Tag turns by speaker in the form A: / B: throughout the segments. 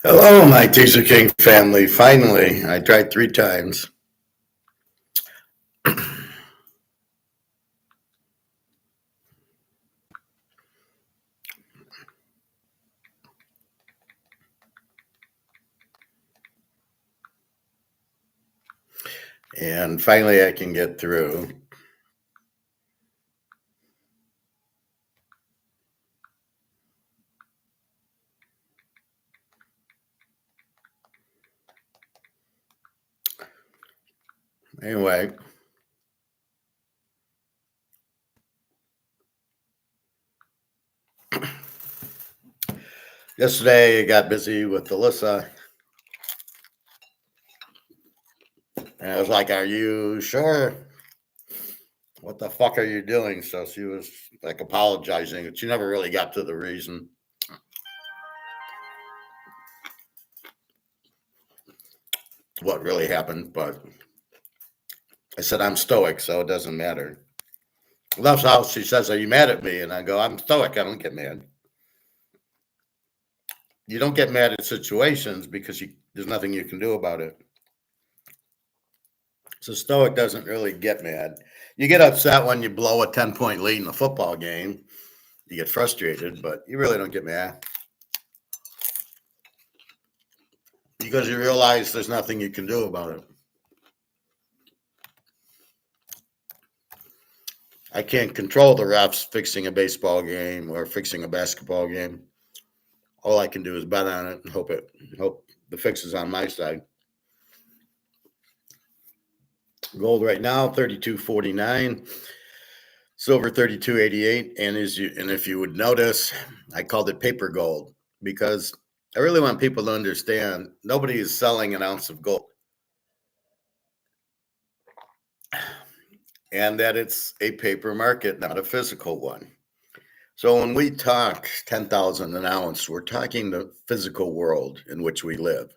A: Hello, my Teaserking family. Finally, I tried 3 times. And finally, I can get through. Anyway, yesterday I got busy with Alyssa. And I was like, "Are you sure? What the fuck are you doing?" So she was like apologizing. She never really got to the reason what really happened. But I said, "I'm stoic, so it doesn't matter." That's how she says, "Are you mad at me?" And I go, "I'm stoic. I don't get mad." You don't get mad at situations because there's nothing you can do about it. So Stoic doesn't really get mad. You get upset when you blow a 10-point lead in a football game. You get frustrated, but you really don't get mad because you realize there's nothing you can do about it. I can't control the refs fixing a baseball game or fixing a basketball game. All I can do is bet on it and hope the fix is on my side. Gold right now 32.49, silver 32.88, and if you would notice, I called it paper gold because I really want people to understand nobody is selling an ounce of gold, and that it's a paper market, not a physical one. So when we talk 10,000 an ounce, we're talking the physical world in which we live.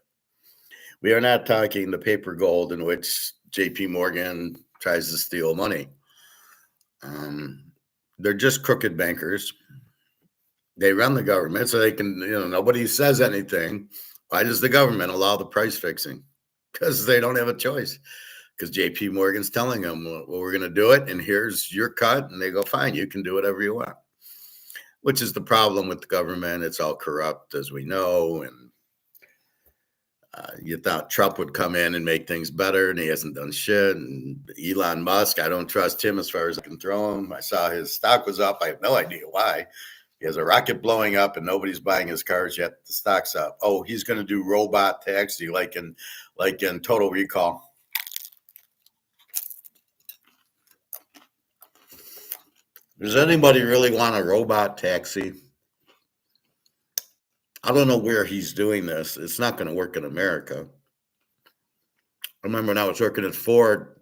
A: We are not talking the paper gold in which JP Morgan tries to steal money. They're just crooked bankers. They run the government, so they can, nobody says anything. Why does the government allow the price fixing? Because they don't have a choice. Because JP Morgan's telling them, well, we're going to do it, and here's your cut. And they go, fine, you can do whatever you want, which is the problem with the government. It's all corrupt, as we know. And you thought Trump would come in and make things better, and he hasn't done shit. And Elon Musk, I don't trust him as far as I can throw him. I saw his stock was up. I have no idea why. He has a rocket blowing up and nobody's buying his cars yet. The stock's up. Oh, he's going to do robot taxi like in Total Recall. Does anybody really want a robot taxi? I don't know where he's doing this. It's not going to work in America. I remember when I was working at Ford,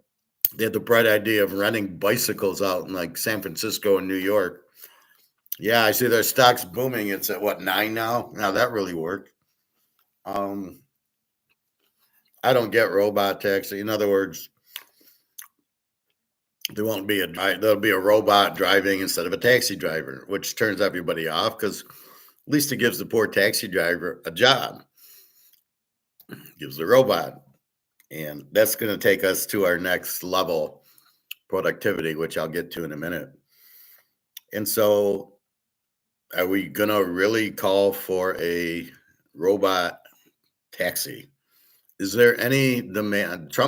A: they had the bright idea of renting bicycles out in like San Francisco and New York. Yeah, I see their stock's booming. It's at what, 9 now? Now that really worked. I don't get robot taxi. In other words, there'll be a robot driving instead of a taxi driver, which turns everybody off because at least it gives the poor taxi driver a job. Gives the robot. And that's going to take us to our next level, productivity, which I'll get to in a minute. And so are we going to really call for a robot taxi? Is there any demand?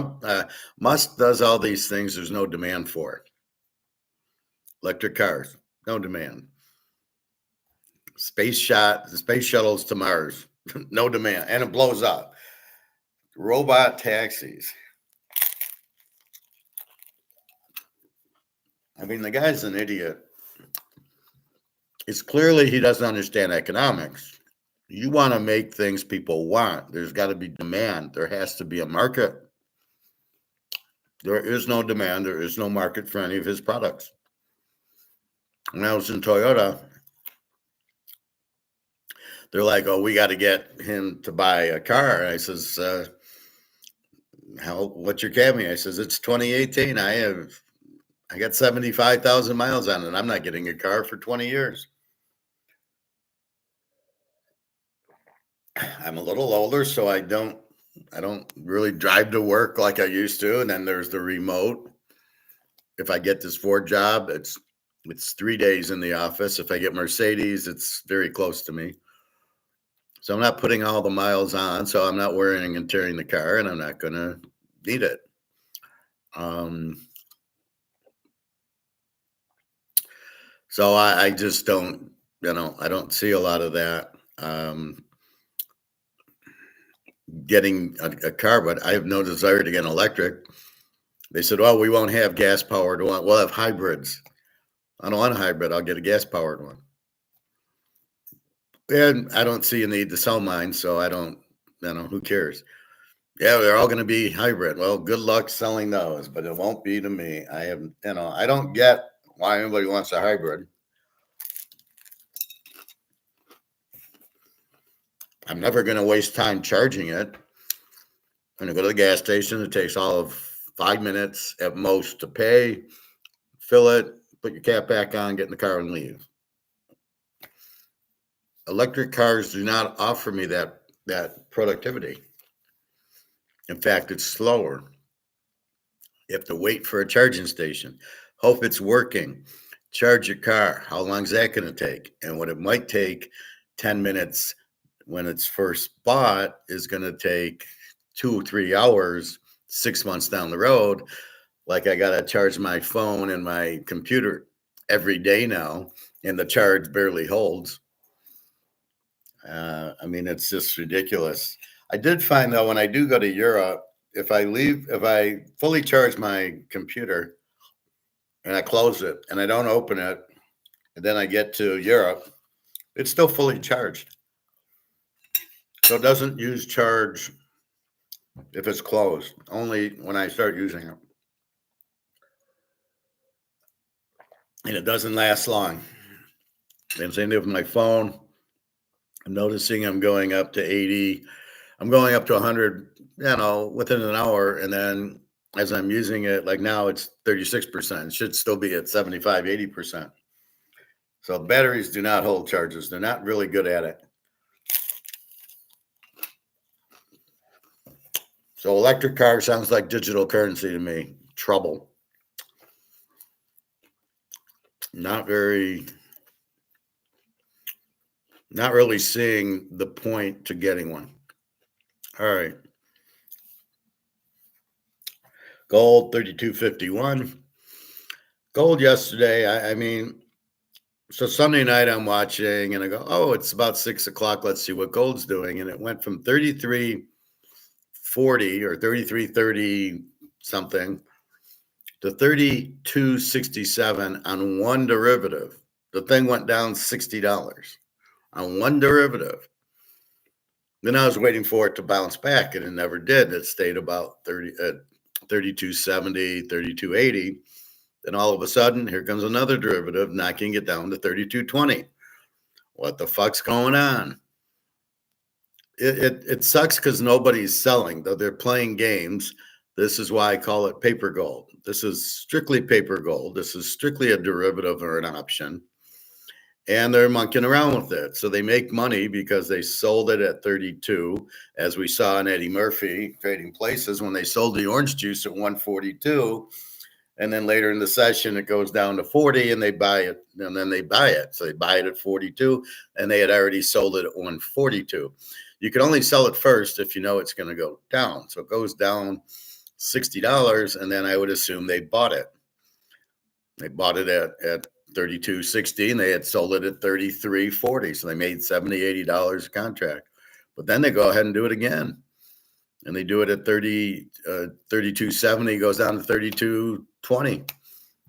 A: Musk does all these things. There's no demand for it. Electric cars, no demand. Space shuttles to Mars, no demand, and it blows up. Robot taxis. I mean, the guy's an idiot. It's clearly he doesn't understand economics. You want to make things people want. There's got to be demand. There has to be a market. There is no demand. There is no market for any of his products. When I was in Toyota, they're like, "Oh, we got to get him to buy a car." And I says, "What's your Camry?" I says, "It's 2018. I got 75,000 miles on it. I'm not getting a car for 20 years." I'm a little older, so I don't really drive to work like I used to. And then there's the remote. If I get this Ford job, it's 3 days in the office. If I get Mercedes, it's very close to me. So I'm not putting all the miles on. So I'm not wearing and tearing the car, and I'm not gonna need it. Um, so I just don't, I don't see a lot of that. Getting a car, but I have no desire to get an electric. They said, "Well, we won't have gas powered one. We'll have hybrids." I don't want a hybrid. I'll get a gas powered one. And I don't see a need to sell mine, so I don't. Who cares? Yeah, they're all going to be hybrid. Well, good luck selling those, but it won't be to me. I have, I don't get why anybody wants a hybrid. I'm never going to waste time charging it. I'm going to go to the gas station. It takes all of 5 minutes at most to pay, fill it, put your cap back on, get in the car, and leave. Electric cars do not offer me that productivity. In fact, it's slower. You have to wait for a charging station. Hope it's working. Charge your car. How long is that going to take? And what it might take 10 minutes when it's first bought is going to take 2 or 3 hours 6 months down the road. Like I got to charge my phone and my computer every day now, and the charge barely holds. It's just ridiculous. I did find though, when I do go to Europe, if I fully charge my computer and I close it and I don't open it, and then I get to Europe, it's still fully charged. So it doesn't use charge if it's closed, only when I start using it. And it doesn't last long. And same thing with my phone. I'm noticing I'm going up to 80. I'm going up to 100, within an hour. And then as I'm using it, like now it's 36%. It should still be at 75, 80%. So batteries do not hold charges. They're not really good at it. So electric car sounds like digital currency to me. Trouble. Not really seeing the point to getting one. All right. Gold 32.51. Gold yesterday. So Sunday night I'm watching and I go, oh, it's about 6 o'clock. Let's see what gold's doing. And it went from 33.40 or 33.30 something to 32.67 on one derivative. The thing went down $60 on one derivative. Then I was waiting for it to bounce back, and it never did. It stayed about 32.70, 32.80. Then all of a sudden, here comes another derivative knocking it down to 32.20. What the fuck's going on? It sucks because nobody's selling, though they're playing games. This is why I call it paper gold. This is strictly paper gold. This is strictly a derivative or an option. And they're monkeying around with it. So they make money because they sold it at 32, as we saw in Eddie Murphy Trading Places when they sold the orange juice at 142. And then later in the session, it goes down to 40 and they buy it. And then they buy it. So they buy it at 42 and they had already sold it at 142. You can only sell it first if you know it's going to go down. So it goes down $60. And then I would assume they bought it. They bought it at 32.60 and they had sold it at 33.40. So they made $70, $80 a contract. But then they go ahead and do it again. And they do it at 32.70, goes down to 32.20.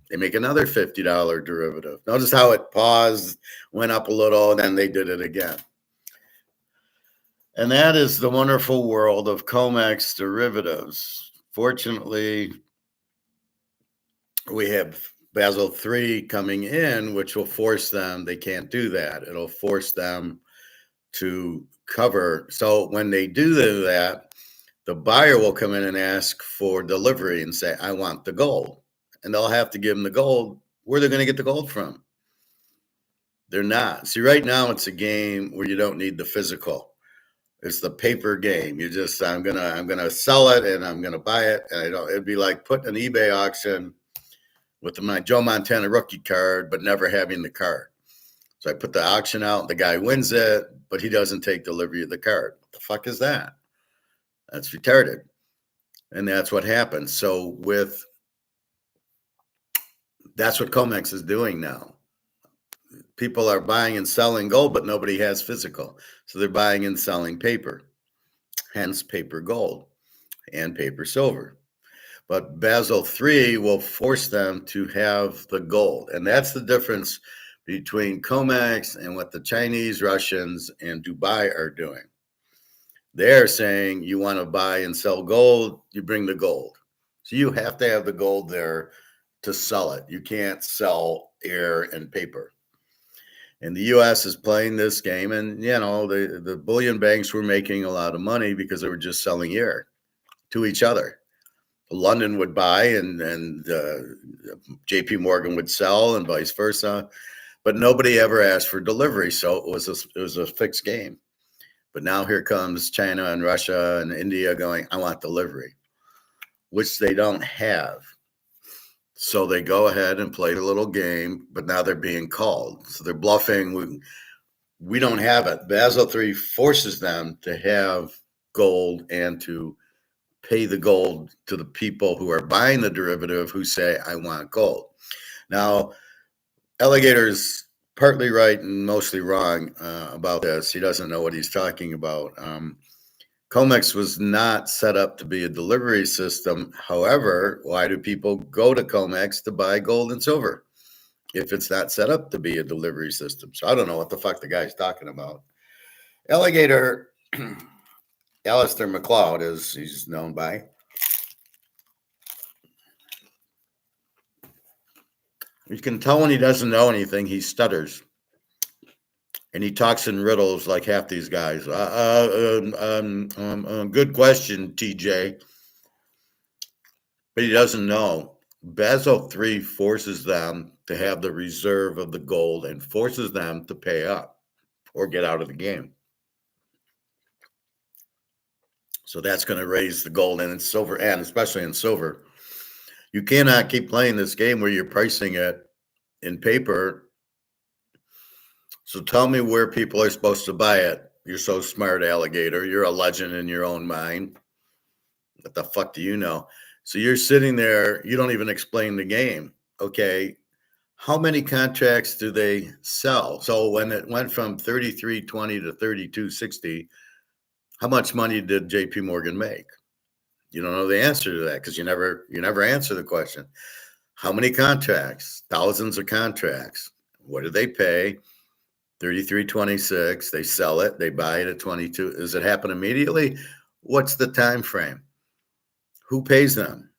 A: They make another $50 derivative. Notice how it paused, went up a little, and then they did it again. And that is the wonderful world of COMEX derivatives. Fortunately, we have Basel III coming in, which will force them, they can't do that. It'll force them to cover. So when they do that, the buyer will come in and ask for delivery and say, I want the gold. And they'll have to give them the gold. Where are they going to get the gold from? They're not. See, right now it's a game where you don't need the physical. It's the paper game. You just I'm gonna sell it and I'm gonna buy it. And I don't. It'd be like putting an eBay auction with my Joe Montana rookie card, but never having the card. So I put the auction out. The guy wins it, but he doesn't take delivery of the card. What the fuck is that? That's retarded. And that's what happens. So that's what COMEX is doing now. People are buying and selling gold, but nobody has physical. So they're buying and selling paper, hence paper gold and paper silver. But Basel III will force them to have the gold. And that's the difference between COMEX and what the Chinese, Russians, and Dubai are doing. They're saying you want to buy and sell gold, you bring the gold. So you have to have the gold there to sell it. You can't sell air and paper. And the U.S. is playing this game, and the bullion banks were making a lot of money because they were just selling air to each other. London would buy, and J.P. Morgan would sell, and vice versa. But nobody ever asked for delivery, so it was a fixed game. But now here comes China and Russia and India going, I want delivery, which they don't have. So they go ahead and play a little game, but now they're being called. So they're bluffing. We don't have it. Basel III forces them to have gold and to pay the gold to the people who are buying the derivative who say, I want gold. Now, Alligator's partly right and mostly wrong about this. He doesn't know what he's talking about. COMEX was not set up to be a delivery system. However, why do people go to COMEX to buy gold and silver if it's not set up to be a delivery system? So I don't know what the fuck the guy's talking about. Alligator, Alistair McLeod, as he's known by. You can tell when he doesn't know anything, he stutters. And he talks in riddles like half these guys. Good question, TJ. But he doesn't know. Basel III forces them to have the reserve of the gold and forces them to pay up or get out of the game. So that's going to raise the gold and silver, and especially in silver. You cannot keep playing this game where you're pricing it in paper. So tell me where people are supposed to buy it. You're so smart, Alligator. You're a legend in your own mind. What the fuck do you know? So you're sitting there, you don't even explain the game. Okay, how many contracts do they sell? So when it went from 33.20 to 32.60, how much money did JP Morgan make? You don't know the answer to that because you never answer the question. How many contracts? Thousands of contracts. What do they pay? 33.26. They sell it. They buy it at 22. Does it happen immediately? What's the time frame? Who pays them?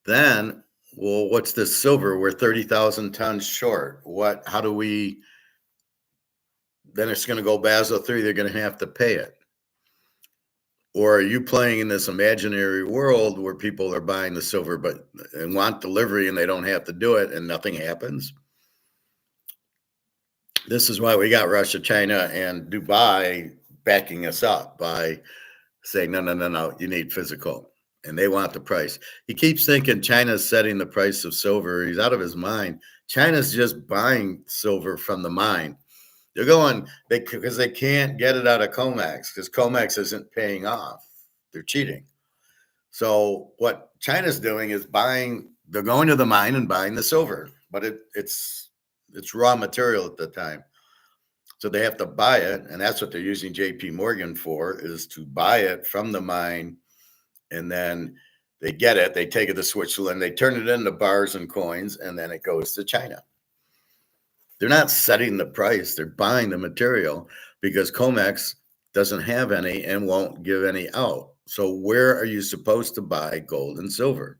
A: Then, well, what's this silver? We're 30,000 tons short. How do we, then it's going to go Basel III. They're going to have to pay it. Or are you playing in this imaginary world where people are buying the silver and want delivery and they don't have to do it and nothing happens? This is why we got Russia, China, and Dubai backing us up by saying, no, you need physical. And they want the price. He keeps thinking China's setting the price of silver. He's out of his mind. China's just buying silver from the mine. They're going, because they can't get it out of COMEX because COMEX isn't paying off. They're cheating. So what China's doing is they're going to the mine and buying the silver, but it's raw material at the time. So they have to buy it, and that's what they're using JP Morgan for, is to buy it from the mine, and then they get it, they take it to Switzerland, they turn it into bars and coins, and then it goes to China. They're not setting the price, they're buying the material because COMEX doesn't have any and won't give any out. So where are you supposed to buy gold and silver?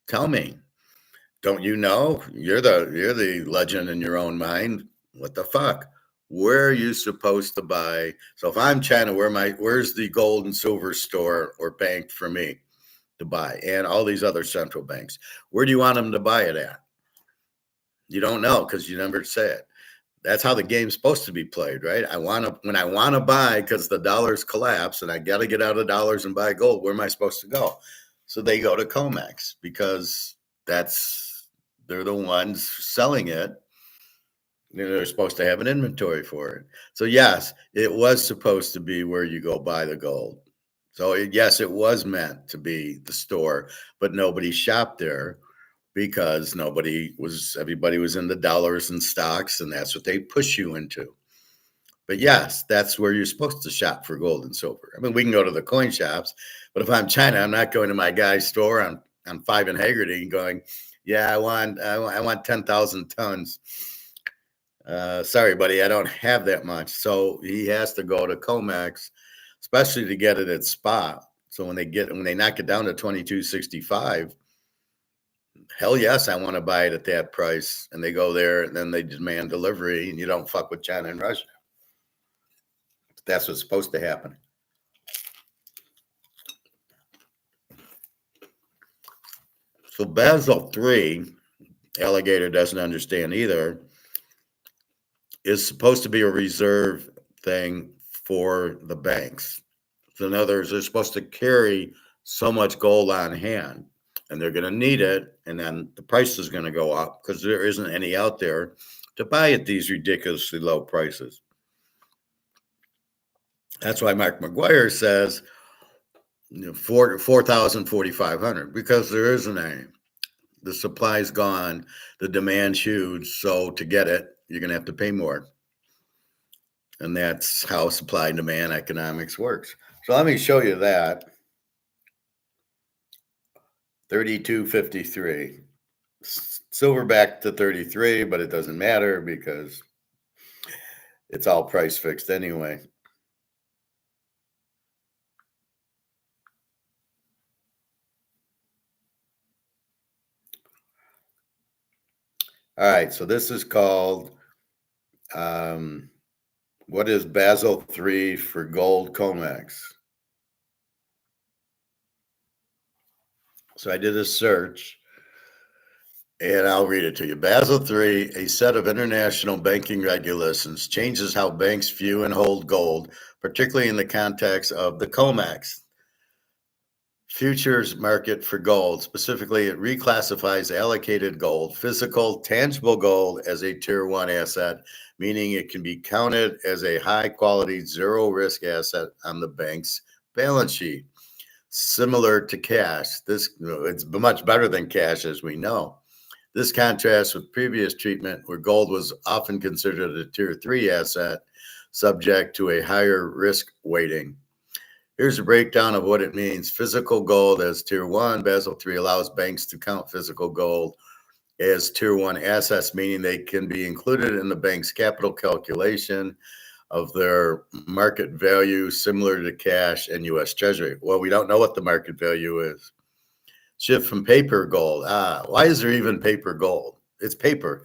A: Tell me. Don't you know? You're the legend in your own mind. What the fuck? Where are you supposed to buy? So if I'm China, where's the gold and silver store or bank for me to buy? And all these other central banks. Where do you want them to buy it at? You don't know because you never say it. That's how the game's supposed to be played, right? When I want to buy because the dollars collapse and I got to get out of dollars and buy gold, where am I supposed to go? So they go to COMEX because they're the ones selling it. They're supposed to have an inventory for it. So yes, it was supposed to be where you go buy the gold. So yes, it was meant to be the store, but nobody shopped there because everybody was in the dollars and stocks, and that's what they push you into. But yes, that's where you're supposed to shop for gold and silver. I mean, we can go to the coin shops, but if I'm China, I'm not going to my guy's store on 5 and Haggerty and going, yeah, I want 10,000 tons. Sorry, buddy, I don't have that much. So he has to go to COMEX, especially to get it at spot. So when they knock it down to 22.65, hell yes, I want to buy it at that price. And they go there and then they demand delivery, and you don't fuck with China and Russia. That's what's supposed to happen. So Basel III, Alligator doesn't understand either, is supposed to be a reserve thing for the banks. So in other words, they're supposed to carry so much gold on hand, and they're going to need it, and then the price is going to go up because there isn't any out there to buy at these ridiculously low prices. That's why Mark McGuire says 4,000, 4,500, because there isn't any. The supply's gone, the demand's huge, so to get it, you're going to have to pay more. And that's how supply and demand economics works. So let me show you that. 32.53. Silver back to 33, but it doesn't matter because it's all price fixed anyway. All right, so this is called what is Basel III for gold COMEX? So I did a search, and I'll read it to you. Basel III, a set of international banking regulations, changes how banks view and hold gold, particularly in the context of the COMEX futures market for gold. Specifically, it reclassifies allocated gold, physical, tangible gold, as a tier 1 asset, meaning it can be counted as a high quality, zero risk asset on the bank's balance sheet. Similar to cash, it's much better than cash, as we know. This contrasts with previous treatment, where gold was often considered a tier 3 asset, subject to a higher risk weighting. Here's a breakdown of what it means. Physical gold as tier 1. Basel III allows banks to count physical gold as tier 1 assets, meaning they can be included in the bank's capital calculation of their market value, similar to cash and U.S. Treasury. Well, we don't know what the market value is. Shift from paper gold. Why is there even paper gold? It's paper.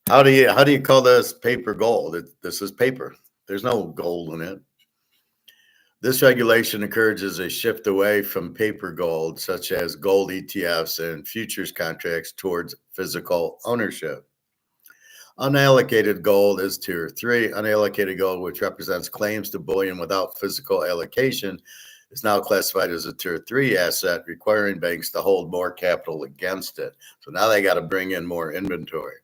A: How do you call this paper gold? This is paper. There's no gold in it. This regulation encourages a shift away from paper gold, such as gold ETFs and futures contracts, towards physical ownership. Unallocated gold is tier 3. Unallocated gold, which represents claims to bullion without physical allocation, is now classified as a tier 3 asset, requiring banks to hold more capital against it. So now they got to bring in more inventory.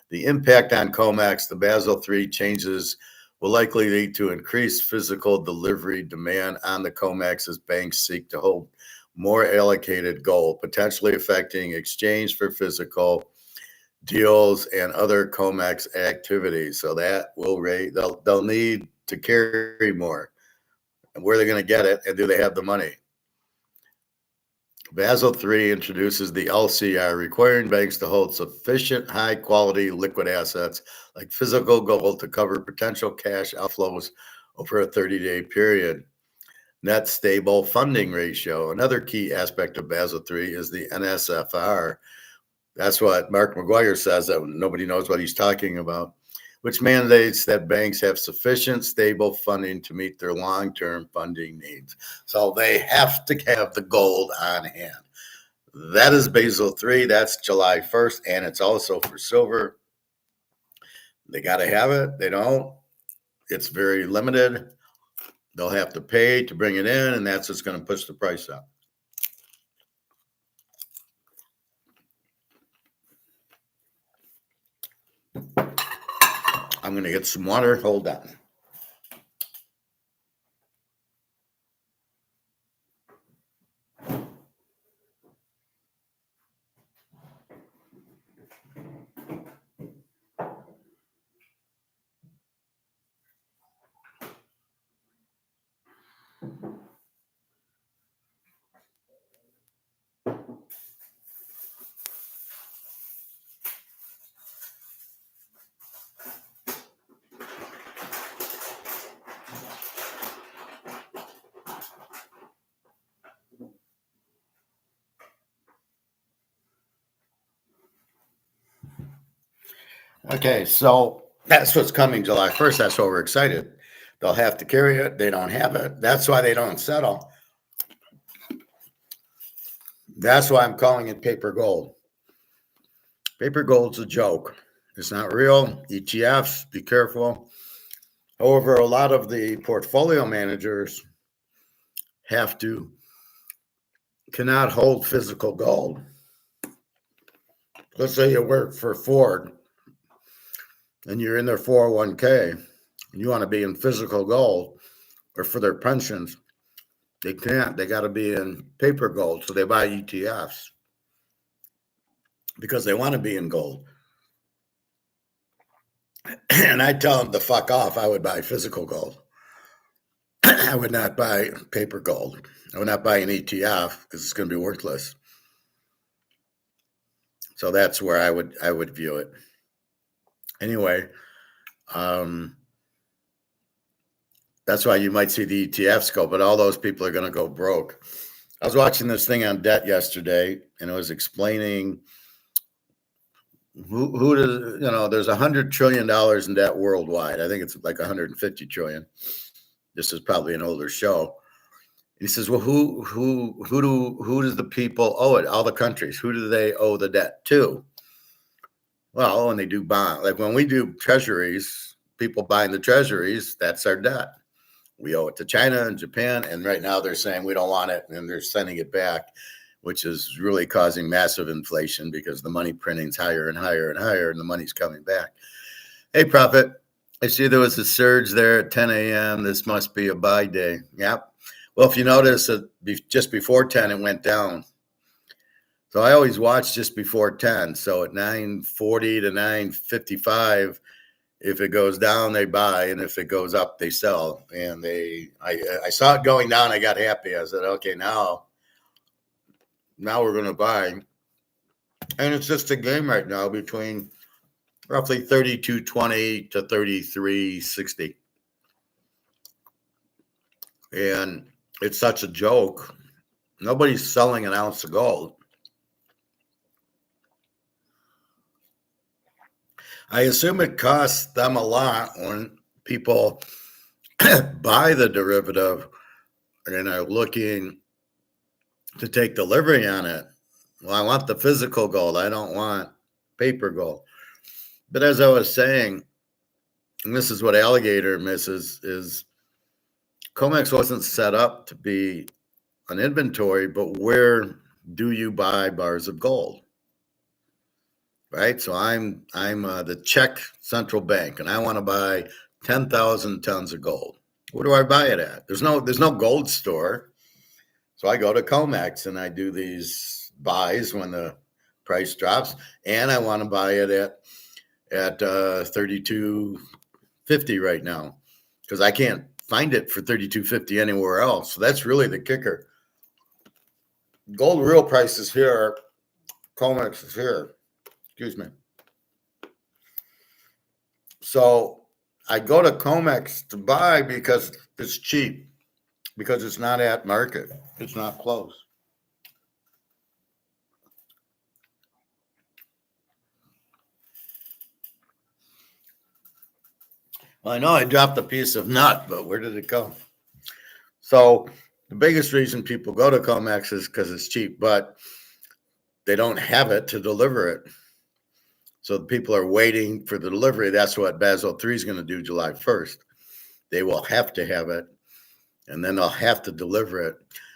A: The impact on COMEX, the Basel III changes will likely lead to increased physical delivery demand on the COMEX as banks seek to hold more allocated gold, potentially affecting exchange for physical deals and other COMEX activities. So that will raise, they'll need to carry more. And where are they going to get it? And do they have the money? Basel III introduces the LCR, requiring banks to hold sufficient high-quality liquid assets like physical gold to cover potential cash outflows over a 30-day period. Net stable funding ratio. Another key aspect of Basel III is the NSFR. That's what Mark McGuire says, that nobody knows what he's talking about, which mandates that banks have sufficient stable funding to meet their long-term funding needs. So they have to have the gold on hand. That is Basel III. That's July 1st, and it's also for silver. They got to have it. They don't. It's very limited. They'll have to pay to bring it in, and that's what's going to push the price up. I'm going to get some water. Hold on. Okay, so that's what's coming July 1st. That's why we're excited. They'll have to carry it. They don't have it. That's why they don't settle. That's why I'm calling it paper gold. Paper gold's a joke. It's not real. ETFs, be careful. However, a lot of the portfolio managers cannot hold physical gold. Let's say you work for Ford and you're in their 401k and you want to be in physical gold or for their pensions. They can't. They got to be in paper gold. So they buy ETFs because they want to be in gold. And I tell them to fuck off. I would buy physical gold. I would not buy paper gold. I would not buy an ETF because it's going to be worthless. So that's where I would view it. Anyway, that's why you might see the ETFs go, but all those people are going to go broke. I was watching this thing on debt yesterday, and it was explaining who does, there's $100 trillion in debt worldwide. I think it's like 150 trillion. This is probably an older show. He says, well, who does the people owe it? All the countries. Who do they owe the debt to? Well, when they do bond, like when we do treasuries, people buying the treasuries, that's our debt. We owe it to China and Japan, and right now they're saying we don't want it, and they're sending it back, which is really causing massive inflation because the money printing's higher and higher and higher, and the money's coming back. Hey, Prophet, I see there was a surge there at 10 a.m. This must be a buy day. Yep. Well, if you notice, just before 10, it went down. So I always watch just before 10. So at 9:40 to 9:55, if it goes down, they buy, and if it goes up, they sell. And I saw it going down. I got happy. I said, okay, now we're going to buy. And it's just a game right now between roughly 32.20 to 33.60. And it's such a joke. Nobody's selling an ounce of gold. I assume it costs them a lot when people buy the derivative and are looking to take delivery on it. Well, I want the physical gold. I don't want paper gold. But as I was saying, and this is what Alligator misses, is COMEX wasn't set up to be an inventory, but where do you buy bars of gold? Right? So I'm the Czech central bank, and I want to buy 10,000 tons of gold. Where do I buy it at? There's no gold store. So I go to COMEX and I do these buys when the price drops, and I want to buy it at 32.50 right now because I can't find it for 32.50 anywhere else. So that's really the kicker. Gold real price is here. COMEX is here. Excuse me. So I go to COMEX to buy because it's cheap, because it's not at market. It's not close. Well, I know I dropped a piece of nut, but where did it go? So the biggest reason people go to COMEX is because it's cheap, but they don't have it to deliver it. So the people are waiting for the delivery. That's what Basel III is going to do July 1st. They will have to have it, and then they'll have to deliver it,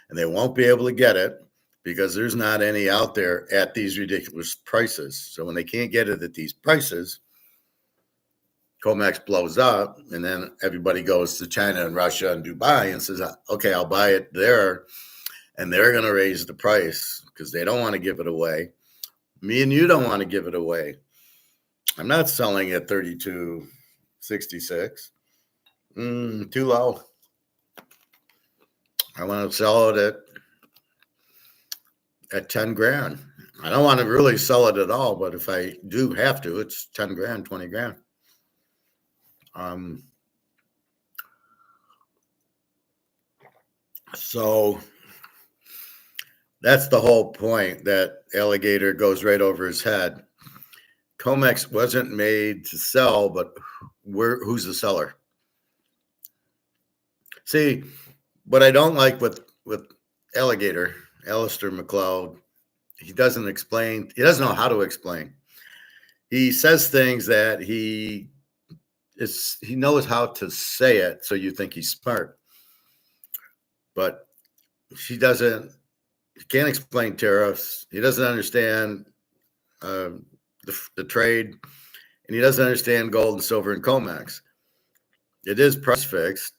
A: and they won't be able to get it because there's not any out there at these ridiculous prices. So when they can't get it at these prices, COMEX blows up, and then everybody goes to China and Russia and Dubai and says, okay, I'll buy it there, and they're going to raise the price because they don't want to give it away. Me and you don't want to give it away. I'm not selling at 32.66. Too low. I want to sell it at 10 grand. I don't want to really sell it at all, but if I do have to, it's 10 grand, 20 grand. So that's the whole point, that alligator goes right over his head. COMEX wasn't made to sell, but who's the seller? See, what I don't like with alligator, Alistair McLeod, he doesn't explain. He doesn't know how to explain. He says things that he knows how to say it, so you think he's smart. But he can't explain tariffs. He doesn't understand the trade, and he doesn't understand gold and silver and COMEX. It is price fixed,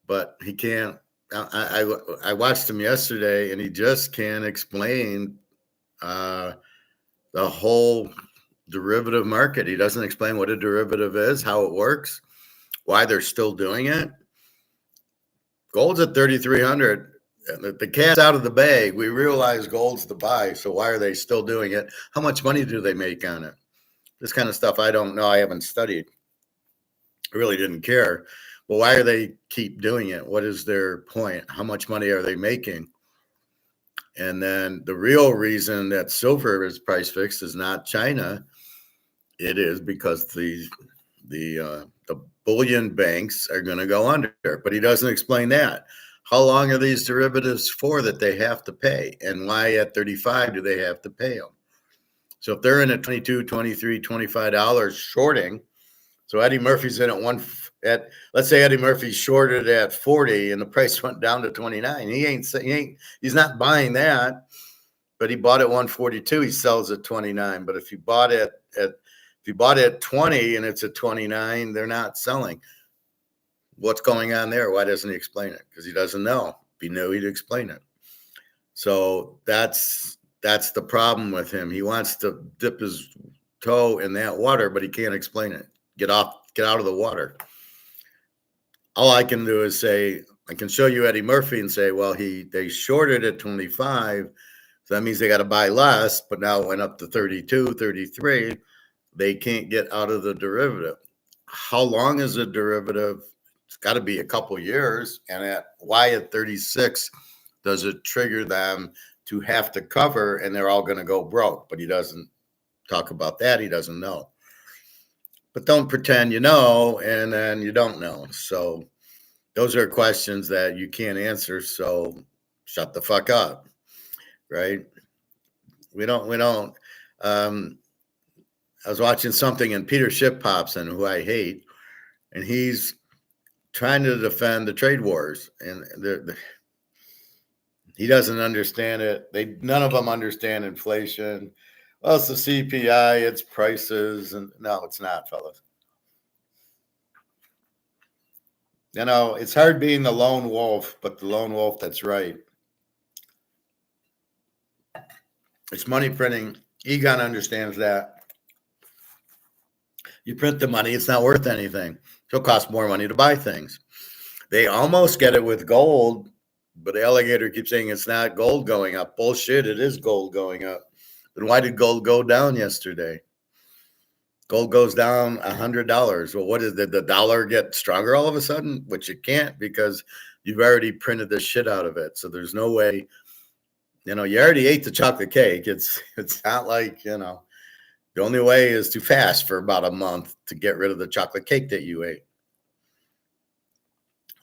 A: but he can't. I watched him yesterday, and he just can't explain the whole derivative market. He doesn't explain what a derivative is, how it works, why they're still doing it. Gold's at 3,300. The cat's out of the bag. We realize gold's the buy, so why are they still doing it? How much money do they make on it? This kind of stuff I don't know. I haven't studied. I really didn't care. Well, why are they keep doing it? What is their point? How much money are they making? And then the real reason that silver is price fixed is not China. It is because the bullion banks are going to go under, but he doesn't explain that. How long are these derivatives for that they have to pay? And why at 35 do they have to pay them? So if they're in at 22, 23, $25 shorting, so Eddie Murphy's in let's say Eddie Murphy's shorted at 40 and the price went down to 29. He's not buying that, but he bought at 142. He sells at 29. But if you bought it at 20 and it's at 29, they're not selling. What's going on there? Why doesn't he explain it? Because he doesn't know. If he knew, he'd explain it. So that's the problem with him. He wants to dip his toe in that water, but he can't explain it. Get out of the water. All I can do is say, I can show you Eddie Murphy and say, well, they shorted at 25. So that means they got to buy less, but now it went up to 32, 33. They can't get out of the derivative. How long is a derivative? It's got to be a couple years. And why at 36 does it trigger them to have to cover and they're all going to go broke? But he doesn't talk about that. He doesn't know. But don't pretend you know, and then you don't know. So those are questions that you can't answer. So shut the fuck up, right? We don't. I was watching something, and Peter Schiff-Popson, who I hate, and he's trying to defend the trade wars, and he doesn't understand it. None of them understand inflation. Well, it's the CPI, it's prices, and no, it's not, fellas. You know, it's hard being the lone wolf, but the lone wolf that's right. It's money printing. Egon understands that. You print the money, it's not worth anything. It'll cost more money to buy things. They almost get it with gold, but Alligator keeps saying it's not gold going up. Bullshit, it is gold going up. Then why did gold go down yesterday? Gold goes down $100. Well, what is the dollar get stronger all of a sudden? Which it can't, because you've already printed the shit out of it. So there's no way, you already ate the chocolate cake. It's not like, the only way is to fast for about a month to get rid of the chocolate cake that you ate.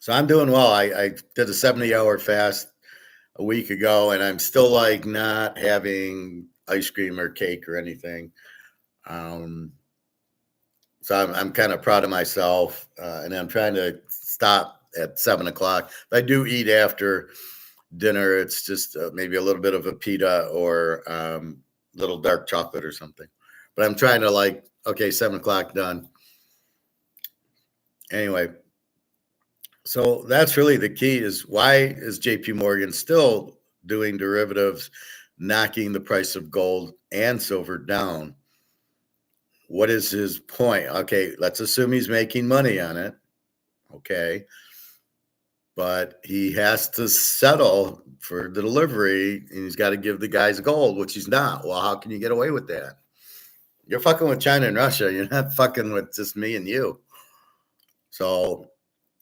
A: So I'm doing well. I did a 70-hour fast a week ago, and I'm still like not having ice cream or cake or anything. Um, so I'm kind of proud of myself, and I'm trying to stop at 7 o'clock. If I do eat after dinner, it's just maybe a little bit of a pita or little dark chocolate or something. But I'm trying to like, okay, 7 o'clock done. Anyway, so that's really the key is why is JP Morgan still doing derivatives, knocking the price of gold and silver down? What is his point? Okay, let's assume he's making money on it. Okay. But he has to settle for the delivery and he's got to give the guys gold, which he's not. Well, how can you get away with that? You're fucking with China and Russia. You're not fucking with just me and you. So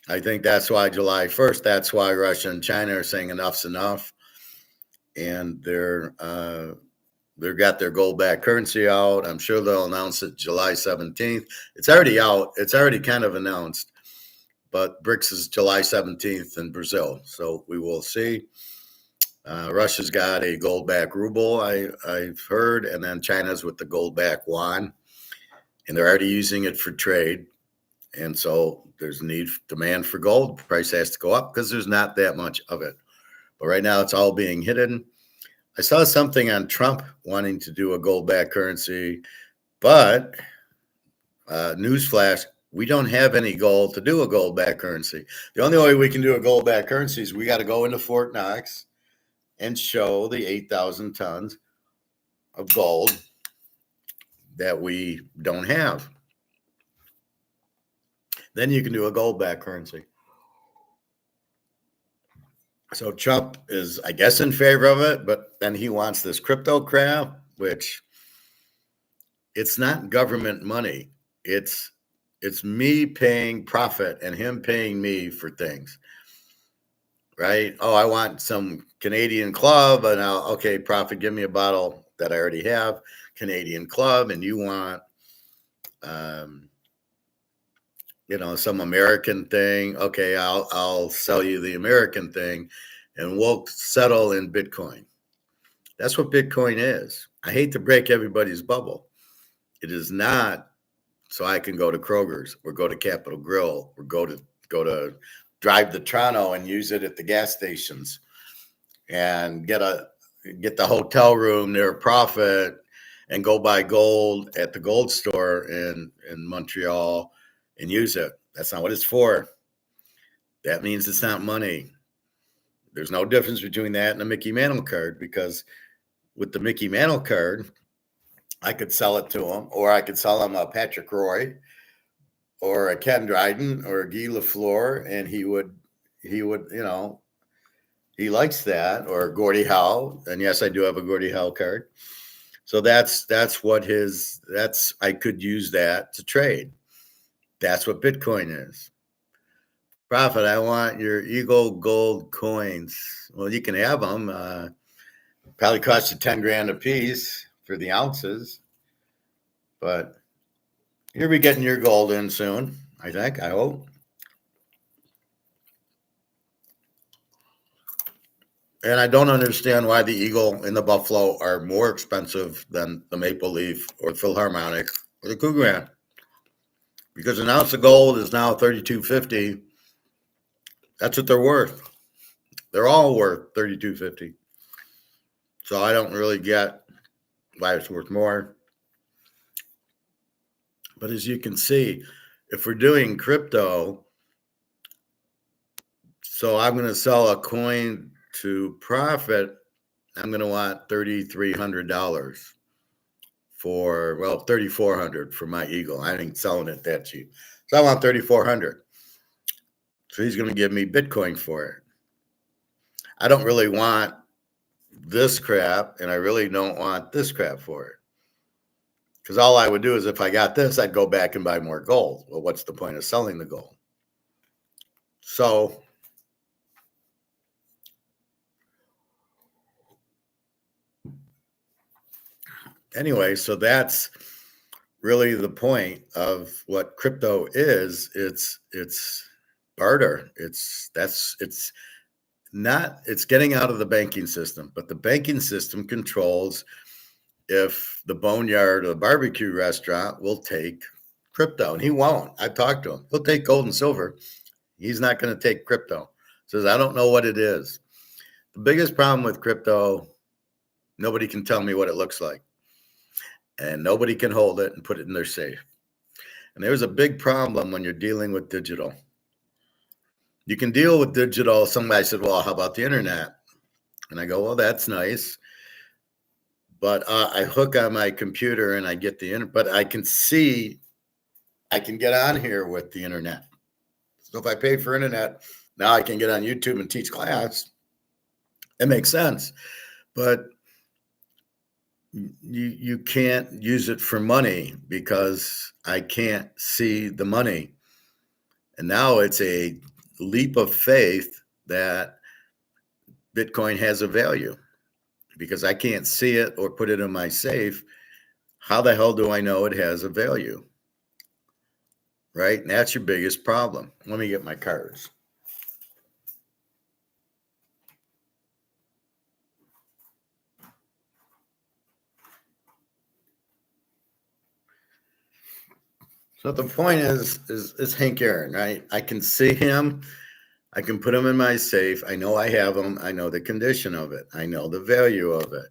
A: I think that's why July 1st, that's why Russia and China are saying enough's enough. And they've got their gold backed currency out. I'm sure they'll announce it July 17th. It's already out. It's already kind of announced. But BRICS is July 17th in Brazil. So we will see. Russia's got a gold backed ruble, I've heard, and then China's with the gold backed yuan. And they're already using it for trade. And so there's demand for gold. The price has to go up because there's not that much of it. But right now it's all being hidden. I saw something on Trump wanting to do a gold backed currency, but newsflash, we don't have any gold to do a gold backed currency. The only way we can do a gold backed currency is we got to go into Fort Knox and show the 8,000 tons of gold that we don't have. Then you can do a gold backed currency. So Trump is, I guess, in favor of it, but then he wants this crypto crap, which it's not government money. It's me paying profit and him paying me for things. Right? Oh, I want some Canadian Club, and okay, profit, give me a bottle that I already have, Canadian Club, and you want some American thing. Okay, I'll sell you the American thing and we'll settle in Bitcoin. That's what Bitcoin is. I hate to break everybody's bubble. It is not so I can go to Kroger's or go to Capitol Grill or go to drive to Toronto and use it at the gas stations and get the hotel room near profit and go buy gold at the gold store in Montreal and use it. That's not what it's for. That means it's not money. There's no difference between that and a Mickey Mantle card, because with the Mickey Mantle card, I could sell it to him, or I could sell him a Patrick Roy or a Ken Dryden or a Guy Lafleur, and he would, he likes that, or Gordie Howe. And yes, I do have a Gordie Howe card. So that's I could use that to trade. That's what Bitcoin is. Profit, I want your Eagle gold coins. Well, you can have them. Probably cost you 10 grand a piece for the ounces, but you'll be getting your gold in soon, I think, I hope. And I don't understand why the Eagle and the Buffalo are more expensive than the Maple Leaf or Philharmonic or the Cougar. Because an ounce of gold is now $32.50. That's what they're worth. They're all worth $32.50. So I don't really get why it's worth more. But as you can see, if we're doing crypto, so I'm going to sell a coin to profit, I'm going to want $3,300 for, well, $3,400 for my Eagle. I ain't selling it that cheap. So I want $3,400. So he's going to give me Bitcoin for it. I don't really want this crap, and I really don't want this crap for it. Because all I would do is if I got this, I'd go back and buy more gold. Well, what's the point of selling the gold? So anyway, so that's really the point of what crypto is. It's barter. It's getting out of the banking system, but the banking system controls if the boneyard or the barbecue restaurant will take crypto, and he won't. I've talked to him. He'll take gold and silver. He's not going to take crypto. Says, I don't know what it is. The biggest problem with crypto, nobody can tell me what it looks like. And nobody can hold it and put it in their safe. And there's a big problem when you're dealing with digital. You can deal with digital. Somebody said, well, how about the internet? And I go, well, that's nice. But I hook on my computer and I get the internet. But I can get on here with the internet. So if I pay for internet, now I can get on YouTube and teach class. It makes sense. But you can't use it for money because I can't see the money. And now it's a leap of faith that Bitcoin has a value because I can't see it or put it in my safe. How the hell do I know it has a value? Right? And that's your biggest problem. Let me get my cards. So the point is Hank Aaron, right? I can see him. I can put him in my safe. I know I have him. I know the condition of it. I know the value of it.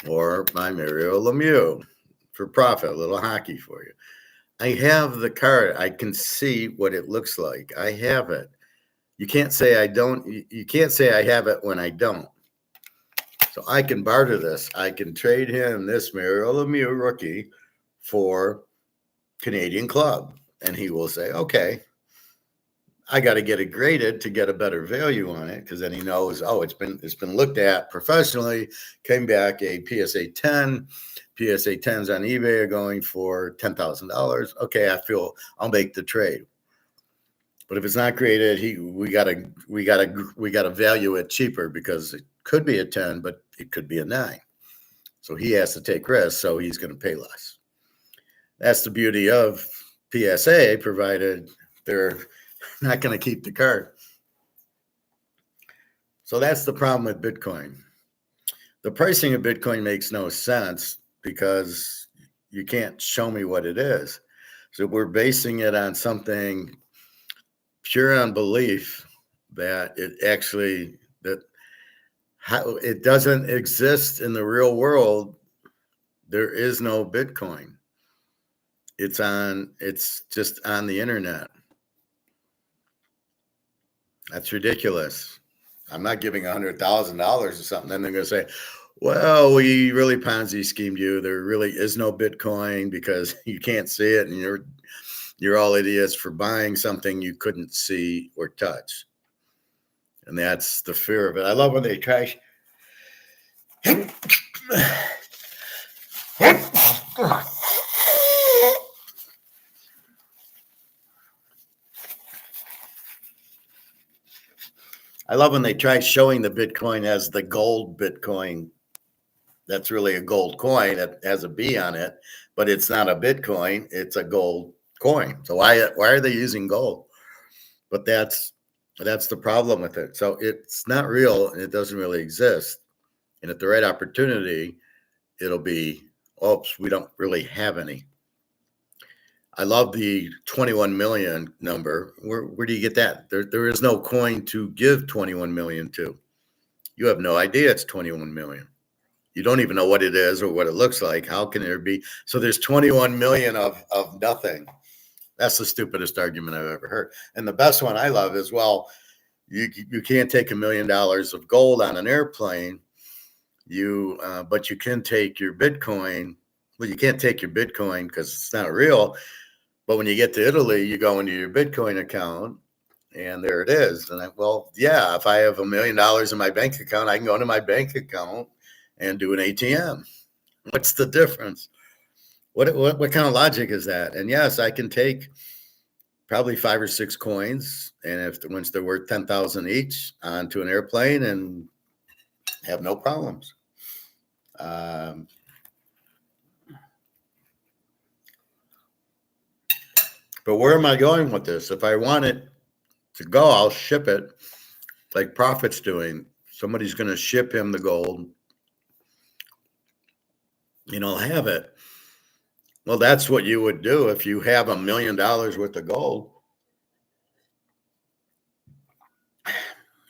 A: Or my Mario Lemieux for profit, a little hockey for you. I have the card. I can see what it looks like. I have it. You can't say I don't. You can't say I have it when I don't. So I can barter this. I can trade him this Mario Lemieux rookie for Canadian Club. And he will say, okay, I got to get it graded to get a better value on it, because then he knows, oh, it's been looked at professionally, came back a PSA 10. PSA 10s on eBay are going for $10,000. Okay, I feel I'll make the trade. But if it's not graded, we gotta value it cheaper because it could be a 10, but it could be a 9. So he has to take risks, so he's going to pay less. That's the beauty of PSA, provided they're not going to keep the card. So that's the problem with Bitcoin. The pricing of Bitcoin makes no sense because you can't show me what it is. So we're basing it on something pure on belief that how it doesn't exist in the real world. There is no Bitcoin. It's just on the internet. That's ridiculous. I'm not giving $100,000 or something. Then they're going to say, well, we really Ponzi schemed you. There really is no Bitcoin because you can't see it, and you're all idiots for buying something you couldn't see or touch. And that's the fear of it. I love when they try. I love when they try showing the Bitcoin as the gold Bitcoin. That's really a gold coin that has a B on it, but it's not a Bitcoin. It's a gold coin. So why are they using gold? But that's the problem with it. So it's not real and it doesn't really exist. And at the right opportunity, it'll be, oops, we don't really have any. I love the 21 million number. Where do you get that? There is no coin to give 21 million to. You have no idea it's 21 million. You don't even know what it is or what it looks like. How can there be? So there's 21 million of nothing. That's the stupidest argument I've ever heard. And the best one I love is, well, you can't take $1 million of gold on an airplane. But you can take your Bitcoin. Well, you can't take your Bitcoin because it's not real. But when you get to Italy, you go into your Bitcoin account and there it is. And yeah, if I have $1 million in my bank account, I can go into my bank account and do an ATM. What's the difference? What kind of logic is that? And yes, I can take probably 5 or 6 coins, and once they're worth 10,000 each, onto an airplane and have no problems. But where am I going with this? If I want it to go, I'll ship it like Profit's doing. Somebody's going to ship him the gold. have it. Well, that's what you would do if you have $1 million worth of gold.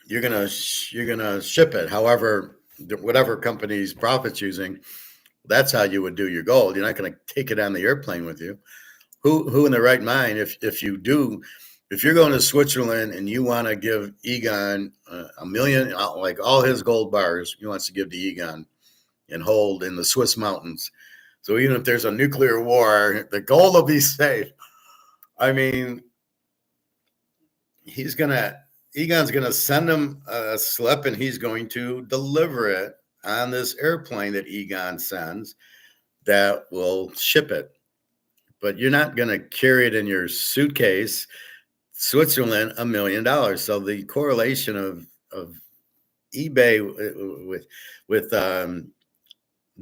A: You're gonna ship it. However, whatever company's profits using, that's how you would do your gold. You're not going to take it on the airplane with you. Who in the right mind, if you're going to Switzerland and you want to give Egon a million, like all his gold bars, he wants to give to Egon and hold in the Swiss mountains. So even if there's a nuclear war, the gold will be safe. I mean, Egon's gonna send him a slip, and he's going to deliver it on this airplane that Egon sends that will ship it. But you're not going to carry it in your suitcase. Switzerland, $1 million. So the correlation of eBay with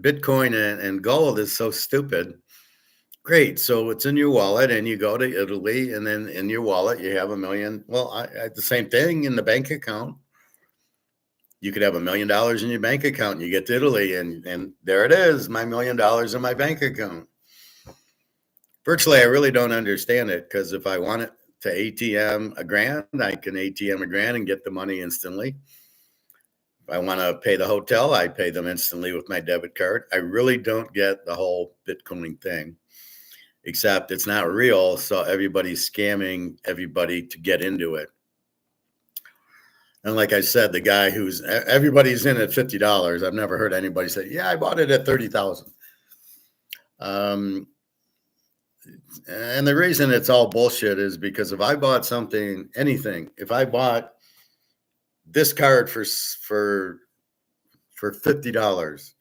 A: Bitcoin and gold is so stupid. Great. So it's in your wallet, and you go to Italy, and then in your wallet you have $1 million. Well, the same thing in the bank account. You could have $1 million in your bank account, and you get to Italy, and there it is, my $1 million in my bank account. Virtually, I really don't understand it, because if I want it to ATM a grand, I can ATM a grand and get the money instantly. If I want to pay the hotel, I pay them instantly with my debit card. I really don't get the whole Bitcoin thing, except it's not real. So everybody's scamming everybody to get into it. And like I said, the guy everybody's in at $50. I've never heard anybody say, yeah, I bought it at 30,000. And the reason it's all bullshit is because if I bought anything, if I bought this card for $50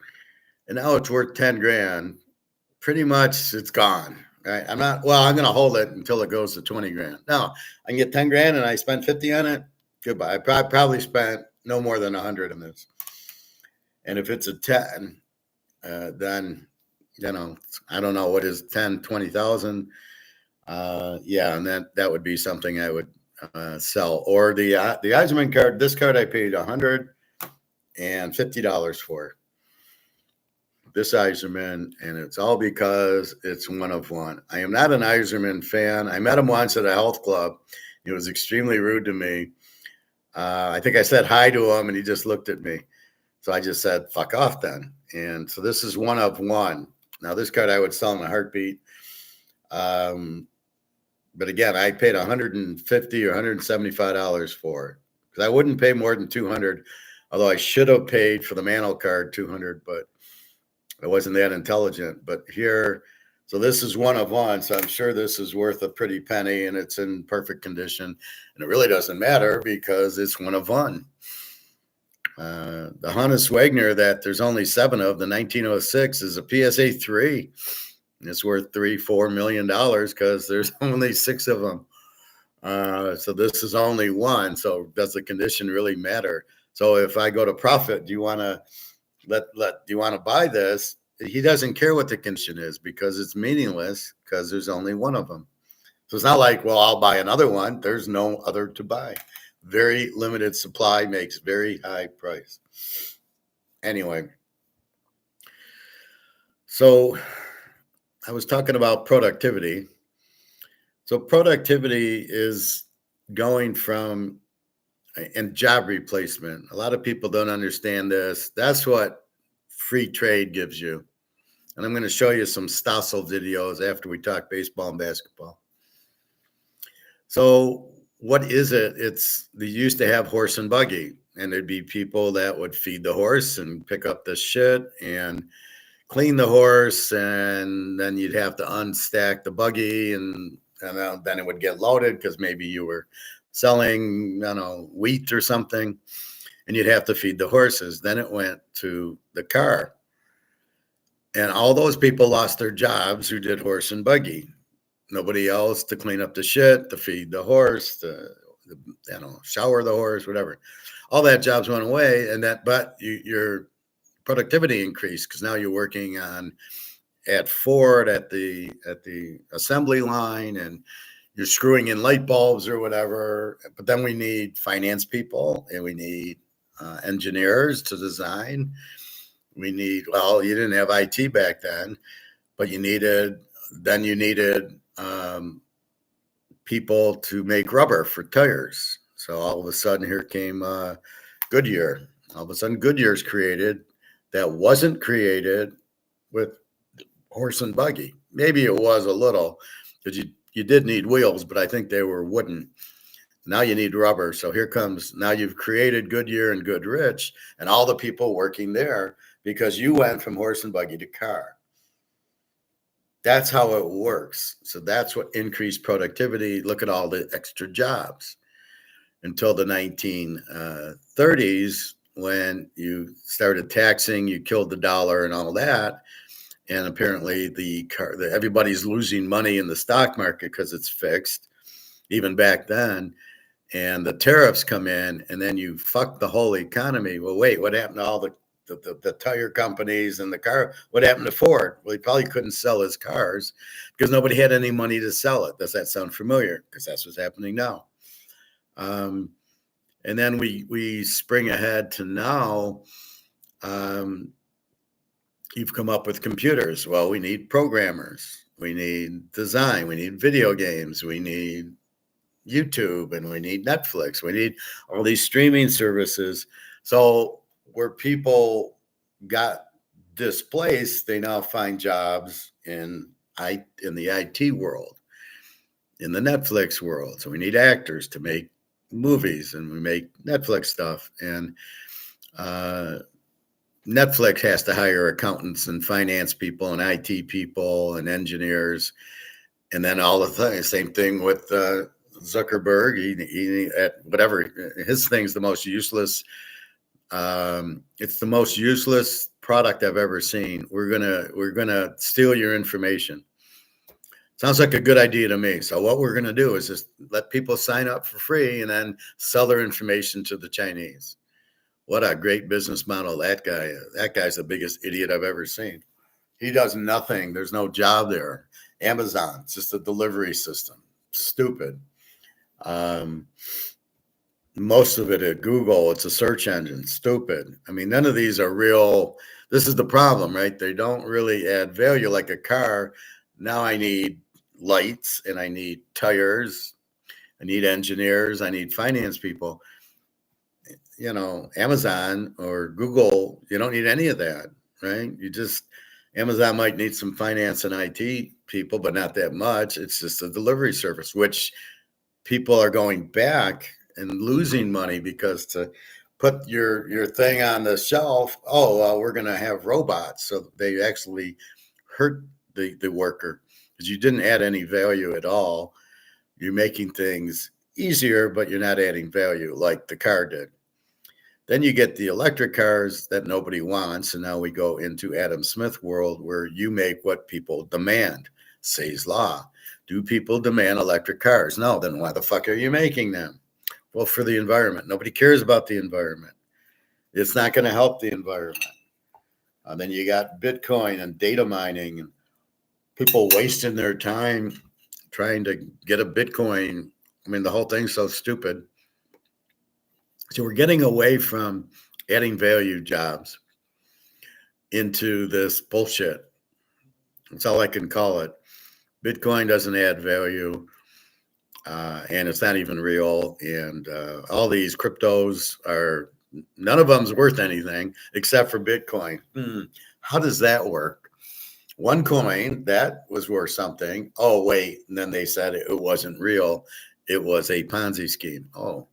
A: and now it's worth 10 grand, pretty much it's gone. Right? I'm going to hold it until it goes to 20 grand. No, I can get 10 grand and I spent 50 on it. Goodbye. I probably spent no more than 100 in this. And if it's a 10, then, I don't know what is 10, 20,000. Yeah, and that would be something I would sell. Or the Eisenman card. This card I paid $150 for. This Eiserman, and it's all because it's one of one. I am not an Eiserman fan. I met him once at a health club. He was extremely rude to me. I think I said hi to him, and he just looked at me. So I just said, fuck off then. And so this is one of one. Now, this card I would sell in a heartbeat. But again, I paid $150 or $175 for it, because I wouldn't pay more than $200, although I should have paid for the Mantle card $200, but I wasn't that intelligent. But here, so this is one of one, so I'm sure this is worth a pretty penny, and it's in perfect condition. And it really doesn't matter because it's one of one. The Hannes Wagner that there's only 7 of, the 1906, is a PSA 3. It's worth $3-4 million because there's only 6 of them. So this is only one. So does the condition really matter? So if I go to Profit, do you want to buy this? He doesn't care what the condition is because it's meaningless because there's only one of them. So it's not like, well, I'll buy another one. There's no other to buy. Very limited supply makes very high price. Anyway, so I was talking about productivity. So productivity is going from, and job replacement. A lot of people don't understand this. That's what free trade gives you. And I'm going to show you some Stousel videos after we talk baseball and basketball. So what is it? They used to have horse and buggy, and there'd be people that would feed the horse and pick up the shit and clean the horse, and then you'd have to unstack the buggy, and then it would get loaded because maybe you were selling, wheat or something, and you'd have to feed the horses. Then it went to the car, and all those people lost their jobs who did horse and buggy. Nobody else to clean up the shit, to feed the horse, to shower the horse, whatever. All that jobs went away, but your productivity increased because now you're working at Ford at the assembly line, and you're screwing in light bulbs or whatever. But then we need finance people, and we need engineers to design. Well, you didn't have IT back then, but you needed people to make rubber for tires. So all of a sudden, here came Goodyear. All of a sudden, Goodyear's created that wasn't created with horse and buggy. Maybe it was a little because you did need wheels, but I think they were wooden. Now you need rubber. So now you've created Goodyear and Goodrich and all the people working there because you went from horse and buggy to car. That's how it works. So that's what increased productivity. Look at all the extra jobs until the 1930s when you started taxing, you killed the dollar and all that. And apparently everybody's losing money in the stock market because it's fixed, even back then. And the tariffs come in, and then you fuck the whole economy. Well, wait, what happened to all the tire companies and the car? What happened to Ford? Well, he probably couldn't sell his cars because nobody had any money to sell it. Does that sound familiar? Because that's what's happening now. And then we spring ahead to now. You've come up with computers. Well, we need programmers. We need design. We need video games. We need YouTube, and we need Netflix. We need all these streaming services. So where people got displaced, they now find jobs in the IT world, in the Netflix world. So we need actors to make movies, and we make Netflix stuff. And Netflix has to hire accountants and finance people and IT people and engineers. And then all the things, same thing with Zuckerberg. He whatever, his thing's the most useless. It's the most useless product I've ever seen. We're gonna steal your information. Sounds like a good idea to me. So what we're gonna do is just let people sign up for free and then sell their information to the Chinese. What a great business model that guy is. That guy's the biggest idiot I've ever seen. He does nothing. There's no job there. Amazon, it's just a delivery system. Stupid. Most of it at Google, it's a search engine. Stupid. I mean, none of these are real. This is the problem, right? They don't really add value like a car. Now I need lights and I need tires. I need engineers. I need finance people. Amazon or Google, you don't need any of that, right? Amazon might need some finance and IT people, but not that much. It's just a delivery service, which people are going back and losing money because to put your thing on the shelf, we're going to have robots. So they actually hurt the worker because you didn't add any value at all. You're making things easier, but you're not adding value like the car did. Then you get the electric cars that nobody wants. And now we go into Adam Smith world where you make what people demand. Say's law. Do people demand electric cars? No, then why the fuck are you making them? Well, for the environment. Nobody cares about the environment. It's not going to help the environment. Then you got Bitcoin and data mining and people wasting their time trying to get a Bitcoin. I mean, the whole thing's so stupid. So we're getting away from adding value jobs into this bullshit. That's all I can call it. Bitcoin doesn't add value, and it's not even real. And all these cryptos none of them's worth anything except for Bitcoin. How does that work? One coin that was worth something. Oh, wait. And then they said it wasn't real. It was a Ponzi scheme. Oh.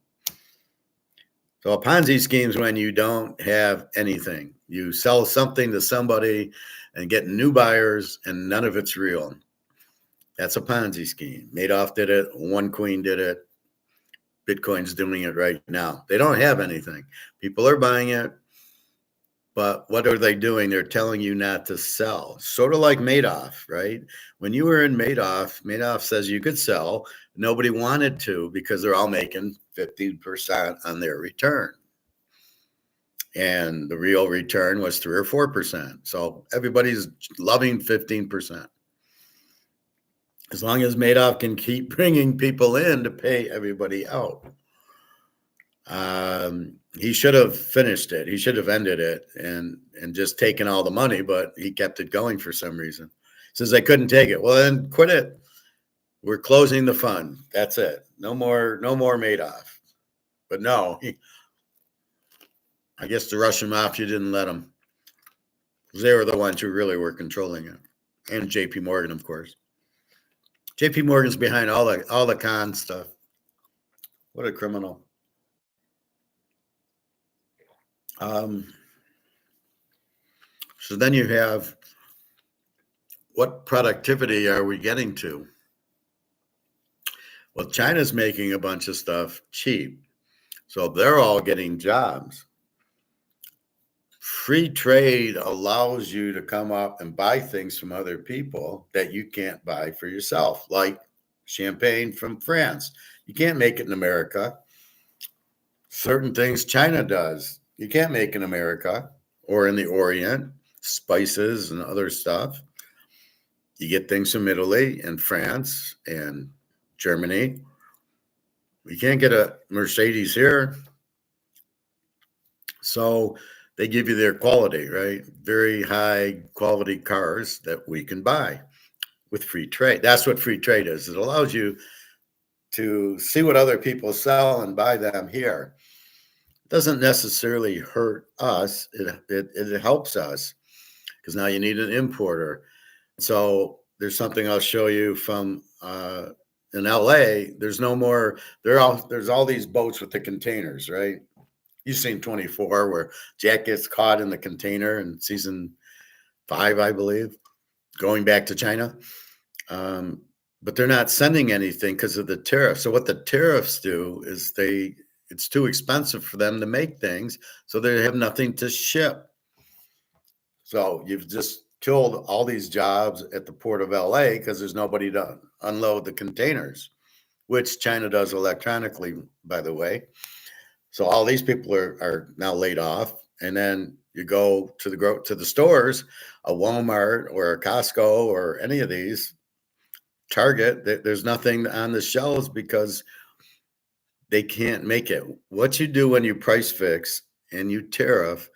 A: So a Ponzi scheme is when you don't have anything. You sell something to somebody and get new buyers and none of it's real. That's a Ponzi scheme. Madoff did it. OneCoin did it. Bitcoin's doing it right now. They don't have anything. People are buying it. But what are they doing? They're telling you not to sell. Sort of like Madoff, right? When you were in Madoff says you could sell. Nobody wanted to because they're all making 15% on their return. And the real return was 3 or 4%. So everybody's loving 15%. As long as Madoff can keep bringing people in to pay everybody out. He should have finished it. He should have ended it and just taken all the money, but he kept it going for some reason. Says they couldn't take it. Well, then quit it. We're closing the fund. That's it. No more Madoff. But no, I guess the Russian mafia didn't let him. They were the ones who really were controlling it. And J.P. Morgan, of course. J.P. Morgan's behind all the con stuff. What a criminal. So then you have, what productivity are we getting to? Well, China's making a bunch of stuff cheap. So they're all getting jobs. Free trade allows you to come up and buy things from other people that you can't buy for yourself, like champagne from France. You can't make it in America. Certain things China does, you can't make in America or in the Orient, spices and other stuff. You get things from Italy and France and Germany. You can't get a Mercedes here. So they give you their quality, right? Very high quality cars that we can buy with free trade. That's what free trade is. It allows you to see what other people sell and buy them here. It doesn't necessarily hurt us. It helps us because now you need an importer. So there's something I'll show you from in LA. There's no more. There's all these boats with the containers, right? You've seen 24 where Jack gets caught in the container in season 5, I believe, going back to China. But they're not sending anything because of the tariff. So what the tariffs do is it's too expensive for them to make things, so they have nothing to ship. So you've just killed all these jobs at the port of LA because there's nobody to unload the containers, which China does electronically, by the way. So all these people are now laid off, and then you go to the stores, a Walmart or a Costco or any of these, Target. There's nothing on the shelves because they can't make it. What you do when you price fix and you tariff,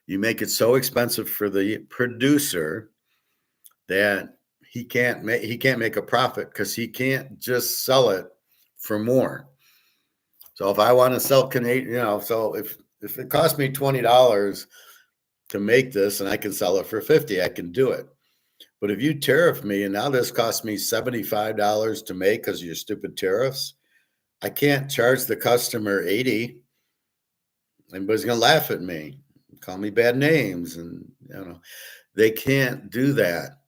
A: you make it so expensive for the producer that he can't make a profit because he can't just sell it for more. So if I want to sell Canadian, so if it costs me $20 to make this and I can sell it for 50, I can do it. But if you tariff me and now this costs me $75 to make because of your stupid tariffs, I can't charge the customer 80. Everybody's gonna laugh at me, call me bad names, and they can't do that.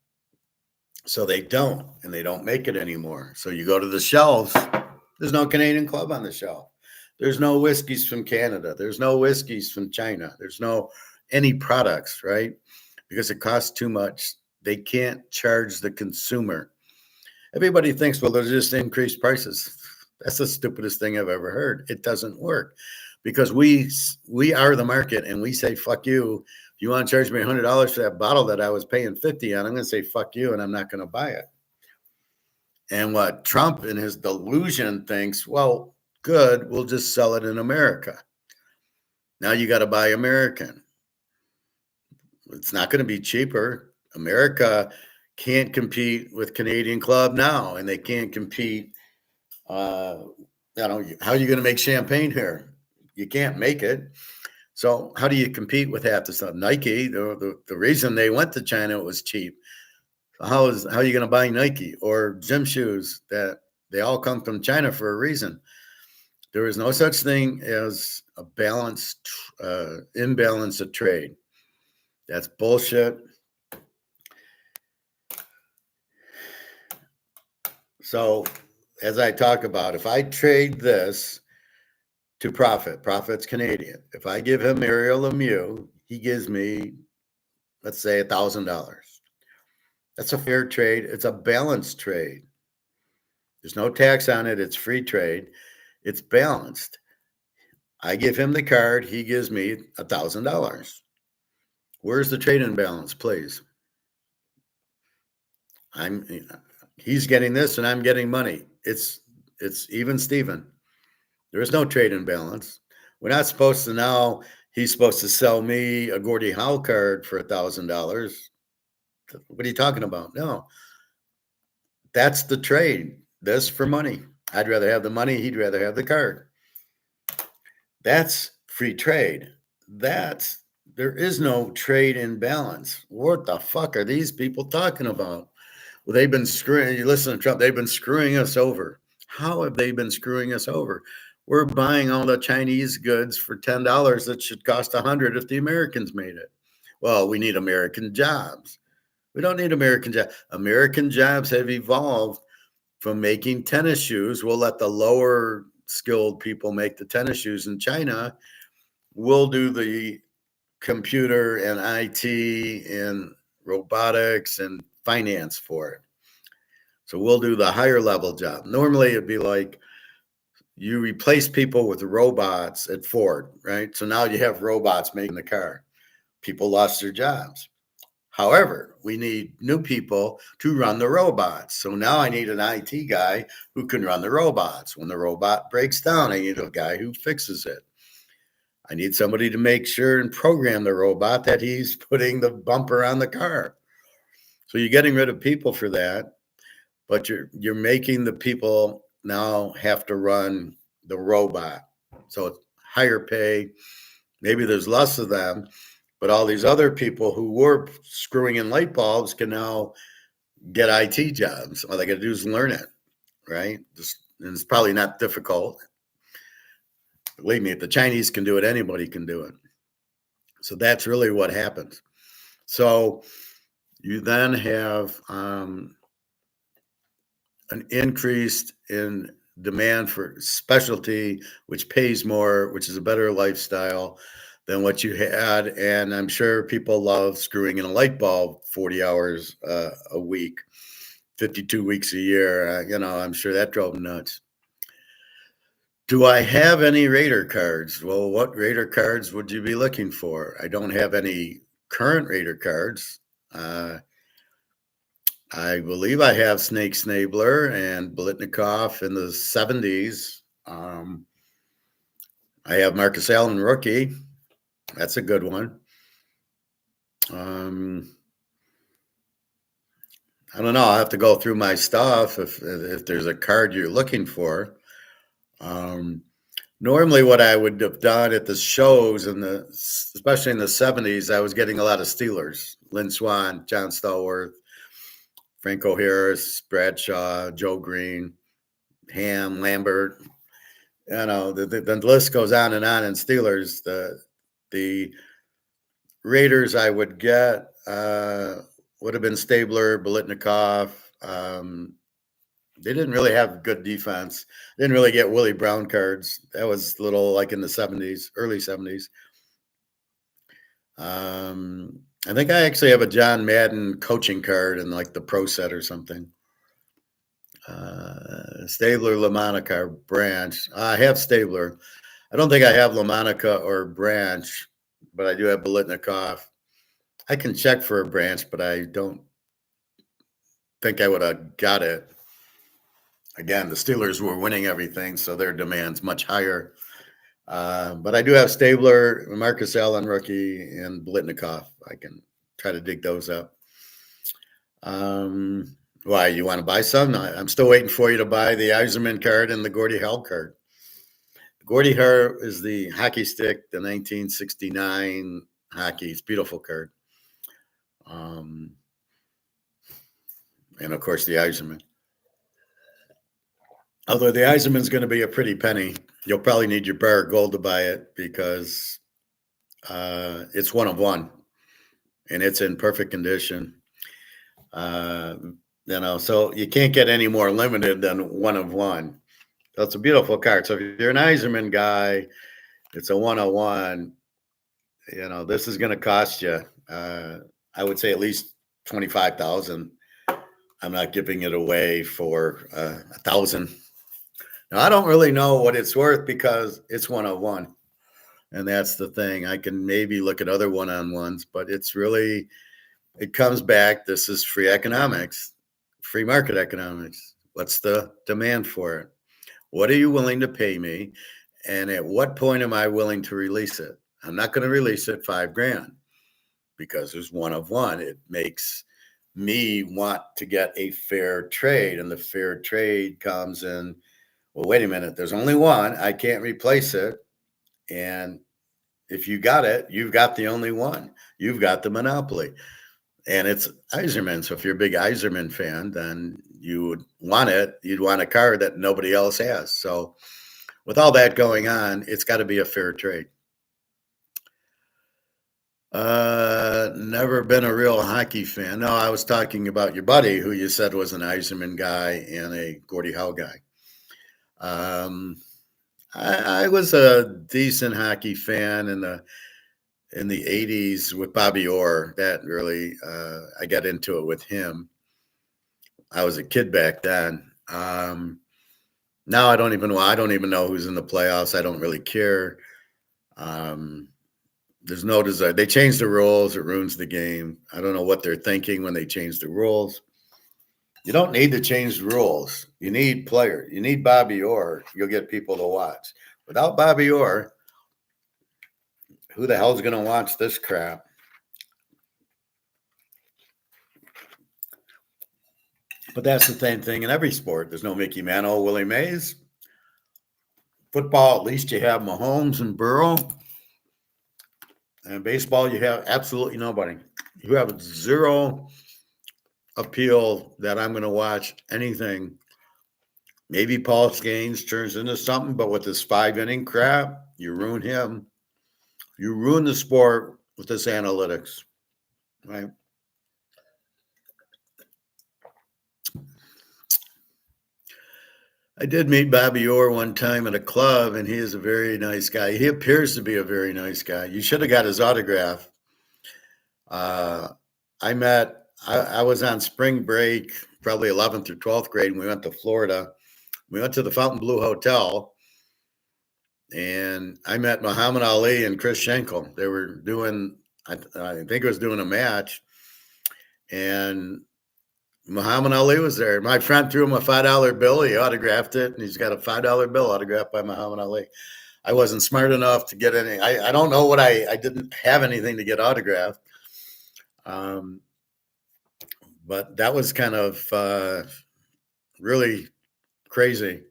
A: So they don't, and they don't make it anymore. So you go to the shelves, there's no Canadian Club on the shelf. There's no whiskeys from Canada. There's no whiskeys from China. There's no any products, right? Because it costs too much. They can't charge the consumer. Everybody thinks, well, they'll just increase prices. That's the stupidest thing I've ever heard. It doesn't work because we are the market and we say, fuck you. If you want to charge me $100 for that bottle that I was paying 50 on, I'm going to say, fuck you, and I'm not going to buy it. And what Trump in his delusion thinks, well, good, we'll just sell it in America. Now you got to buy American. It's not going to be cheaper. America can't compete with Canadian Club now, and they can't compete. How are you going to make champagne here? You can't make it. So how do you compete with half the stuff? Nike, the reason they went to China, it was cheap. How are you going to buy Nike or gym shoes that they all come from China for a reason? There is no such thing as a balanced imbalance of trade. That's bullshit. So as I talk about, if I trade this to profit's Canadian. If I give him Ariel Lemieux, he gives me, let's say, $1,000. That's a fair trade. It's a balanced trade. There's no tax on it. It's free trade. It's balanced. I give him the card. He gives me $1,000. Where's the trade imbalance, please? He's getting this and I'm getting money. It's even Steven. There is no trade imbalance. We're not supposed to now. He's supposed to sell me a Gordie Howe card for $1,000. What are you talking about? No, that's the trade. This for money. I'd rather have the money. He'd rather have the card. That's free trade. That's There is no trade imbalance. What the fuck are these people talking about? Well, they've been screwing. You listen to Trump. They've been screwing us over. How have they been screwing us over? We're buying all the Chinese goods for $10 that should cost 100 if the Americans made it. Well, we need American jobs. We don't need American jobs. American jobs have evolved from making tennis shoes. We'll let the lower skilled people make the tennis shoes in China. We'll do the computer and IT and robotics and finance for it. So we'll do the higher level job. Normally it'd be like you replace people with robots at Ford, right? So now you have robots making the car. People lost their jobs. However, we need new people to run the robots. So now I need an IT guy who can run the robots. When the robot breaks down, I need a guy who fixes it. I need somebody to make sure and program the robot that he's putting the bumper on the car. So you're getting rid of people for that, but you're making the people now have to run the robot. So it's higher pay. Maybe there's less of them, but all these other people who were screwing in light bulbs can now get IT jobs. All they got to do is learn it, right? And it's probably not difficult. Believe me, if the Chinese can do it, anybody can do it. So that's really what happens. So you then have an increase in demand for specialty, which pays more, which is a better lifestyle than what you had. And I'm sure people love screwing in a light bulb 40 hours a week, 52 weeks a year. I'm sure that drove them nuts. Do I have any Raider cards? Well, what Raider cards would you be looking for? I don't have any current Raider cards. I believe I have Snake Snabler and Blitnikoff in the 70s. I have Marcus Allen rookie. That's a good one. I don't know. I'll have to go through my stuff if there's a card you're looking for. Normally what I would have done at the shows especially in the 70s, I was getting a lot of Steelers. Lynn Swann, John Stallworth, Franco Harris, Bradshaw, Joe Green, Ham, Lambert. The list goes on and on in Steelers. The Raiders I would get would have been Stabler, Bolitnikoff. They didn't really have good defense. Didn't really get Willie Brown cards. That was a little like in the 70s, early 70s. I think I actually have a John Madden coaching card in like the Pro Set or something. Stabler, LaMonica, Branch. I have Stabler. I don't think I have LaMonica or Branch, but I do have Bolitnikoff. I can check for a Branch, but I don't think I would have got it. Again, the Steelers were winning everything, so their demand's much higher. But I do have Stabler, Marcus Allen rookie, and Blitnikoff. I can try to dig those up. Why, you want to buy some? I'm still waiting for you to buy the Yzerman card and the Gordie Howe card. Gordie Howe is the hockey stick, the 1969 hockey. It's a beautiful card. And, of course, the Yzerman. Although the Yzerman's going to be a pretty penny. You'll probably need your bar of gold to buy it because it's one of one, and it's in perfect condition. So you can't get any more limited than one of one. So it's a beautiful card. So if you're an Yzerman guy, it's a 101. This is going to cost you, I would say, at least $25,000. I'm not giving it away for $1,000. Now, I don't really know what it's worth because it's 101. And that's the thing. I can maybe look at other one-on-ones, but it comes back. This is free economics, free market economics. What's the demand for it? What are you willing to pay me? And at what point am I willing to release it? I'm not going to release it $5,000 because there's one of one. It makes me want to get a fair trade. And the fair trade comes in, well, wait a minute, there's only one. I can't replace it. And if you got it, you've got the only one. You've got the monopoly. And it's Iserman. So if you're a big Iserman fan, then you would want it. You'd want a car that nobody else has. So with all that going on, it's got to be a fair trade. Never been a real hockey fan. No, I was talking about your buddy who you said was an Iserman guy and a Gordie Howe guy. I was a decent hockey fan in the 80s with Bobby Orr. That really I got into it with him. I was a kid back then. Now I don't even know who's in the playoffs. I don't really care. There's no desire. They changed the rules. It ruins the game. I don't know what they're thinking when they change the rules. You don't need to change the rules. You need players. You need Bobby Orr. You'll get people to watch. Without Bobby Orr, who the hell's going to watch this crap? But that's the same thing in every sport. There's no Mickey Mantle, Willie Mays. Football, at least you have Mahomes and Burrow. And baseball, you have absolutely nobody. You have zero appeal that I'm going to watch anything. Maybe Paul Skeens turns into something, but with this 5-inning crap, you ruin him. You ruin the sport with this analytics, right? I did meet Bobby Orr one time at a club, and he is a very nice guy. He appears to be a very nice guy. You should have got his autograph. I was on spring break, probably 11th or 12th grade, and we went to Florida. We went to the Fontainebleau Hotel, and I met Muhammad Ali and Chris Schenkel. They were doing, I think it was doing a match, and Muhammad Ali was there. My friend threw him a $5 bill. He autographed it, and he's got a $5 bill autographed by Muhammad Ali. I wasn't smart enough to get any. I don't know what I didn't have anything to get autographed. But that was kind of really crazy.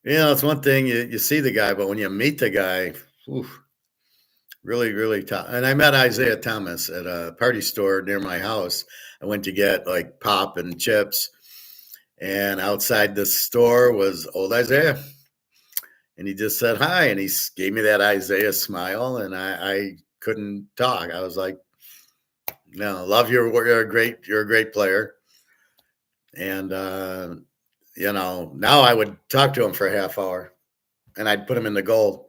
A: It's one thing you see the guy, but when you meet the guy, oof, really, really tough. And I met Isaiah Thomas at a party store near my house. I went to get like pop and chips, and outside the store was old Isaiah. And he just said hi, and he gave me that Isaiah smile, and I couldn't talk. I was like, "No, love your work. You're a great player." And now I would talk to him for a half hour, and I'd put him in the goal.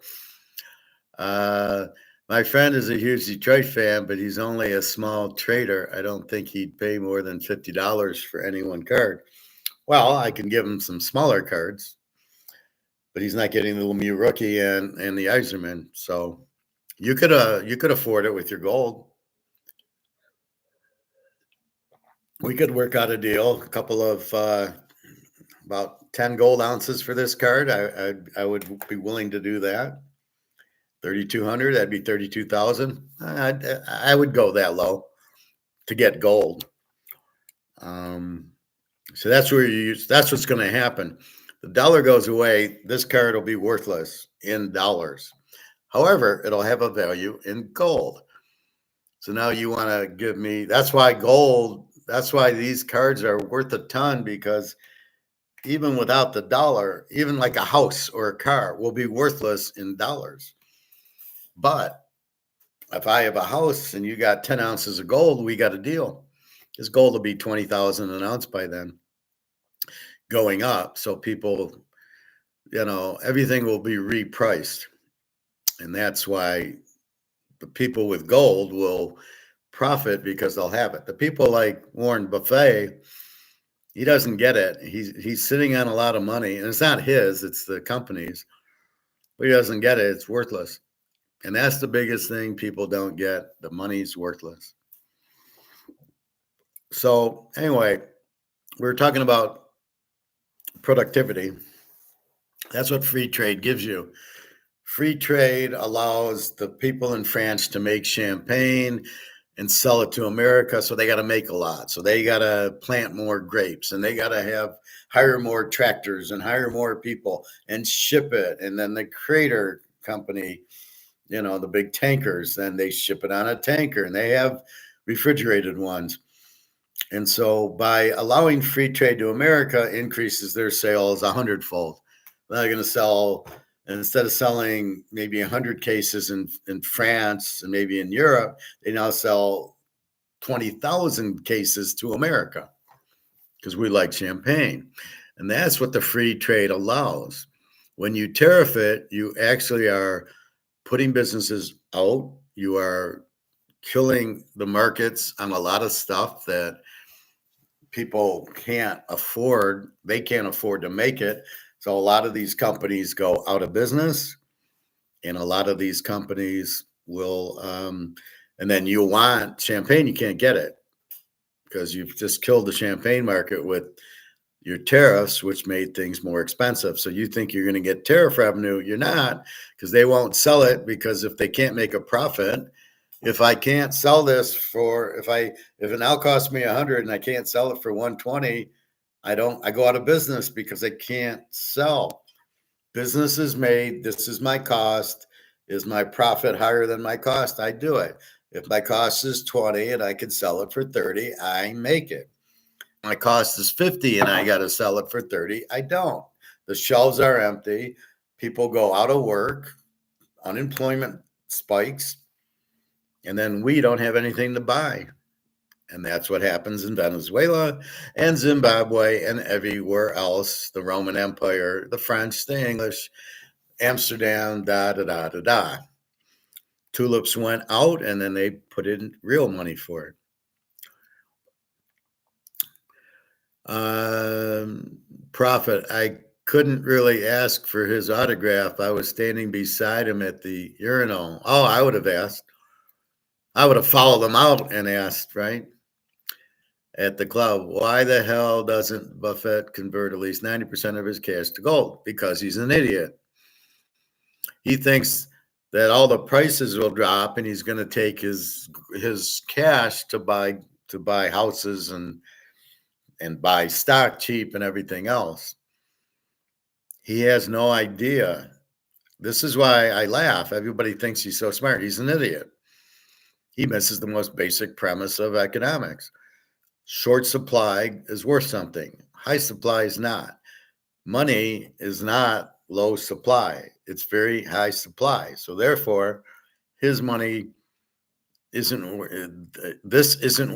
A: My friend is a huge Detroit fan, but he's only a small trader. I don't think he'd pay more than $50 for any one card. Well, I can give him some smaller cards, but he's not getting the Lemieux rookie and the Iserman. So you could afford it with your gold. We could work out a deal, a couple of about 10 gold ounces for this card. I would be willing to do that. 3,200, that'd be 32,000. I would go that low to get gold. So that's that's what's going to happen. The dollar goes away, this card will be worthless in dollars. However, it'll have a value in gold. So now you want to give me, that's why these cards are worth a ton, because even without the dollar, even like a house or a car will be worthless in dollars. But if I have a house and you got 10 ounces of gold, we got a deal. This gold will be 20,000 an ounce by then, going up. So people, everything will be repriced. And that's why the people with gold will profit, because they'll have it. The people like Warren Buffett, he doesn't get it. He's sitting on a lot of money, and it's not his, it's the company's. But he doesn't get it. It's worthless. And that's the biggest thing people don't get. The money's worthless. So anyway, we're talking about productivity. That's what free trade gives you. Free trade allows the people in France to make champagne and sell it to America. So they got to make a lot. So they got to plant more grapes, and they got to hire more tractors and hire more people and ship it. And then the crater company, the big tankers, then they ship it on a tanker, and they have refrigerated ones. And so by allowing free trade to America increases their sales 100-fold. They're going to sell, instead of selling maybe 100 cases in France and maybe in Europe, they now sell 20,000 cases to America because we like champagne. And that's what the free trade allows. When you tariff it, you actually are putting businesses out. You are killing the markets on a lot of stuff that people can't afford. They can't afford to make it. So a lot of these companies go out of business, and a lot of these companies will, and then you want champagne, you can't get it because you've just killed the champagne market with your tariffs, which made things more expensive. So you think you're going to get tariff revenue. You're not, because they won't sell it, because if they can't make a profit, if I can't sell this if it now costs me 100 and I can't sell it for 120, I go out of business because I can't sell. Business is made. This is my cost. Is my profit higher than my cost? I do it. If my cost is 20 and I can sell it for 30, I make it. My cost is 50 and I got to sell it for 30. I don't. The shelves are empty. People go out of work. Unemployment spikes. And then we don't have anything to buy. And that's what happens in Venezuela and Zimbabwe and everywhere else. The Roman Empire, the French, the English, Amsterdam, da, da, da, da, da. Tulips went out, and then they put in real money for it. Prophet, I couldn't really ask for his autograph. I was standing beside him at the urinal. Oh, I would have asked. I would have followed him out and asked, right? At the club, why the hell doesn't Buffett convert at least 90% of his cash to gold? Because he's an idiot. He thinks that all the prices will drop and he's going to take his cash to buy houses and buy stock cheap and everything else. He has no idea. This is why I laugh. Everybody thinks he's so smart. He's an idiot. He misses the most basic premise of economics. Short supply is worth something. High supply is not. Money is not low supply. It's very high supply. So therefore, his money isn't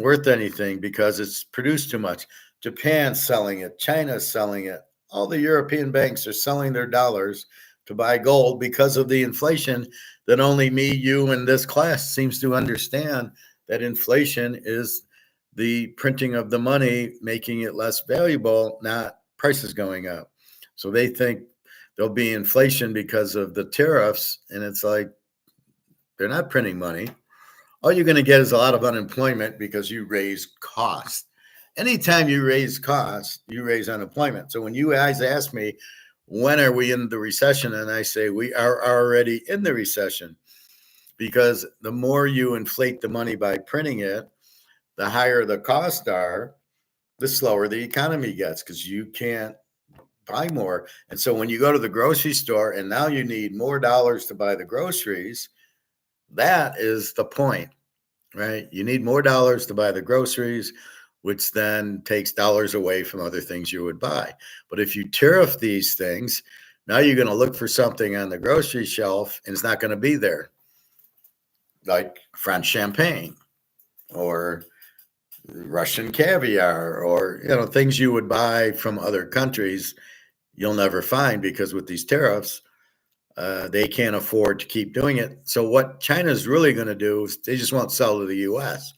A: worth anything because it's produced too much. Japan's selling it. China's selling it. All the European banks are selling their dollars to buy gold because of the inflation that only me, you, and this class seems to understand, that inflation is the printing of the money, making it less valuable, not prices going up. So they think there'll be inflation because of the tariffs, and it's like, they're not printing money. All you're going to get is a lot of unemployment because you raise costs. Anytime you raise costs, you raise unemployment. So when you guys ask me, when are we in the recession? And I say, we are already in the recession, because the more you inflate the money by printing it, the higher the costs are, the slower the economy gets, because you can't buy more. And so when you go to the grocery store and now you need more dollars to buy the groceries, that is the point, right? You need more dollars to buy the groceries, which then takes dollars away from other things you would buy. But if you tariff these things, now you're going to look for something on the grocery shelf and it's not going to be there, like French champagne or Russian caviar, or things you would buy from other countries. You'll never find, because with these tariffs, they can't afford to keep doing it. So what China's really going to do is they just won't sell to the U.S.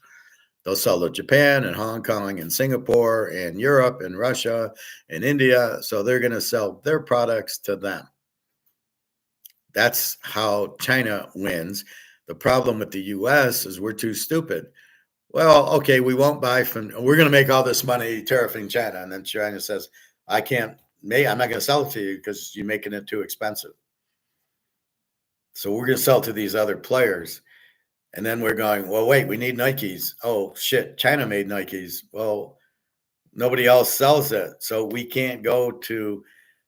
A: They'll sell to Japan and Hong Kong and Singapore and Europe and Russia and India. So they're going to sell their products to them. That's how China wins. The problem with the U.S. is we're too stupid. Well, okay, we're going to make all this money tariffing China. And then China says, I'm not going to sell it to you because you're making it too expensive. So we're going to sell to these other players. And then we're going, well, wait, we need Nikes. Oh, shit, China made Nikes. Well, nobody else sells it. So we can't go to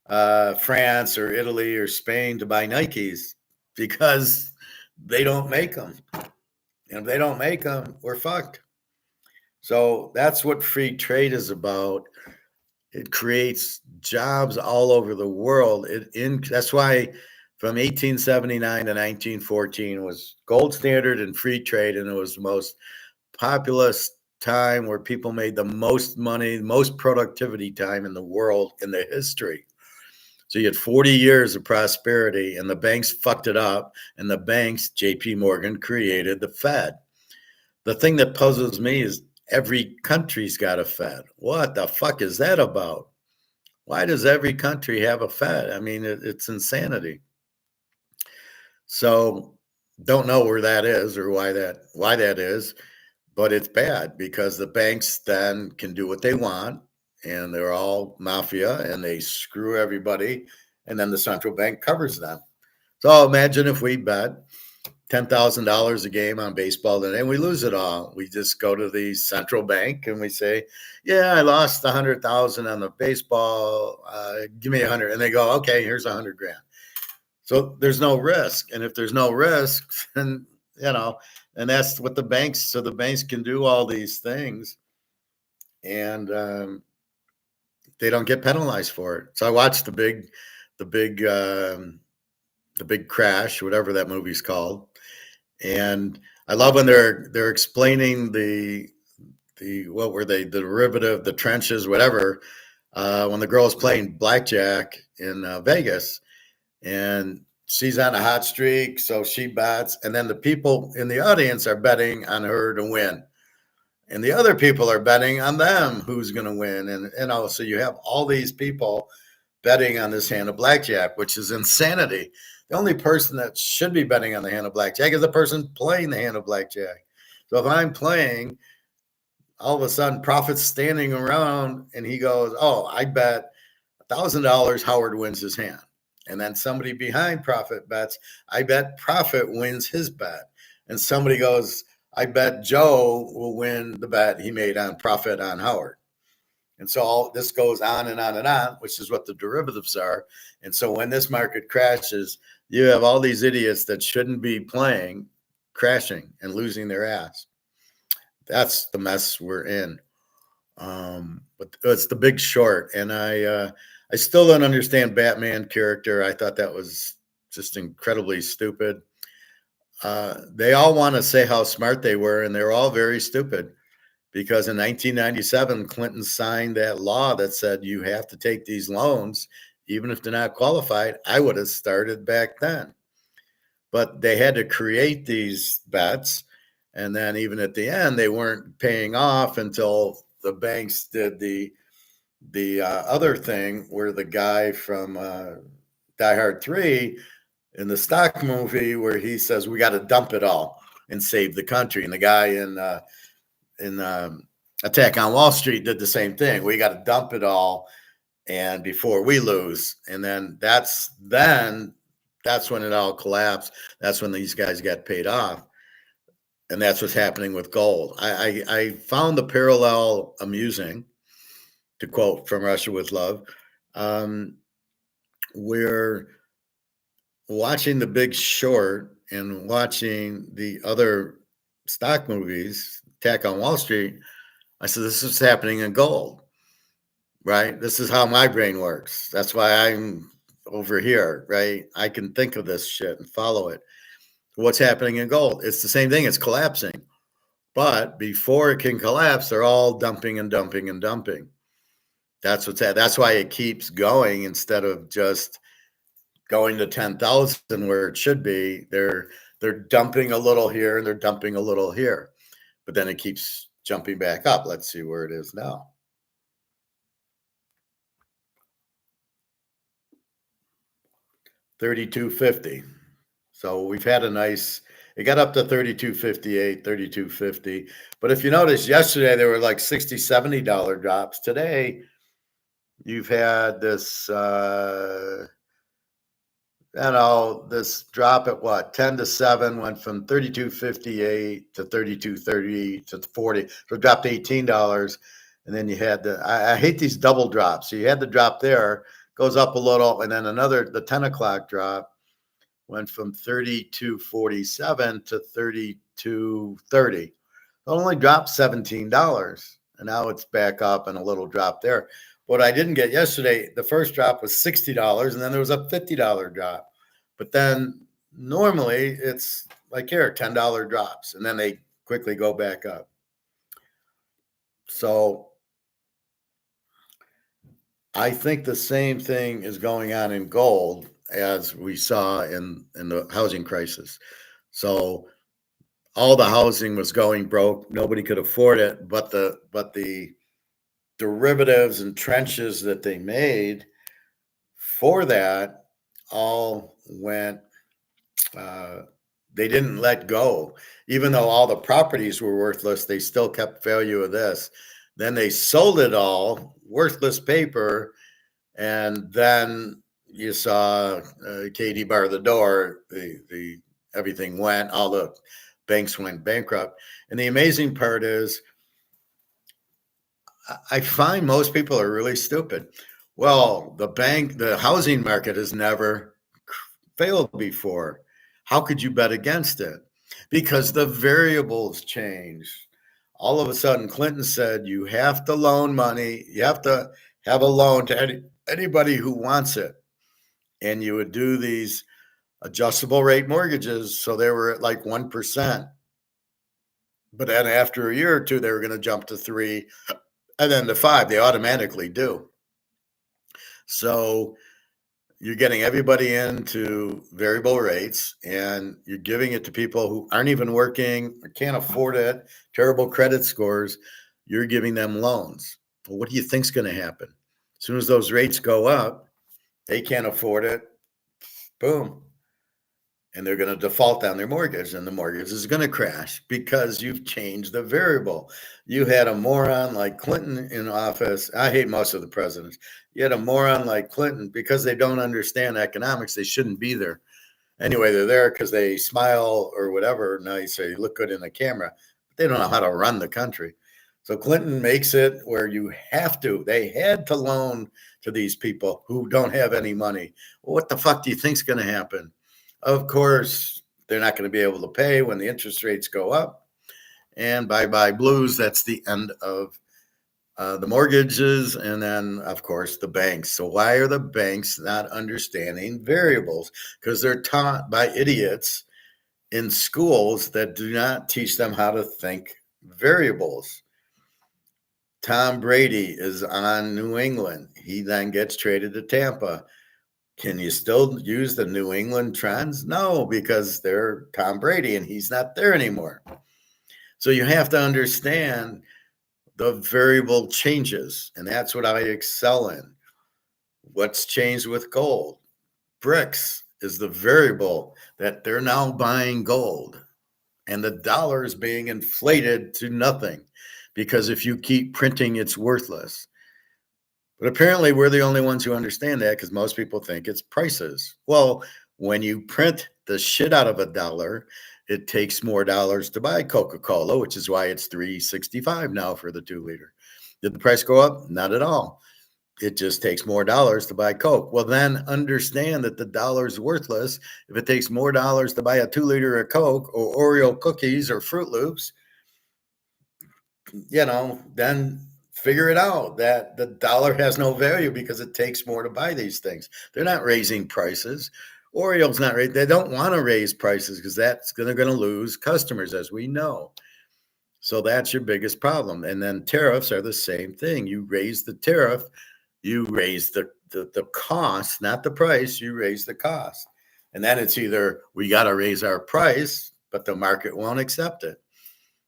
A: France or Italy or Spain to buy Nikes because they don't make them. And if they don't make them, we're fucked. So that's what free trade is about. It creates jobs all over the world. That's why from 1879 to 1914 was gold standard and free trade, and it was the most populous time where people made the most money, most productivity time in the world in the history. So you had 40 years of prosperity, and the banks fucked it up, and the banks, JP Morgan, created the Fed. The thing that puzzles me is every country's got a Fed. What the fuck is that about? Why does every country have a Fed? I mean, it's insanity. So don't know where that is or why that is, but it's bad because the banks then can do what they want, and they're all mafia and they screw everybody, and then the central bank covers them. So imagine if we bet $10,000 a game on baseball today and we lose it all. We just go to the central bank and we say, yeah, I lost 100,000 on the baseball. Give me 100. And they go, okay, here's 100 grand. So there's no risk. And if there's no risk, then, and that's what the banks, so the banks can do all these things and they don't get penalized for it. So I watched the big crash, whatever that movie's called. And I love when they're explaining the what were they, the derivative, the trenches, whatever, when the girl's playing blackjack in Vegas, and she's on a hot streak, so she bets, and then the people in the audience are betting on her to win, and the other people are betting on them who's going to win, and so you have all these people betting on this hand of blackjack, which is insanity. The only person that should be betting on the hand of blackjack is the person playing the hand of blackjack. So if I'm playing, all of a sudden Prophet's standing around and he goes, oh, I bet $1,000 Howard wins his hand. And then somebody behind Prophet bets, I bet Prophet wins his bet. And somebody goes, I bet Joe will win the bet he made on Prophet on Howard. And so all this goes on and on and on, which is what the derivatives are. And so when this market crashes, you have all these idiots that shouldn't be playing, crashing and losing their ass. That's the mess we're in. But it's The Big Short, and I still don't understand Batman character. I thought that was just incredibly stupid. They all want to say how smart they were, and they're all very stupid. Because in 1997, Clinton signed that law that said you have to take these loans, even if they're not qualified. I would have started back then. But they had to create these bets. And then even at the end, they weren't paying off until the banks did the other thing where the guy from Die Hard 3 in the stock movie where he says, we got to dump it all and save the country. And the guy in Attack on Wall Street did the same thing. We got to dump it all, and before we lose, and then that's when it all collapsed. That's when these guys got paid off, and that's what's happening with gold. I found the parallel amusing, to quote From Russia with Love. We're watching The Big Short and watching the other stock movies, Attack on Wall Street. I said, this is happening in gold, right? This is how my brain works. That's why I'm over here, right? I can think of this shit and follow it. What's happening in gold? It's the same thing. It's collapsing. But before it can collapse, they're all dumping and dumping and dumping. That's what's happening. That's why it keeps going instead of just going to 10,000 where it should be. They're dumping a little here and they're dumping a little here. But then it keeps jumping back up. Let's see where it is now. $32.50. So we've had a nice, it got up to $32.58, $32.50. But if you notice, yesterday there were like $60, $70 drops. Today, you've had this this drop at what, 10 to 7 went from 32.58 to 32.30 to 40. So it dropped $18. And then you had I hate these double drops. So you had the drop there, goes up a little, and then the 10 o'clock drop went from 32.47 to 32.30. It only dropped $17. And now it's back up and a little drop there. What I didn't get yesterday, the first drop was $60, and then there was a $50 drop. But then normally it's like here, $10 drops, and then they quickly go back up. So I think the same thing is going on in gold as we saw in the housing crisis. So all the housing was going broke. Nobody could afford it, but the derivatives and trenches that they made for that all went, they didn't let go. Even though all the properties were worthless, they still kept value of this. Then they sold it all, worthless paper, and then you saw Katie bar the door. The everything went. All the banks went bankrupt. And the amazing part is, I find most people are really stupid. Well, the housing market has never failed before. How could you bet against it? Because the variables change. All of a sudden, Clinton said you have to loan money. You have to have a loan to anybody who wants it. And you would do these adjustable rate mortgages. So they were at like 1%. But then after a year or two, they were going to jump to 3 and then to 5. They automatically do. So you're getting everybody into variable rates, and you're giving it to people who aren't even working or can't afford it, terrible credit scores. You're giving them loans. Well, what do you think's going to happen? As soon as those rates go up, they can't afford it. Boom. And they're going to default on their mortgage, and the mortgage is going to crash because you've changed the variable. You had a moron like Clinton in office. I hate most of the presidents. You had a moron like Clinton because they don't understand economics. They shouldn't be there. Anyway, they're there because they smile or whatever. Now you say you look good in the camera, but they don't know how to run the country. So Clinton makes it where they had to loan to these people who don't have any money. Well, what the fuck do you think's going to happen? Of course, they're not going to be able to pay when the interest rates go up. And bye-bye blues. That's the end of the mortgages. And then, of course, the banks. So why are the banks not understanding variables? Because they're taught by idiots in schools that do not teach them how to think variables. Tom Brady is on New England. He then gets traded to Tampa. Can you still use the New England trends? No, because they're Tom Brady and he's not there anymore. So you have to understand the variable changes, and that's what I excel in. What's changed with gold? Bricks is the variable that they're now buying gold, and the dollar is being inflated to nothing because if you keep printing, it's worthless. But apparently we're the only ones who understand that because most people think it's prices. Well, when you print the shit out of a dollar, it takes more dollars to buy Coca-Cola, which is why it's $3.65 now for the 2-liter. Did the price go up? Not at all. It just takes more dollars to buy Coke. Well, then understand that the dollar's worthless. If it takes more dollars to buy a 2-liter of Coke or Oreo cookies or Fruit Loops, then figure it out that the dollar has no value because it takes more to buy these things. They're not raising prices. Oreo's not right. They don't want to raise prices because they're going to lose customers, as we know. So that's your biggest problem. And then tariffs are the same thing. You raise the tariff, you raise the cost, not the price. You raise the cost. And then it's either we got to raise our price, but the market won't accept it.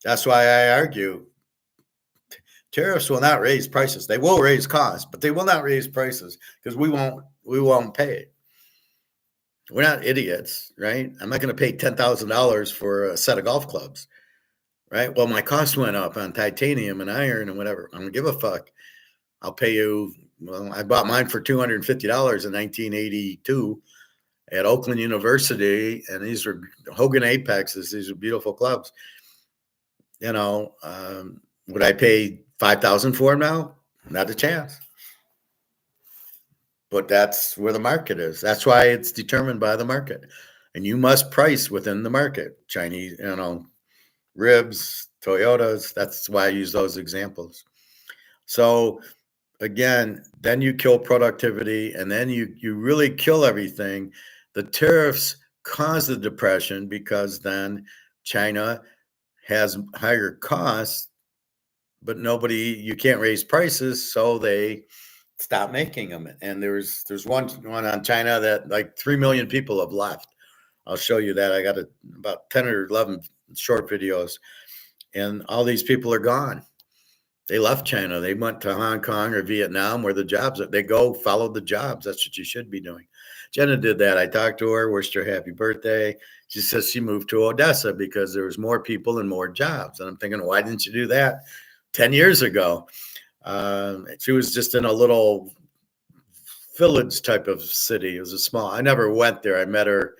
A: That's why I argue tariffs will not raise prices. They will raise costs, but they will not raise prices because we won't pay it. We're not idiots, right? I'm not going to pay $10,000 for a set of golf clubs, right? Well, my cost went up on titanium and iron and whatever. I don't give a fuck. I'll pay you. Well, I bought mine for $250 in 1982, at Oakland University, and these are Hogan Apexes. These are beautiful clubs. You know, would I pay 5,000 for them now? Not a chance. But that's where the market is. That's why it's determined by the market, and you must price within the market. Chinese, ribs, Toyotas. That's why I use those examples. So again, then you kill productivity, and then you really kill everything. The tariffs cause the depression because then China has higher costs, but you can't raise prices, so they stop making them. And there's one on China that like 3 million people have left. I'll show you that. I got about 10 or 11 short videos, and all these people are gone. They left China. They went to Hong Kong or Vietnam where the jobs are. They go follow the jobs. That's what you should be doing. Jenna did that. I talked to her, wished her happy birthday. She says she moved to Odessa because there was more people and more jobs. And I'm thinking, why didn't you do that 10 years ago? She was just in a little village type of city. It was I never went there. I met her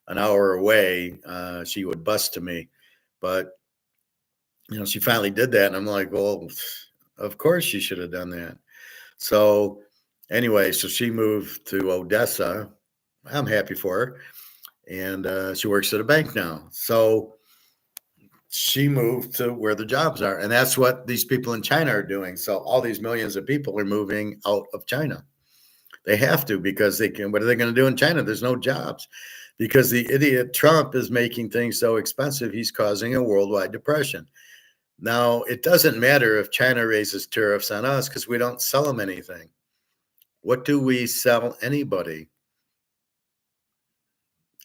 A: an hour away. She would bus to me, but she finally did that. And I'm like, well, of course she should have done that. So anyway, so she moved to Odessa. I'm happy for her. And she works at a bank now. So she moved to where the jobs are. And that's what these people in China are doing. So all these millions of people are moving out of China. They have to, because what are they going to do in China? There's no jobs, because the idiot Trump is making things so expensive. He's causing a worldwide depression. Now, it doesn't matter if China raises tariffs on us because we don't sell them anything. What do we sell anybody?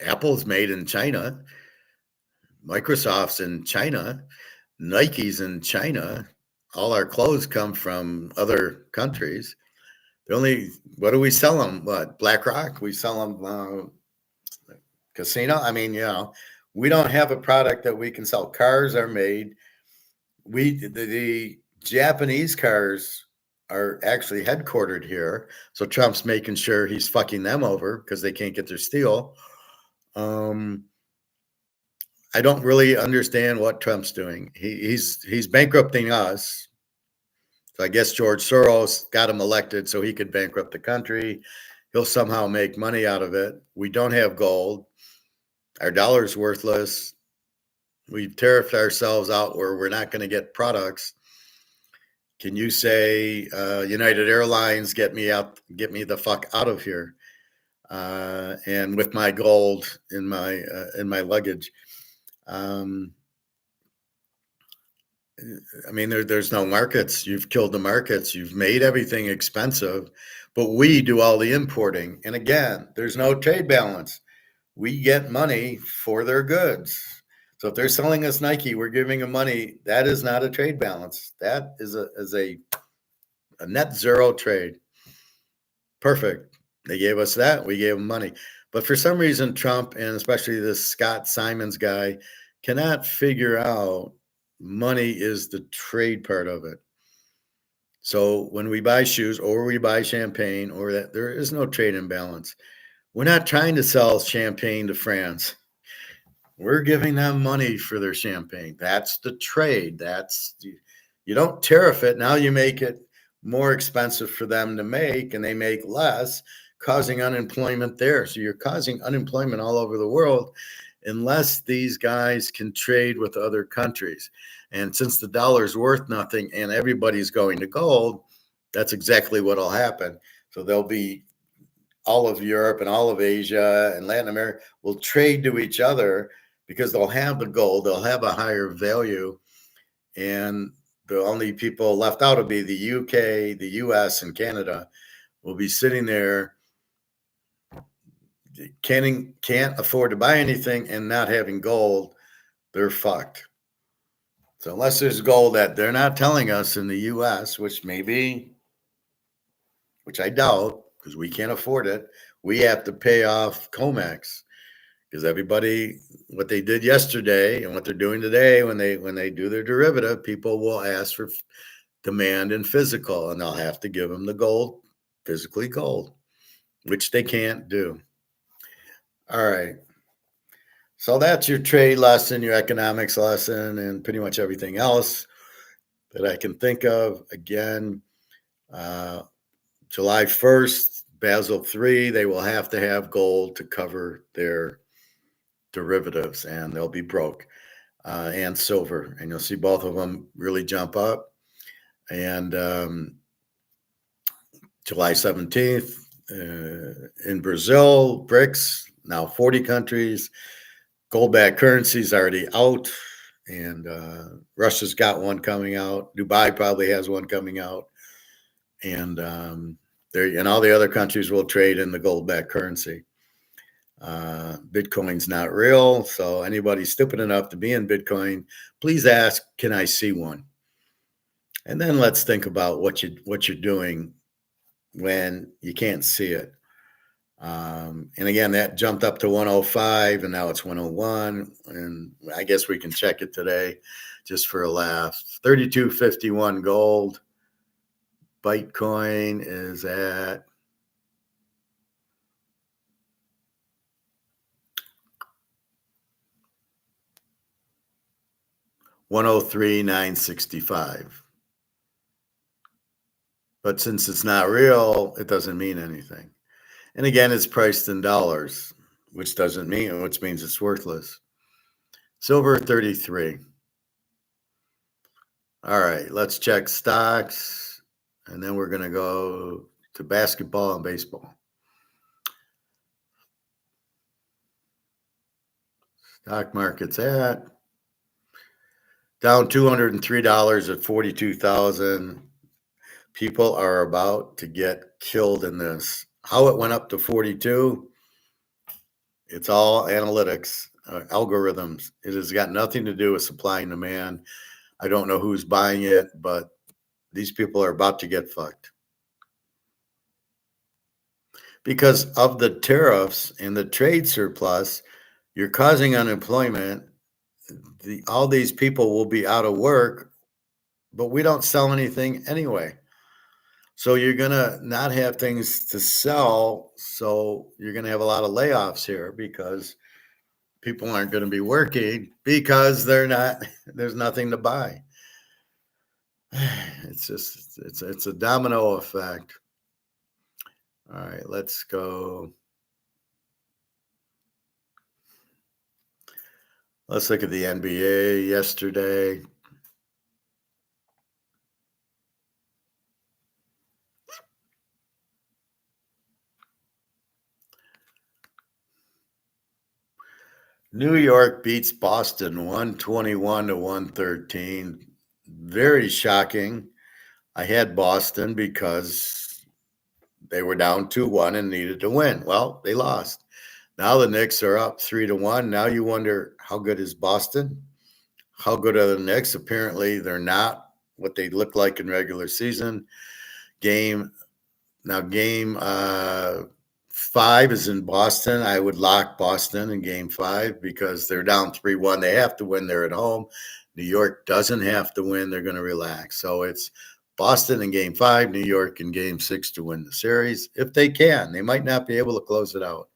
A: Apple's made in China. Microsoft's in China. Nike's in China. All our clothes come from other countries. What do we sell them? What, BlackRock? We sell them casino. I mean, we don't have a product that we can sell. Cars are made. The Japanese cars are actually headquartered here. So Trump's making sure he's fucking them over because they can't get their steel. I don't really understand what Trump's doing. He's bankrupting us. So I guess George Soros got him elected so he could bankrupt the country. He'll somehow make money out of it. We don't have gold. Our dollar's worthless. We've tariffed ourselves out where we're not going to get products. Can you say, United Airlines, get me the fuck out of here? And with my gold in my luggage. I mean, there's no markets. You've killed the markets. You've made everything expensive, but we do all the importing. And again, there's no trade balance. We get money for their goods. So if they're selling us Nike, we're giving them money. That is not a trade balance. That is a net zero trade. Perfect. They gave us that. We gave them money. But for some reason, Trump, and especially this Scott Simons guy, cannot figure out money is the trade part of it. So when we buy shoes or we buy champagne, or that, there is no trade imbalance. We're not trying to sell champagne to France. We're giving them money for their champagne. That's the trade. You don't tariff it. Now you make it more expensive for them to make, and they make less, causing unemployment there. So you're causing unemployment all over the world unless these guys can trade with other countries. And since the dollar's worth nothing and everybody's going to gold, that's exactly what will happen. So there'll be all of Europe and all of Asia and Latin America will trade to each other because they'll have the gold, they'll have a higher value. And the only people left out will be the UK, the US, and Canada will be sitting there can't afford to buy anything and not having gold. They're fucked. So unless there's gold that they're not telling us in the US, which I doubt, because we can't afford it, we have to pay off COMEX. Because everybody, what they did yesterday and what they're doing today, when they do their derivative, people will ask for demand and physical, and they'll have to give them the gold, physically gold, which they can't do. All right. So that's your trade lesson, your economics lesson, and pretty much everything else that I can think of. Again, uh, July 1st, Basel III, they will have to have gold to cover their derivatives, and they'll be broke, and silver. And you'll see both of them really jump up. And July 17th, in Brazil, BRICS, now 40 countries. Gold backed currency is already out, and Russia's got one coming out. Dubai probably has one coming out. And and all the other countries will trade in the gold backed currency. Bitcoin's not real. So anybody stupid enough to be in Bitcoin, please ask, can I see one? And then let's think about what you're doing when you can't see it. And again, that jumped up to 105 and now it's 101. And I guess we can check it today just for a laugh. 32.51 gold. Bitcoin is at 103,965. But since it's not real, it doesn't mean anything. And again, it's priced in dollars, which means it's worthless. Silver 33. All right, let's check stocks, and then we're going to go to basketball and baseball. Stock market's at down $203 at 42,000. People are about to get killed in this. How it went up to 42, it's all analytics, algorithms. It has got nothing to do with supply and demand. I don't know who's buying it, but these people are about to get fucked. Because of the tariffs and the trade surplus, you're causing unemployment. All these people will be out of work, but we don't sell anything anyway. So you're going to not have things to sell. So you're going to have a lot of layoffs here because people aren't going to be working because there's nothing to buy. It's a domino effect. All right, let's go. Let's look at the NBA yesterday. New York beats Boston 121 to 113. Very shocking. I had Boston because they were down 2-1 and needed to win. Well, they lost. Now the Knicks are up 3-1. Now you wonder, how good is Boston? How good are the Knicks? Apparently, they're not what they look like in regular season. Game 5 is in Boston. I would lock Boston in game 5 because they're down 3-1. They have to win. They're at home. New York doesn't have to win. They're going to relax. So it's Boston in game 5, New York in game 6 to win the series. If they can, they might not be able to close it out.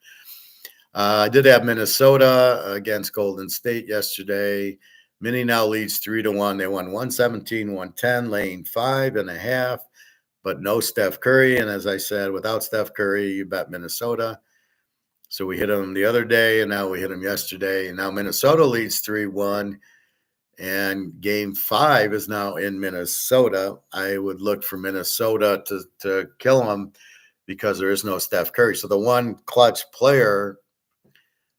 A: I did have Minnesota against Golden State yesterday. Minnie now leads 3-1. They won 117-110, laying 5.5. But no Steph Curry. And as I said, without Steph Curry, you bet Minnesota. So we hit them the other day, and now we hit them yesterday. And now Minnesota leads 3-1. And game 5 is now in Minnesota. I would look for Minnesota to kill them because there is no Steph Curry. So the one clutch player,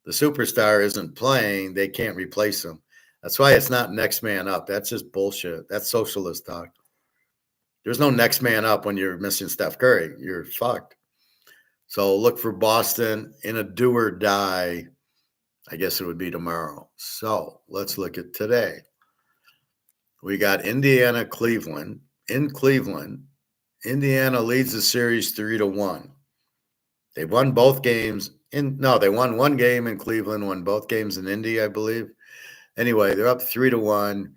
A: the superstar, isn't playing. They can't replace him. That's why it's not next man up. That's just bullshit. That's socialist talk. There's no next man up when you're missing Steph Curry. You're fucked. So look for Boston in a do or die. I guess it would be tomorrow. So let's look at today. We got Indiana, Cleveland. In Cleveland, Indiana leads the series 3-1. They won both games. They won one game in Cleveland, won both games in Indy, I believe. Anyway, they're up 3-1.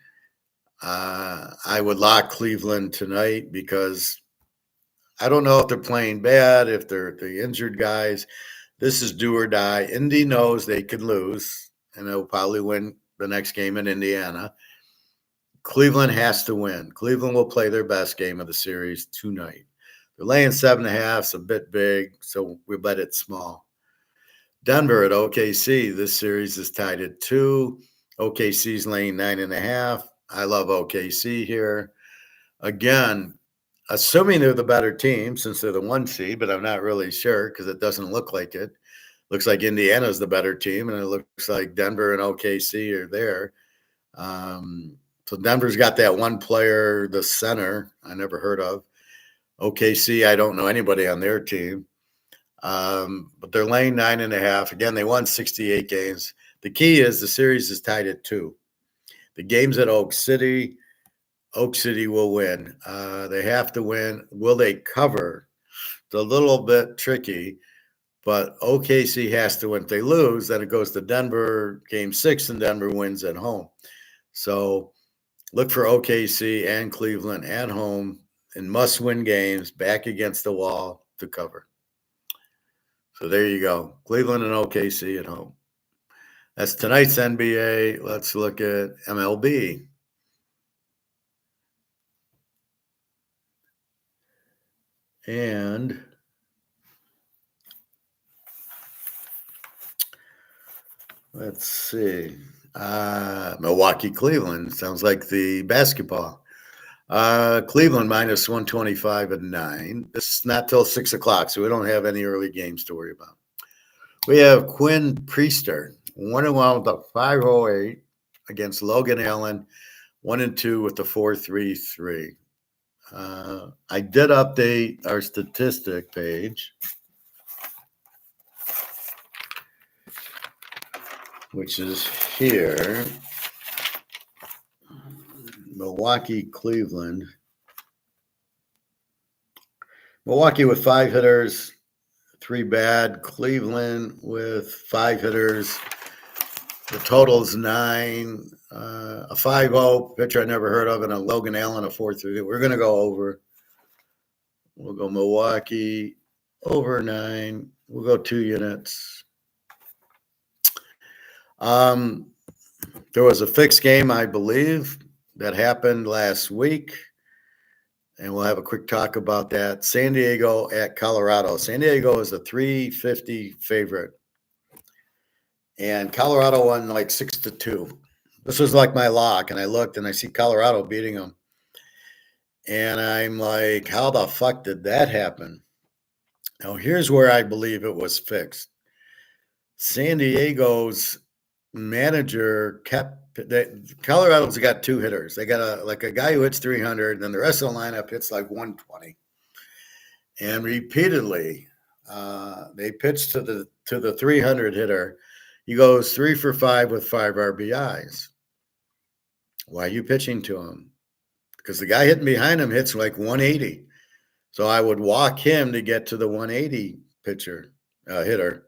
A: I would lock Cleveland tonight because I don't know if they're playing bad, if they're the injured guys. This is do or die. Indy knows they could lose, and they'll probably win the next game in Indiana. Cleveland has to win. Cleveland will play their best game of the series tonight. They're laying 7.5. It's a bit big, so we bet it small. Denver at OKC. This series is tied at 2. OKC's laying 9.5. I love OKC here. Again, assuming they're the better team since they're the 1 seed, but I'm not really sure because it doesn't look like it. Looks like Indiana's the better team, and it looks like Denver and OKC are there. So Denver's got that one player, the center, I never heard of. OKC, I don't know anybody on their team. But they're laying 9.5. Again, they won 68 games. The key is the series is tied at 2. The game's at Oak City. Oak City will win. They have to win. Will they cover? It's a little bit tricky, but OKC has to win. If they lose, then it goes to Denver, game 6, and Denver wins at home. So look for OKC and Cleveland at home in must-win games back against the wall to cover. So there you go. Cleveland and OKC at home. That's tonight's NBA. Let's look at MLB. And let's see. Milwaukee, Cleveland. Sounds like the basketball. Cleveland minus 125 at 9. This is not till 6 o'clock, so we don't have any early games to worry about. We have Quinn Priester, 1-1 with a 5.08 against Logan Allen, 1-2 with the 4.33. I did update our statistic page, which is here. Milwaukee, Cleveland. Milwaukee with 5 hitters, 3 bad. Cleveland with 5 hitters. The total's 9. A 5-0 pitcher I never heard of, and a Logan Allen, a 4.3. We're going to go over. We'll go Milwaukee over 9. We'll go 2 units. There was a fixed game, I believe, that happened last week, and we'll have a quick talk about that. San Diego at Colorado. San Diego is a 350 favorite, and Colorado won like 6-2. This was like my lock, and I looked and I see Colorado beating them. And I'm like, how the fuck did that happen? Now, here's where I believe it was fixed. San Diego's manager Colorado's got 2 hitters. They got a guy who hits 300, and then the rest of the lineup hits like 120. And repeatedly, they pitch to the 300 hitter. He goes 3 for 5 with 5 RBIs. Why are you pitching to him? Because the guy hitting behind him hits like 180. So I would walk him to get to the 180 hitter.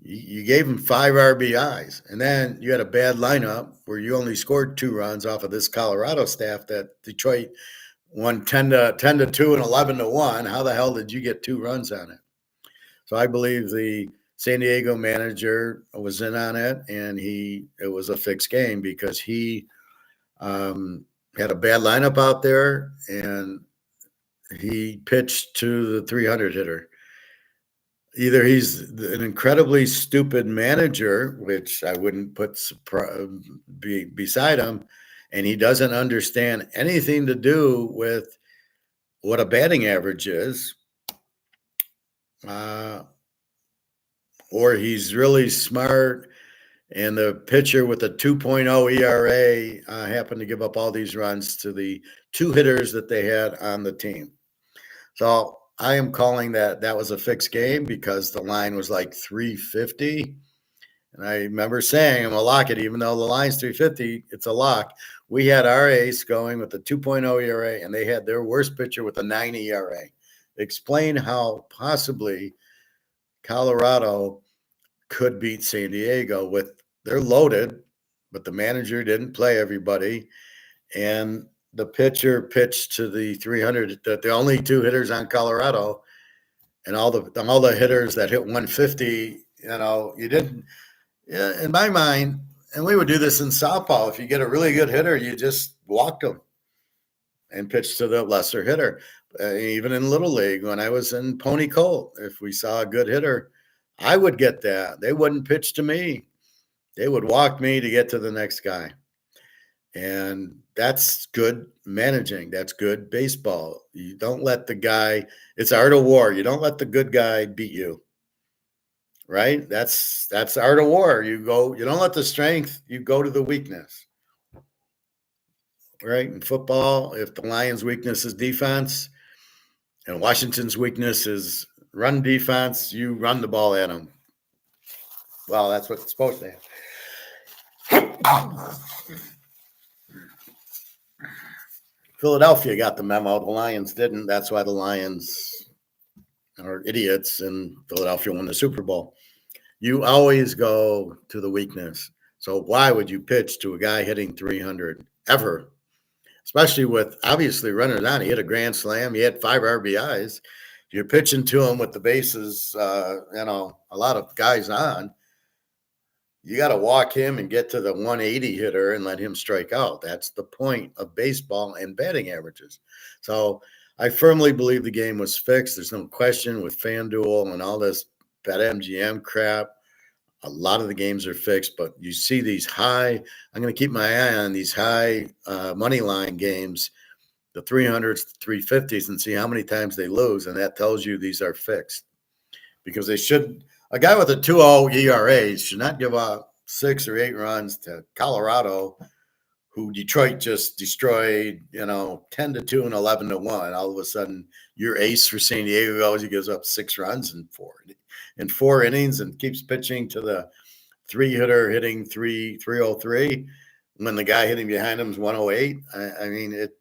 A: You gave him 5 RBIs, and then you had a bad lineup where you only scored 2 runs off of this Colorado staff that Detroit won 10-2 and 11-1. How the hell did you get 2 runs on it? So I believe the San Diego manager was in on it, and it was a fixed game because he had a bad lineup out there, and he pitched to the 300 hitter. Either he's an incredibly stupid manager, which I wouldn't put beside him, and he doesn't understand anything to do with what a batting average is, or he's really smart, and the pitcher with a 2.0 ERA happened to give up all these runs to the 2 hitters that they had on the team. So I am calling that was a fixed game because the line was like 350. And I remember saying, I'm going to lock it, even though the line's 350, it's a lock. We had our ace going with a 2.0 ERA, and they had their worst pitcher with a 9 ERA. Explain how possibly Colorado could beat San Diego they're loaded, but the manager didn't play everybody. And the pitcher pitched to the 300, the only 2 hitters on Colorado, and all the hitters that hit 150, you didn't. Yeah, in my mind, and we would do this in softball. If you get a really good hitter, you just walk them and pitch to the lesser hitter. Even in Little League, when I was in Pony Colt, if we saw a good hitter, I would get that. They wouldn't pitch to me. They would walk me to get to the next guy. And that's good managing. That's good baseball. You don't let the guy, it's art of war. You don't let the good guy beat you. Right? That's art of war. You don't let the strength, you go to the weakness. Right? In football, if the Lions' weakness is defense and Washington's weakness is run defense, you run the ball at them. Well, that's what it's supposed to have. Philadelphia got the memo. The Lions didn't. That's why the Lions are idiots and Philadelphia won the Super Bowl. You always go to the weakness. So why would you pitch to a guy hitting 300 ever? Especially with obviously runners on. He hit a grand slam. He had 5 RBIs. You're pitching to him with the bases, a lot of guys on. You got to walk him and get to the 180 hitter and let him strike out. That's the point of baseball and batting averages. So I firmly believe the game was fixed. There's no question with FanDuel and all this BetMGM crap. A lot of the games are fixed, but you see these high, I'm going to keep my eye on these high money line games, the 300s, 350s, and see how many times they lose. And that tells you these are fixed because they should. A guy with a 2.0 ERA should not give up 6 or 8 runs to Colorado, who Detroit just destroyed, 10-2 and 11-1. All of a sudden, your ace for San Diego goes, he gives up 6 runs in 4 innings and keeps pitching to the 3 hitter hitting 303 when the guy hitting behind him is 108. I mean, it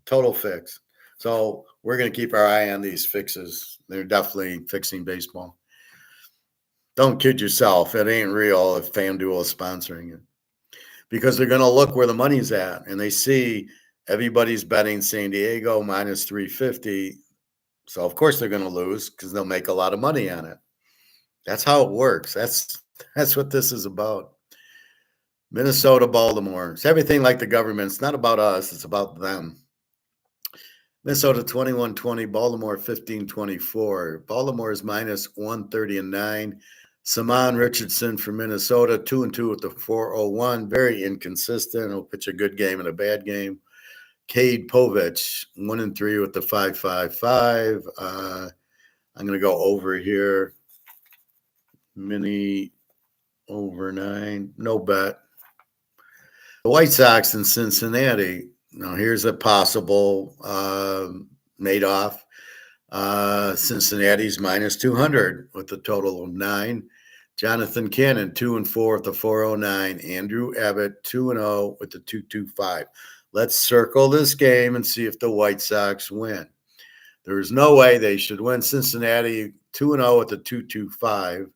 A: total fix. So we're going to keep our eye on these fixes. They're definitely fixing baseball. Don't kid yourself. It ain't real if FanDuel is sponsoring it. Because they're going to look where the money's at. And they see everybody's betting San Diego minus 350. So, of course, they're going to lose because they'll make a lot of money on it. That's how it works. That's what this is about. Minnesota, Baltimore. It's everything like the government. It's not about us. It's about them. Minnesota 21-20, Baltimore 15-24. Baltimore is minus 130-9. Saman Richardson for Minnesota, 2-2 with the 4.01. Very inconsistent. He'll pitch a good game and a bad game. Cade Povich, 1-3 with the 5.55. I'm going to go over here. Mini over 9. No bet. The White Sox in Cincinnati. Now, here's a possible Madoff. Cincinnati's minus 200 with a total of 9. Jonathan Cannon, 2-4 with the 409. Andrew Abbott, 2-0 with the 225. Let's circle this game and see if the White Sox win. There's no way they should win. Cincinnati, 2-0 with the 225.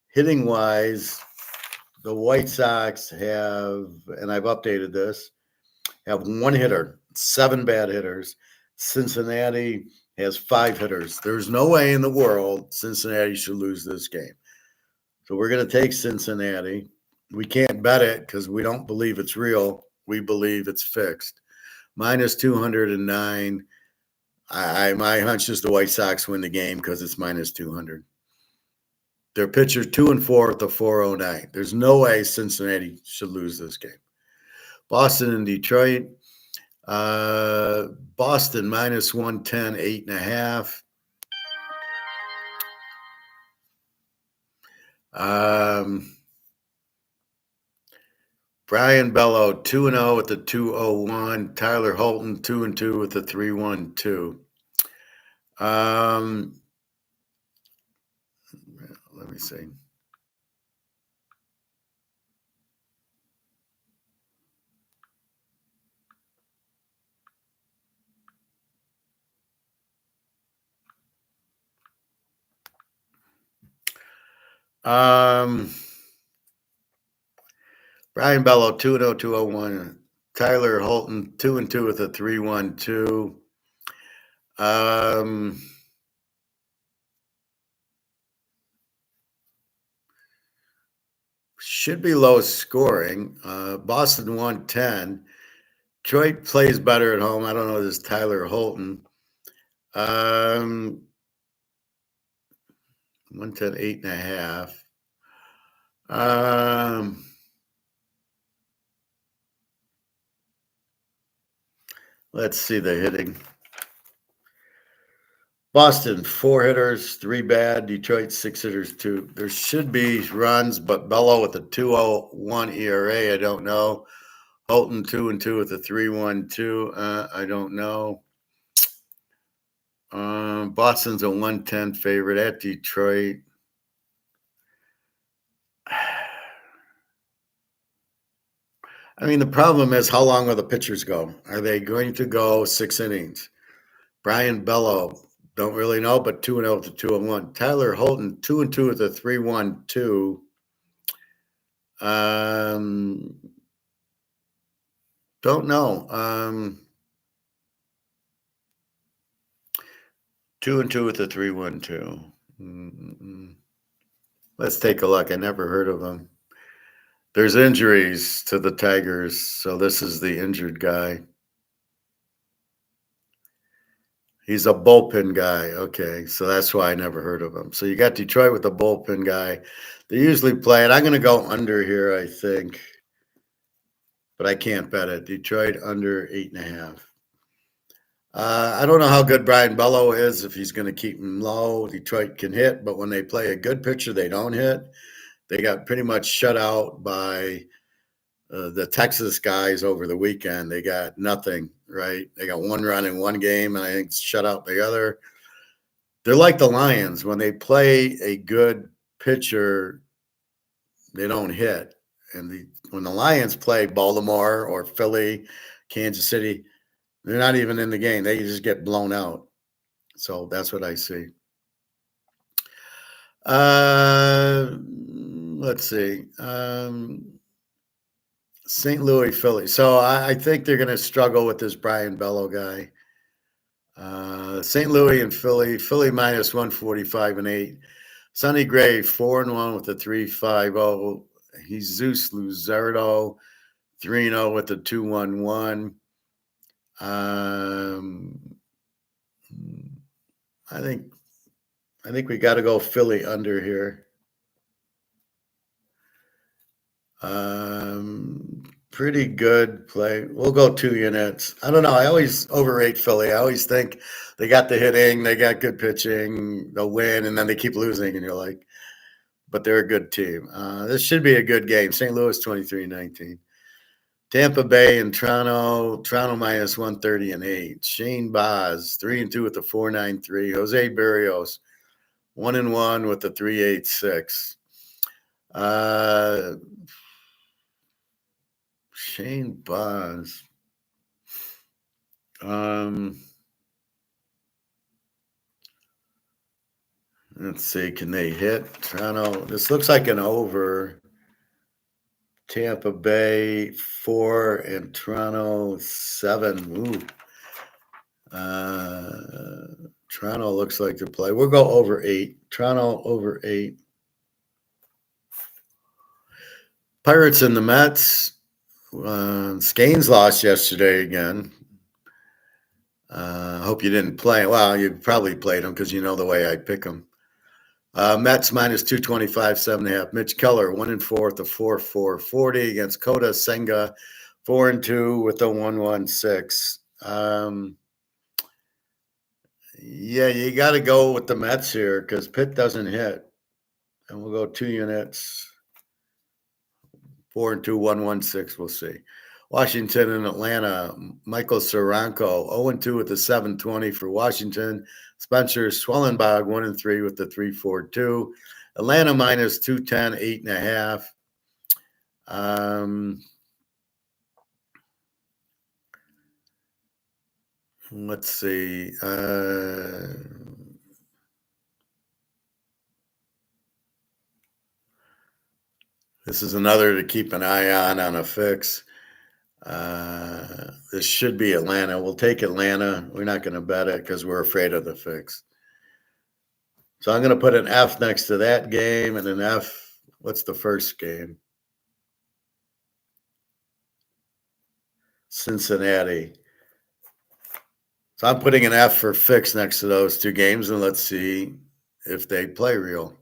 A: Hitting wise, the White Sox have, and I've updated this, have 1 hitter, 7 bad hitters. Cincinnati has 5 hitters. There's no way in the world Cincinnati should lose this game. So we're going to take Cincinnati. We can't bet it because we don't believe it's real. We believe it's fixed. Minus 209. My hunch is the White Sox win the game because it's minus 200. Their pitcher 2-4 with the 409. There's no way Cincinnati should lose this game. Boston and Detroit. Boston minus 110, 8.5. Brian Bello 2-0 with the 201. Tyler Holton 2-2 with the 312. Let me see. Brian Bello 2-0, 201. Tyler Holton 2-2 with a 312. should be low scoring. Boston 110. Detroit plays better at home. I don't know this Tyler Holton. 110, 8.5. Let's see the hitting. Boston, 4 hitters, 3 bad. Detroit, 6 hitters, 2. There should be runs, but Bello with a 2.01 ERA, I don't know. Holton 2-2 with a 3.12. I don't know. Boston's a 110 favorite at Detroit. I mean, the problem is how long will the pitchers go? Are they going to go 6 innings? Brian Bello, don't really know, but 2-0 with a 2.01. Tyler Holton, 2-2 with a 3.12. Don't know. 2-2 with a 3.12. Let's take a look. I never heard of him. There's injuries to the Tigers, so this is the injured guy. He's a bullpen guy. Okay, so that's why I never heard of him. So you got Detroit with a bullpen guy. They usually play it. I'm going to go under here, I think, but I can't bet it. Detroit under 8.5. I don't know how good Brian Bello is, if he's going to keep him low. Detroit can hit, but when they play a good pitcher, they don't hit. They got pretty much shut out by the Texas guys over the weekend. They got nothing, right? They got 1 run in 1 game, and I think shut out the other. They're like the Lions. When they play a good pitcher, they don't hit. And when the Lions play Baltimore or Philly, Kansas City, they're not even in the game. They just get blown out. So that's what I see. Let's see. St. Louis, Philly. So I think they're going to struggle with this Brian Bello guy. St. Louis and Philly. Philly minus 145.8. Sonny Gray, 4-1 with a 3.50. Jesus Luzardo, 3-0 with a 2.11. I think we got to go Philly under here. Pretty good play. We'll go 2 units. I don't know. I always overrate Philly. I always think they got the hitting, they got good pitching, they'll win, and then they keep losing, and you're like, but they're a good team. This should be a good game. St. Louis 23-19. Tampa Bay and Toronto. Toronto minus 130.8. Shane Baz, 3-2 with the 4.93. Jose Berrios, 1-1 with the 3.86. Shane Baz. Let's see, can they hit Toronto? This looks like an over. Tampa Bay 4 and Toronto 7. Toronto looks like to play. We'll go over 8. Toronto over 8. Pirates and the Mets. Scanes lost yesterday again. Hope you didn't play. Well, you probably played them because you know the way I pick them. Mets minus 225, 7.5. Mitch Keller, 1-4 with the 4.40 against Kota Senga, 4-2 with the 1.16. Yeah, you got to go with the Mets here because Pitt doesn't hit. And we'll go 2 units. 4-2, 1.16. We'll see. Washington and Atlanta. Michael Soranko, 0-2 with the 7.20 for Washington. Spencer Swellenbach, 1-3 with the 3.42. Atlanta minus 210, 8.5. Let's see. This is another to keep an eye on a fix. This should be Atlanta. We'll take Atlanta. We're not going to bet it because we're afraid of the fix. So I'm going to put an F next to that game and an F. What's the first game? Cincinnati. So I'm putting an F for fix next to those two games, and let's see if they play real.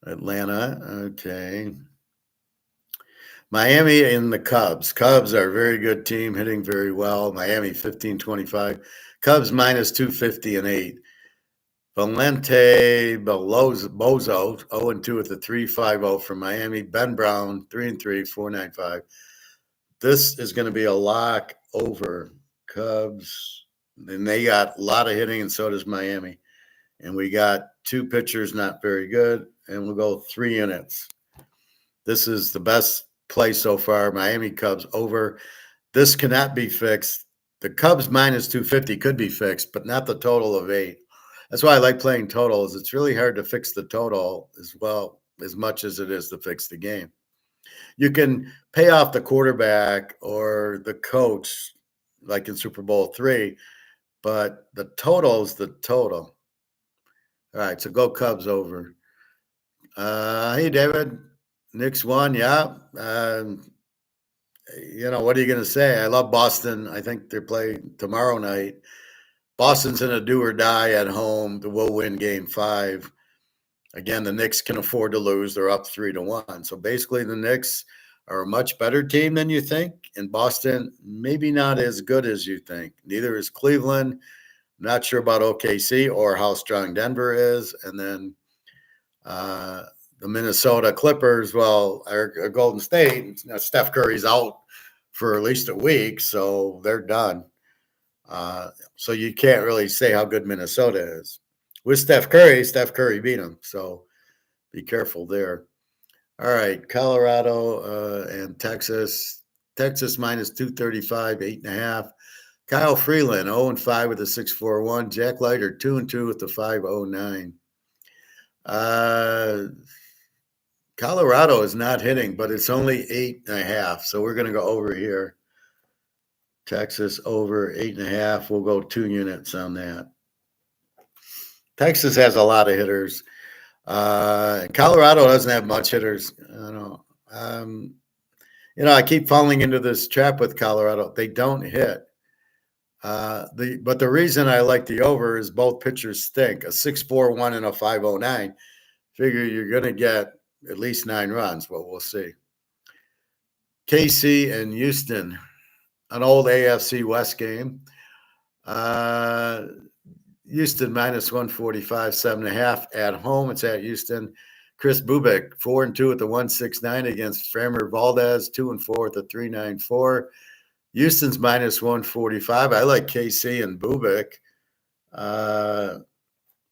A: Atlanta, okay. Miami and the Cubs. Cubs are a very good team, hitting very well. Miami 15-25. Cubs minus 250 and 8. Valente Bozo 0-2 with a 3.50 from Miami. Ben Brown 3-3, 4.95. This is going to be a lock over Cubs. And they got a lot of hitting, and so does Miami. And we got two pitchers not very good, and we'll go 3 units. This is the best play so far. Miami Cubs over. This cannot be fixed. The Cubs minus 250 could be fixed, but not the total of 8. That's why I like playing totals. It's really hard to fix the total as well as much as it is to fix the game. You can pay off the quarterback or the coach, like in Super Bowl III, but the total is the total. All right, so go Cubs over. Hey, David. Knicks won, yeah. What are you going to say? I love Boston. I think they play tomorrow night. Boston's in a do or die at home. We'll win game 5. Again, the Knicks can afford to lose. They're up 3-1. So basically, the Knicks are a much better team than you think. And Boston, maybe not as good as you think. Neither is Cleveland. Not sure about OKC or how strong Denver is. And then the Minnesota Clippers, well, are Golden State. Steph Curry's out for at least a week, so they're done. So you can't really say how good Minnesota is. With Steph Curry beat them, so be careful there. All right, Colorado and Texas. Texas minus 235, 8.5. Kyle Freeland, 0-5 with a 6.41. Jack Leiter, 2-2 with the 5.09. Colorado is not hitting, but it's only 8.5. So we're going to go over here. Texas over 8.5. We'll go 2 units on that. Texas has a lot of hitters. Colorado doesn't have much hitters. I don't know. I keep falling into this trap with Colorado. They don't hit. But the reason I like the over is both pitchers stink. A 6.41 and a 5.09. Figure you're going to get at least 9 runs, but we'll see. KC and Houston, an old AFC West game. Houston minus 145, 7.5 at home. It's at Houston. Chris Bubick, 4-2 with the 169 against Framber Valdez, 2-4 with the 394. Houston's minus 145. I like KC and Bubick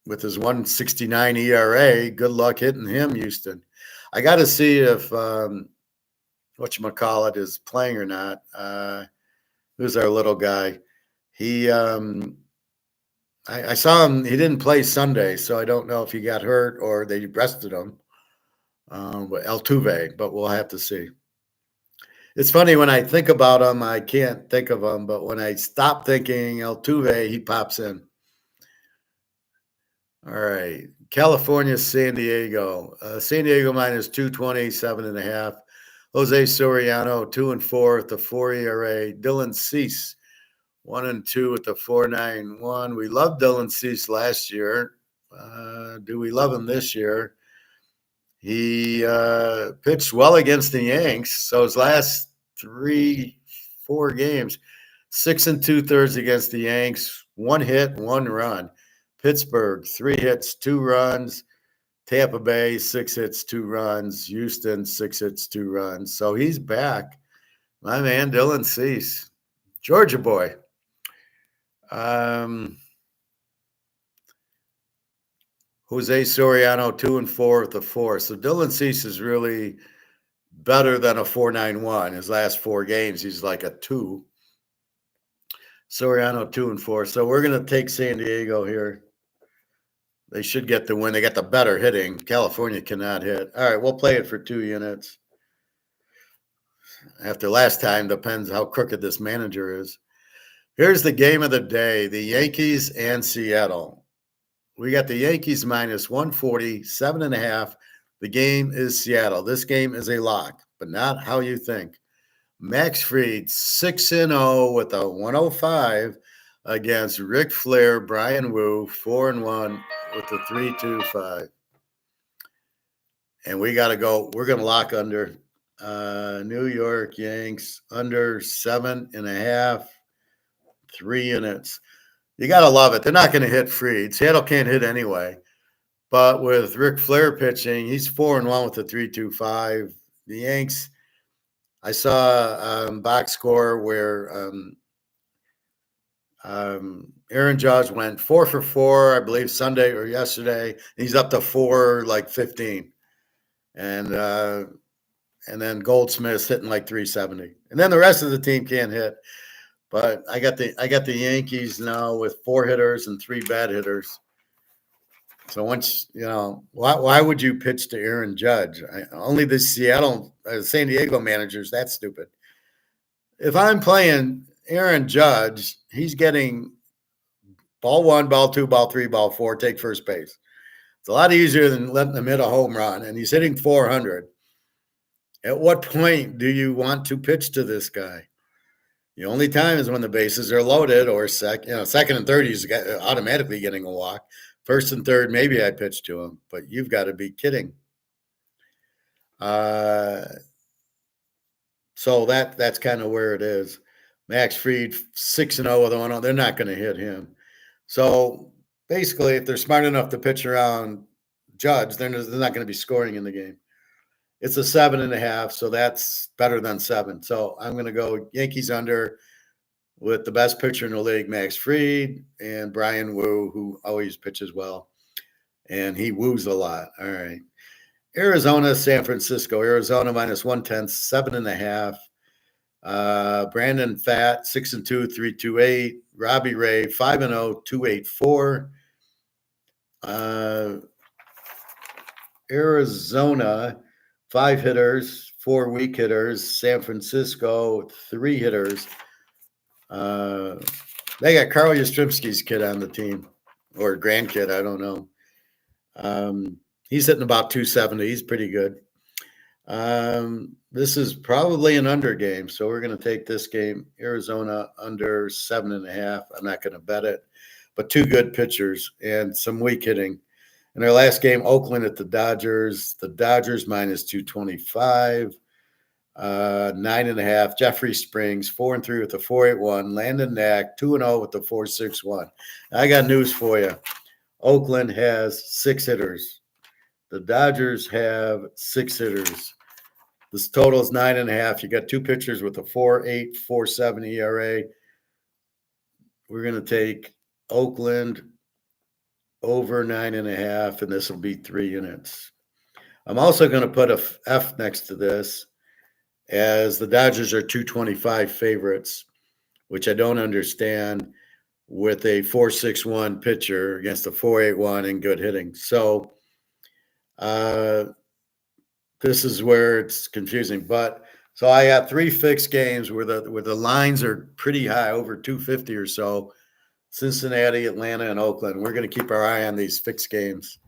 A: with his 169 ERA. Good luck hitting him, Houston. I got to see if whatchamacallit is playing or not. Who's our little guy? He I saw him. He didn't play Sunday, so I don't know if he got hurt or they rested him. Altuve, but we'll have to see. It's funny when I think about him, I can't think of him, but when I stop thinking Altuve, he pops in. All right, California, San Diego. San Diego minus 220, 7.5. Jose Soriano, 2-4 with the 4 ERA. Dylan Cease, 1-2 with the 4.91. We loved Dylan Cease last year. Do we love him this year? He pitched well against the Yanks. So his last 4 games, 6 2/3 against the Yanks, 1 hit, 1 run. Pittsburgh, 3 hits, 2 runs. Tampa Bay, 6 hits, 2 runs. Houston, 6 hits, 2 runs. So he's back. My man, Dylan Cease, Georgia boy. Jose Soriano, 2-4 with the 4. So Dylan Cease is really better than a 4.91. His last 4 games, he's like a 2. Soriano, 2-4. So we're going to take San Diego here. They should get the win. They got the better hitting. California cannot hit. All right, we'll play it for 2 units. After last time, depends how crooked this manager is. Here's the game of the day, the Yankees and Seattle. We got the Yankees minus 140, 7.5. The game is Seattle. This game is a lock, but not how you think. Max Fried 6-0 with a 105 against Ric Flair, Brian Wu 4-1 with the 3.25. And we got to go. We're going to lock under New York Yanks under 7.5, 3 units. You got to love it. They're not going to hit Fried. Seattle can't hit anyway. But with Ric Flair pitching, he's 4-1 with the 3.25. The Yanks, I saw box score where Aaron Judge went 4 for 4, I believe, Sunday or yesterday. He's up to 4, 15. And then Goldsmith's hitting like 370. And then the rest of the team can't hit. But I got the Yankees now with 4 hitters and 3 bad hitters. So once why would you pitch to Aaron Judge? Only the San Diego managers. That's stupid. If I'm playing Aaron Judge, he's getting ball 1, ball 2, ball 3, ball 4, take first base. It's a lot easier than letting him hit a home run, and he's hitting 400. At what point do you want to pitch to this guy? The only time is when the bases are loaded, or second and third, he's automatically getting a walk. First and third, maybe I pitch to him, but you've got to be kidding. So that's kind of where it is. Max Fried 6-0 with 1-0. They're not going to hit him. So basically, if they're smart enough to pitch around Judge, they're not going to be scoring in the game. It's a 7.5, so that's better than 7. So I'm going to go Yankees under with the best pitcher in the league, Max Fried, and Brian Wu, who always pitches well. And he woos a lot. All right. Arizona, San Francisco. Arizona minus 110, 7.5. Brandon Pfaadt, 6-2, 3.28. Robbie Ray, 5-0, 2.84. Arizona, 5 hitters, 4 weak hitters. San Francisco, 3 hitters. They got Carl Yastrzemski's kid on the team, or grandkid, I don't know. He's hitting about 270. He's pretty good. This is probably an under game, so we're going to take this game. Arizona under 7.5. I'm not going to bet it, but 2 good pitchers and some weak hitting. In their last game, Oakland at the Dodgers. The Dodgers minus 225. 9.5. Jeffrey Springs 4-3 with the 4.81. Landon Knack 2-0 with the 4.61. I got news for you. Oakland has 6 hitters. The Dodgers have 6 hitters. This total is 9.5. You got 2 pitchers with a 4.8, 4.7 ERA. We're going to take Oakland over 9.5, and this will be 3 units. I'm also going to put a F next to this, as the Dodgers are 225 favorites, which I don't understand, with a 4.61 pitcher against a 4.81 and good hitting. So this is where it's confusing. But so I got 3 fixed games where the lines are pretty high, over 250 or so. Cincinnati, Atlanta, and Oakland. We're going to keep our eye on these fixed games.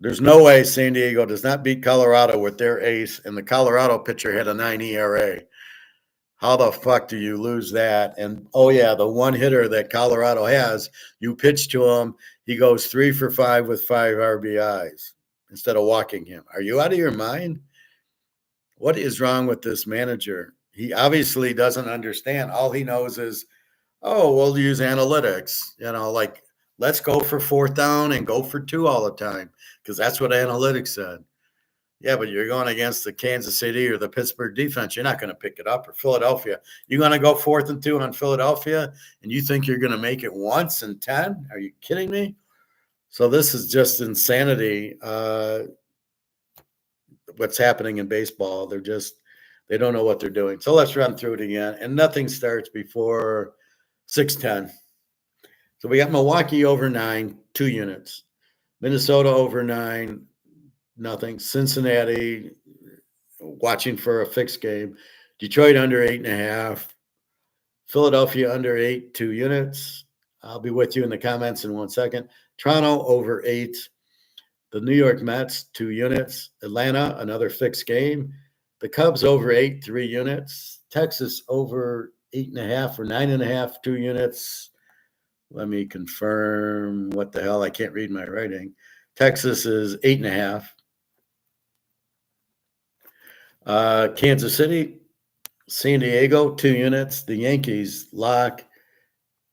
A: There's no way San Diego does not beat Colorado with their ace, and the Colorado pitcher had a 9 ERA. How the fuck do you lose that? And, oh, yeah, the one hitter that Colorado has, you pitch to him, he goes 3 for 5 with 5 RBIs instead of walking him. Are you out of your mind? What is wrong with this manager? He obviously doesn't understand. All he knows is, oh, we'll use analytics. Like, let's go for 4th down and go for 2 all the time, because that's what analytics said. Yeah, but you're going against the Kansas City or the Pittsburgh defense. You're not going to pick it up, or Philadelphia. You're going to go 4th and 2 on Philadelphia, and you think you're going to make it once in 10? Are you kidding me? So this is just insanity. What's happening in baseball? They don't know what they're doing. So let's run through it again. And nothing starts before 6:10. So we got Milwaukee over 9, 2 units. Minnesota over 9, nothing. Cincinnati, watching for a fixed game. Detroit under 8.5. Philadelphia under 8, 2 units. I'll be with you in the comments in 1 second. Toronto over 8. The New York Mets, 2 units. Atlanta, another fixed game. The Cubs over 8, 3 units. Texas over 8.5 or 9.5, 2 units. Let me confirm. What the hell? I can't read my writing. Texas is 8.5. Kansas City, San Diego, 2 units. The Yankees lock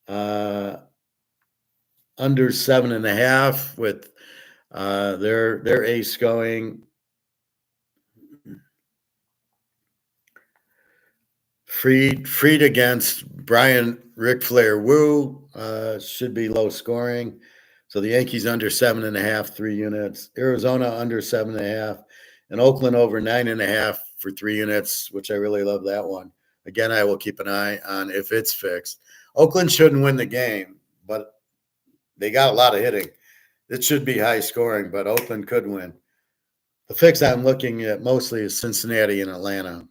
A: under 7.5 with their ace going. Freed against Brian Ric Flair Woo should be low scoring. So the Yankees under 7.5, 3 units. Arizona under 7.5, and Oakland over 9.5 for 3 units, which I really love that one. Again, I will keep an eye on if it's fixed. Oakland shouldn't win the game, but they got a lot of hitting. It should be high scoring, but Oakland could win. The fix I'm looking at mostly is Cincinnati and Atlanta.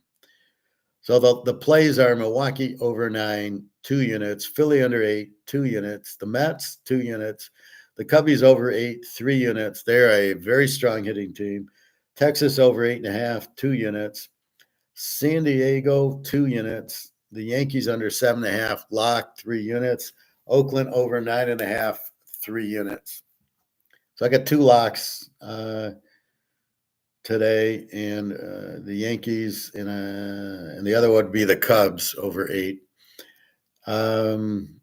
A: So the plays are Milwaukee over 9, 2 units, Philly under 8, 2 units, the Mets, 2 units, the Cubbies over 8, 3 units. They're a very strong hitting team. Texas over 8.5, 2 units, San Diego, 2 units, the Yankees under 7.5, lock, 3 units, Oakland over 9.5, 3 units. So I got 2 locks today, and the Yankees, and the other would be the Cubs over 8. And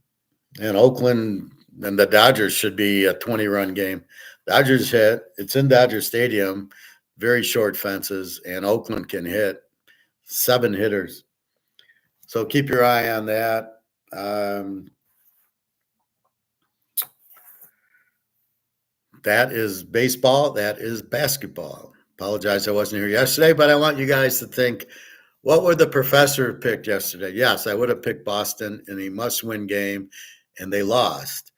A: Oakland and the Dodgers should be a 20-run game. Dodgers hit. It's in Dodger Stadium, very short fences, and Oakland can hit 7 hitters. So keep your eye on that. That is baseball. That is basketball. Apologize I wasn't here yesterday, but I want you guys to think, what would the professor have picked yesterday? Yes, I would have picked Boston in a must-win game, and they lost.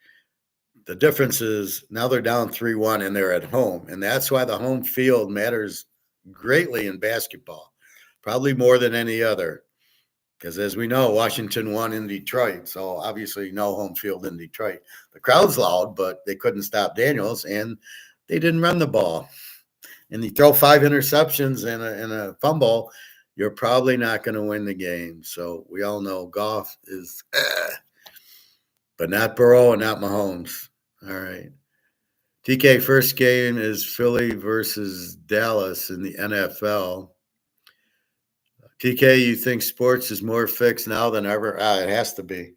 A: The difference is now they're down 3-1 and they're at home, and that's why the home field matters greatly in basketball, probably more than any other, because as we know, Washington won in Detroit, so obviously no home field in Detroit. The crowd's loud, but they couldn't stop Daniels, and they didn't run the ball. And you throw 5 interceptions and a fumble, you're probably not going to win the game. So we all know Goff is, but not Burrow and not Mahomes. All right. TK, first game is Philly versus Dallas in the NFL. TK, you think sports is more fixed now than ever? It has to be.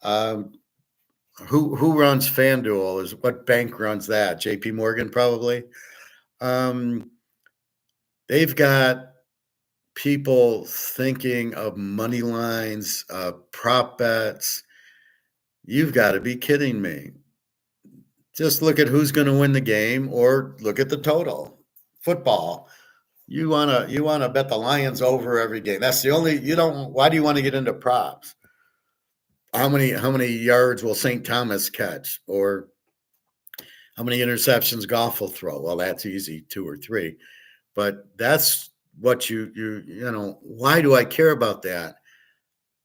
A: Who runs FanDuel? Is what bank runs that? JP Morgan probably. They've got people thinking of money lines, prop bets. You've got to be kidding me. Just look at who's going to win the game, or look at the total. Football. You wanna bet the Lions over every game. That's the only you don't. Why do you want to get into props? How many yards will St. Thomas catch, or how many interceptions Goff will throw? Well, that's easy, 2 or 3. But that's what you know. Why do I care about that?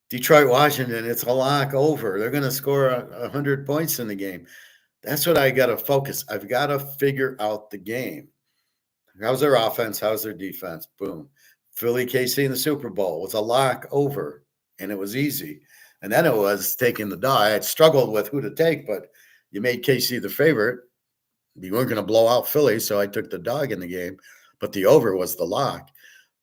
A: Detroit, Washington, it's a lock over. They're going to score 100 points in the game. That's what I got to focus. I've got to figure out the game. How's their offense? How's their defense? Boom. Philly, KC in the Super Bowl was a lock over, and it was easy. And then it was taking the dog. I had struggled with who to take, but you made KC the favorite. You weren't going to blow out Philly, so I took the dog in the game. But the over was the lock.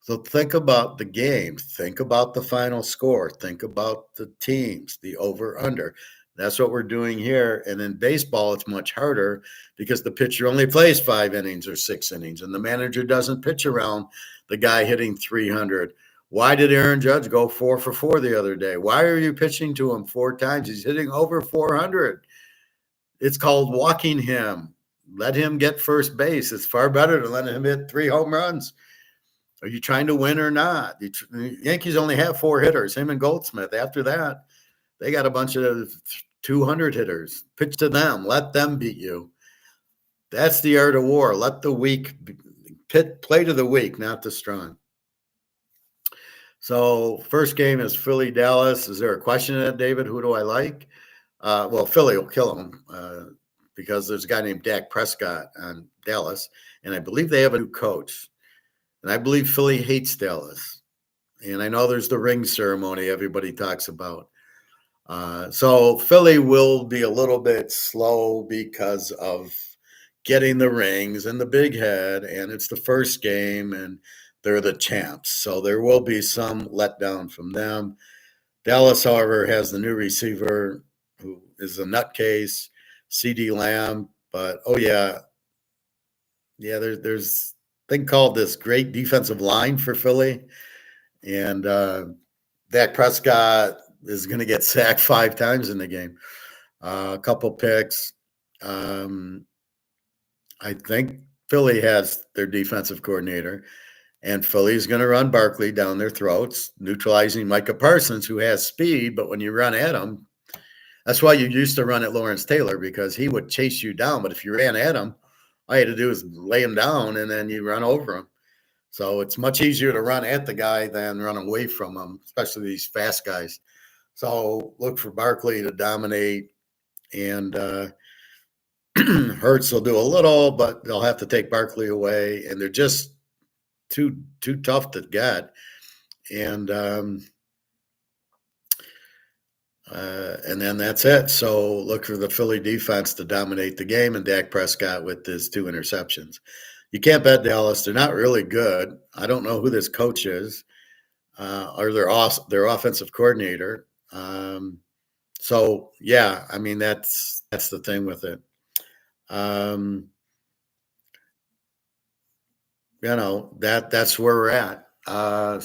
A: So think about the game. Think about the final score. Think about the teams, the over-under. That's what we're doing here. And in baseball, it's much harder because the pitcher only plays 5 innings or 6 innings, and the manager doesn't pitch around the guy hitting 300. Why did Aaron Judge go 4 for 4 the other day? Why are you pitching to him 4 times? He's hitting over 400. It's called walking him. Let him get first base. It's far better to let him hit 3 home runs. Are you trying to win or not? The Yankees only have 4 hitters, him and Goldsmith. After that, they got a bunch of 200 hitters. Pitch to them. Let them beat you. That's the art of war. Let the weak play to the weak, not the strong. So first game is Philly, Dallas. Is there a question in that, David? Who do I like? Well, Philly will kill them because there's a guy named Dak Prescott on Dallas, and I believe they have a new coach. And I believe Philly hates Dallas. And I know there's the ring ceremony everybody talks about. So Philly will be a little bit slow because of getting the rings and the big head, and it's the first game, and they're the champs. So there will be some letdown from them. Dallas, however, has the new receiver who is a nutcase, CD Lamb. But oh yeah, there's a thing called this great defensive line for Philly, and Dak Prescott is going to get sacked 5 times in the game. A couple picks. Um, I think Philly has their defensive coordinator, and Philly's going to run Barkley down their throats, neutralizing Micah Parsons, who has speed, but when you run at him, that's why you used to run at Lawrence Taylor, because he would chase you down. But if you ran at him, all you had to do is lay him down, and then you run over him. So it's much easier to run at the guy than run away from him, especially these fast guys. So look for Barkley to dominate, and Hurts will do a little, but they'll have to take Barkley away, and they're just too tough to get. And and then that's it. So look for the Philly defense to dominate the game, and Dak Prescott with his 2 interceptions. You can't bet Dallas. They're not really good. I don't know who this coach is, or their offensive coordinator. So yeah, I mean that's the thing with it. That's where we're at. Um,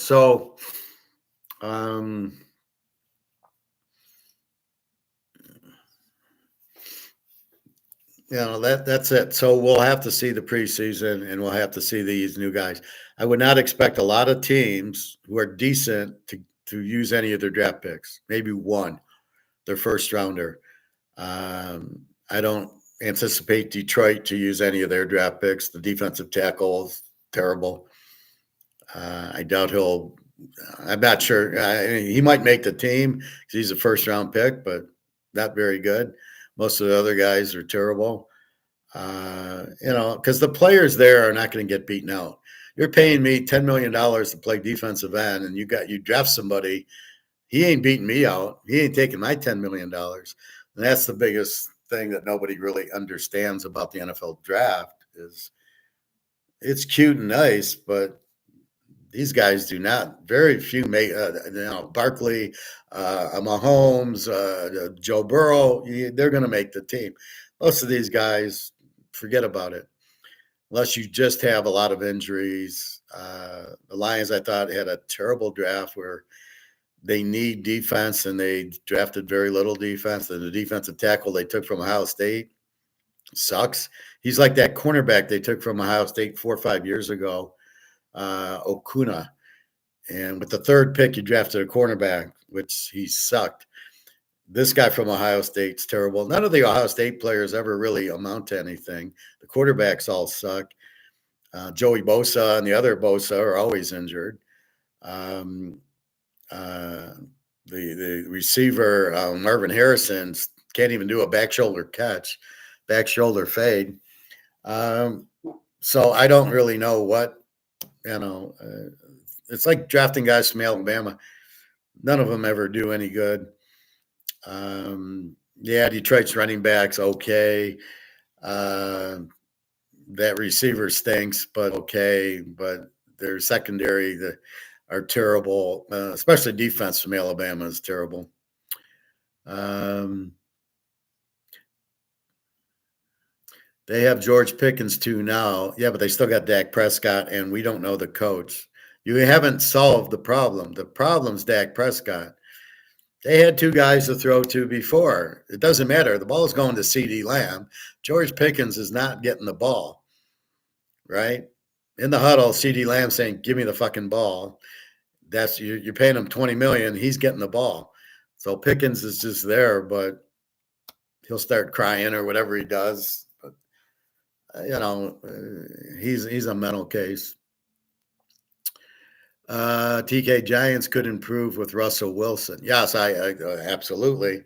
A: that's it. So we'll have to see the preseason, and we'll have to see these new guys. I would not expect a lot of teams who are decent to use any of their draft picks. Maybe one, their first rounder. I don't anticipate Detroit to use any of their draft picks. The defensive tackle is terrible. I doubt he'll. I'm not sure. He might make the team because he's a first round pick, but not very good. Most of the other guys are terrible. Because the players there are not going to get beaten out. You're paying me $10 million to play defensive end, and you draft somebody. He ain't beating me out. He ain't taking my $10 million. And that's the biggest thing that nobody really understands about the NFL draft is it's cute and nice, but these guys do not. Very few make. Barkley, Mahomes, Joe Burrow. They're going to make the team. Most of these guys, forget about it. Unless you just have a lot of injuries. The Lions, I thought, had a terrible draft where they need defense and they drafted very little defense. And the defensive tackle they took from Ohio State sucks. He's like that cornerback they took from Ohio State 4 or 5 years ago, Okuna. And with the third pick, you drafted a cornerback, which he sucked. This guy from Ohio State's terrible. None of the Ohio State players ever really amount to anything. The quarterbacks all suck. Joey Bosa and the other Bosa are always injured. The receiver, Marvin Harrison, can't even do a back shoulder catch, back shoulder fade. So I don't really know what, it's like drafting guys from Alabama. None of them ever do any good. Detroit's running backs okay. That receiver stinks, but okay. But their secondary are terrible, especially defense from Alabama is terrible. They have George Pickens too now. Yeah, but they still got Dak Prescott, and we don't know the coach. You haven't solved the problem. The problem's Dak Prescott. They had 2 guys to throw to before. It doesn't matter. The ball is going to CD Lamb. George Pickens is not getting the ball, right? In the huddle, CD Lamb saying, "Give me the fucking ball." That's you're paying him $20 million. He's getting the ball. So Pickens is just there, but he'll start crying or whatever he does. But he's a mental case. TK Giants could improve with Russell Wilson. Yes, I absolutely.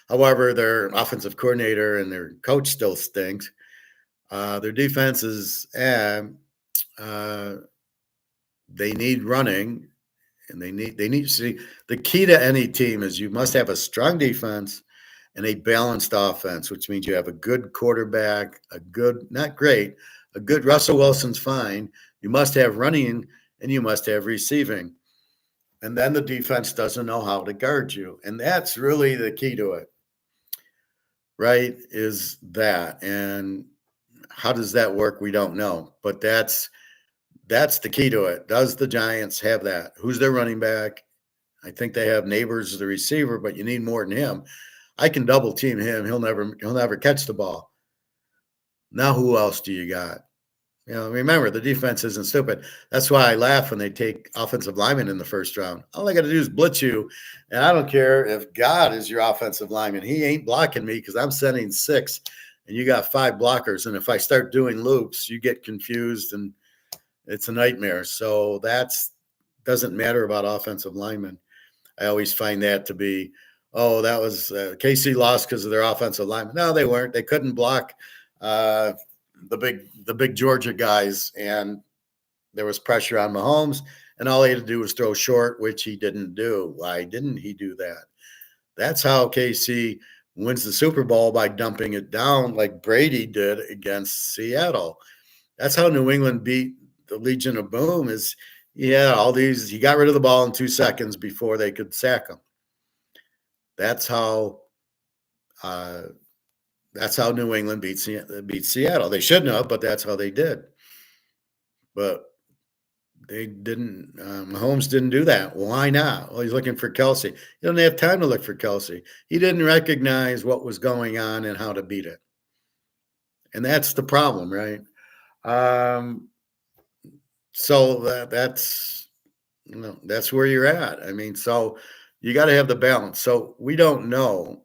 A: However, their offensive coordinator and their coach still stinks. Their defense is they need running, and they need to see the key to any team is you must have a strong defense and a balanced offense, which means you have a good quarterback, a good, not great, a good Russell Wilson's fine. You must have running and you must have receiving. And then the defense doesn't know how to guard you. And that's really the key to it, right? Is that. And how does that work? We don't know. But that's the key to it. Does the Giants have that? Who's their running back? I think they have Neighbors as the receiver, but you need more than him. I can double team him. He'll never catch the ball. Now who else do you got? Remember the defense isn't stupid. That's why I laugh when they take offensive linemen in the first round. All I got to do is blitz you, and I don't care if God is your offensive lineman. He ain't blocking me because I'm sending 6, and you got 5 blockers. And if I start doing loops, you get confused, and it's a nightmare. So that's doesn't matter about offensive linemen. I always find that to be, oh, that was KC lost because of their offensive linemen. No, they weren't. They couldn't block the big Georgia guys, and there was pressure on Mahomes, and all he had to do was throw short, which he didn't do. Why didn't he do that? That's how KC wins the Super Bowl, by dumping it down like Brady did against Seattle. That's how New England beat the Legion of Boom. Is all these, he got rid of the ball in 2 seconds before they could sack him. That's how New England beat Seattle. They shouldn't have, but that's how they did. But they didn't. Mahomes didn't do that. Why not? Well, he's looking for Kelsey. He doesn't have time to look for Kelsey. He didn't recognize what was going on and how to beat it. And that's the problem, right? So that's where you're at. I mean, so you got to have the balance. So we don't know.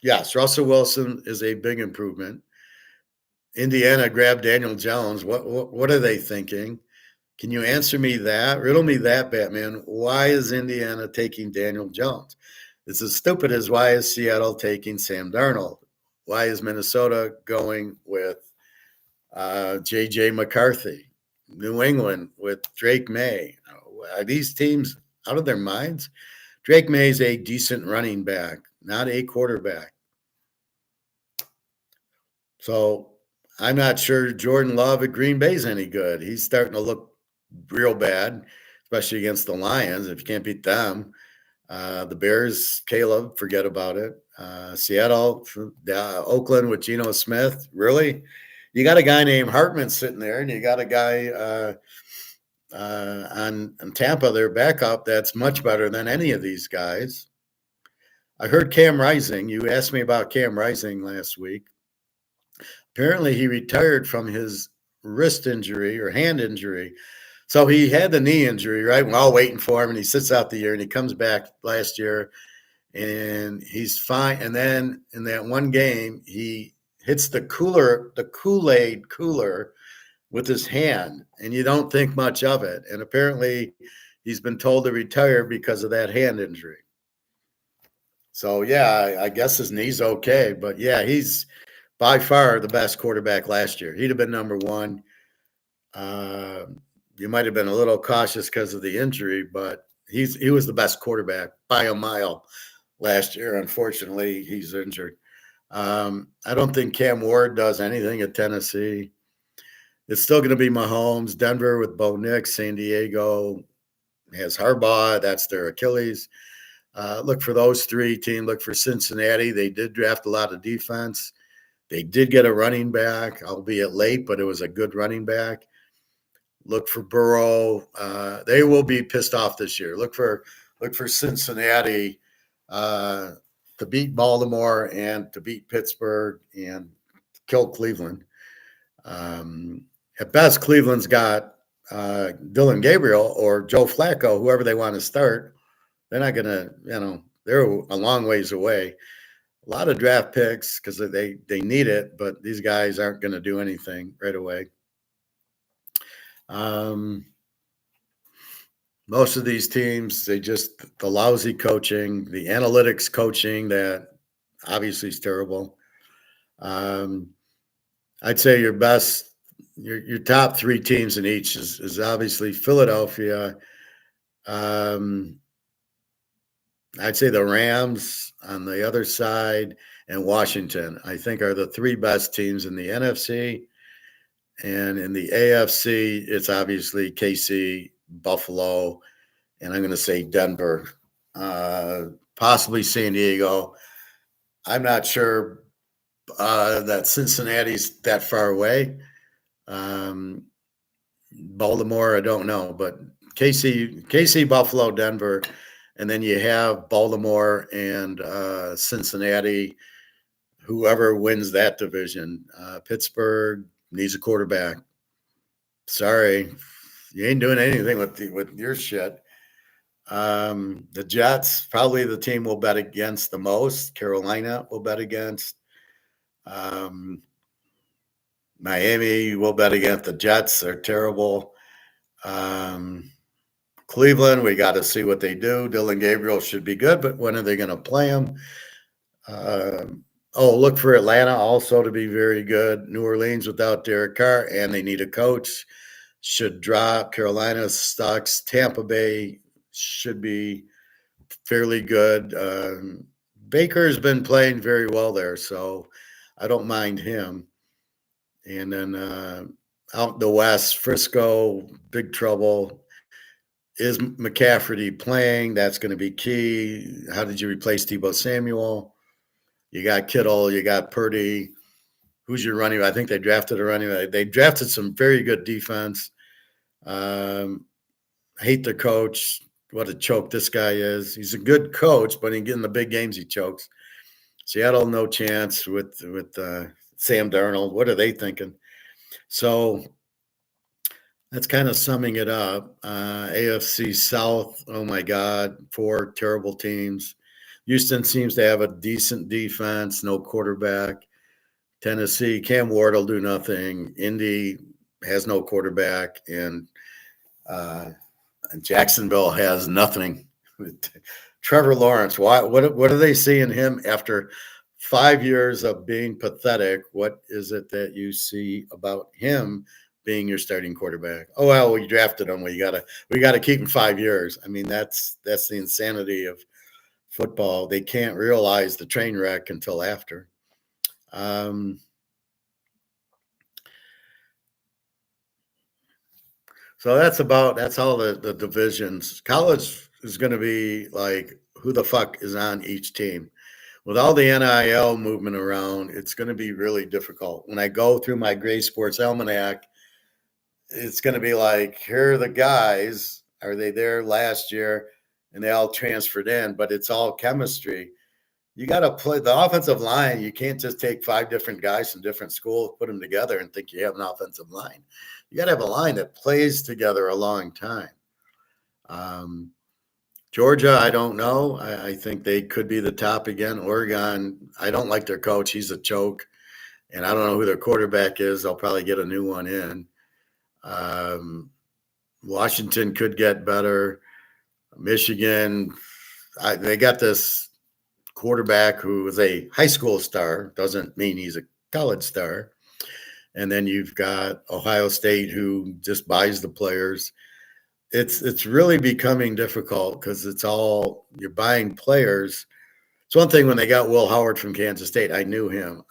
A: Yes, Russell Wilson is a big improvement. Indiana grabbed Daniel Jones. What are they thinking? Can you answer me that? Riddle me that, Batman. Why is Indiana taking Daniel Jones? It's as stupid as why is Seattle taking Sam Darnold? Why is Minnesota going with J.J. McCarthy? New England with Drake May. Are these teams out of their minds? Drake May is a decent running back, not a quarterback. So I'm not sure Jordan Love at Green Bay is any good. He's starting to look real bad, especially against the Lions. If you can't beat them, the Bears, Caleb, forget about it. Seattle, Oakland with Geno Smith. Really? You got a guy named Hartman sitting there, and you got a guy on Tampa, their backup, that's much better than any of these guys. I heard Cam Rising. You asked me about Cam Rising last week. Apparently, he retired from his wrist injury or hand injury. So he had the knee injury, right? We're all waiting for him, and he sits out the year, and he comes back last year, and he's fine. And then in that one game, he hits the Kool-Aid cooler with his hand, and you don't think much of it. And apparently he's been told to retire because of that hand injury. So, yeah, I guess his knee's okay. But, yeah, he's by far the best quarterback last year. He'd have been number 1. You might have been a little cautious because of the injury, but he was the best quarterback by a mile last year. Unfortunately, he's injured. I don't think Cam Ward does anything at Tennessee. It's still going to be Mahomes. Denver with Bo Nix. San Diego has Harbaugh. That's their Achilles. Look for those 3 teams. Look for Cincinnati. They did draft a lot of defense. They did get a running back, albeit late, but it was a good running back. Look for Burrow. They will be pissed off this year. Look for Cincinnati to beat Baltimore and to beat Pittsburgh and kill Cleveland. At best, Cleveland's got Dylan Gabriel or Joe Flacco, whoever they want to start. They're not going to, they're a long ways away. A lot of draft picks because they need it, but these guys aren't going to do anything right away. Most of these teams, the lousy coaching, the analytics coaching that obviously is terrible. I'd say your best your top three teams in each is obviously Philadelphia. Um, I'd say the Rams on the other side and Washington, I think, are the three best teams in the NFC. And in the AFC, it's obviously KC, Buffalo, and I'm going to say Denver, uh, possibly San Diego. I'm not sure that Cincinnati's that far away. Um, Baltimore, I don't know, but KC, Buffalo, Denver, and then you have Baltimore and Cincinnati. Whoever wins that division, Pittsburgh needs a quarterback. Sorry, you ain't doing anything with your shit. The Jets, probably the team we'll bet against the most. Carolina will bet against. Um, Miami will bet against the Jets. They're terrible. Um, Cleveland, we got to see what they do. Dylan Gabriel should be good, but when are they going to play him? Look for Atlanta also to be very good. New Orleans without Derek Carr, and they need a coach. Should drop. Carolina sucks. Tampa Bay should be fairly good. Baker has been playing very well there, so I don't mind him. And then out in the West, Frisco, big trouble. Is McCafferty playing? That's going to be key. How did you replace Debo Samuel? You got Kittle, you got Purdy. Who's your running? I think they drafted a running back. They drafted some very good defense. I hate the coach. What a choke this guy is. He's a good coach, but in getting the big games, he chokes. Seattle, no chance with Sam Darnold. What are they thinking? So that's kind of summing it up. AFC South, oh my God, four terrible teams. Houston seems to have a decent defense, no quarterback. Tennessee, Cam Ward will do nothing. Indy has no quarterback, and Jacksonville has nothing. Trevor Lawrence, what do they see in him after 5 years of being pathetic? What is it that you see about him being your starting quarterback? Oh well, we drafted him. We gotta keep him 5 years. I mean, that's the insanity of football. They can't realize the train wreck until after. So that's all the divisions. College is going to be like who the fuck is on each team. With all the NIL movement around, it's going to be really difficult. When I go through my Gray Sports Almanac, it's going to be like, here are the guys. Are they there last year? And they all transferred in, but it's all chemistry. You got to play the offensive line. You can't just take five different guys from different schools, put them together, and think you have an offensive line. You got to have a line that plays together a long time. Um, Georgia, I don't know. I think they could be the top again. Oregon, I don't like their coach. He's a choke. And I don't know who their quarterback is. They'll probably get a new one in. Washington could get better. Michigan, they got this quarterback who is a high school star. Doesn't mean he's a college star. And then you've got Ohio State who just buys the players. It's really becoming difficult because it's all you're buying players. It's one thing when they got Will Howard from Kansas State. I knew him.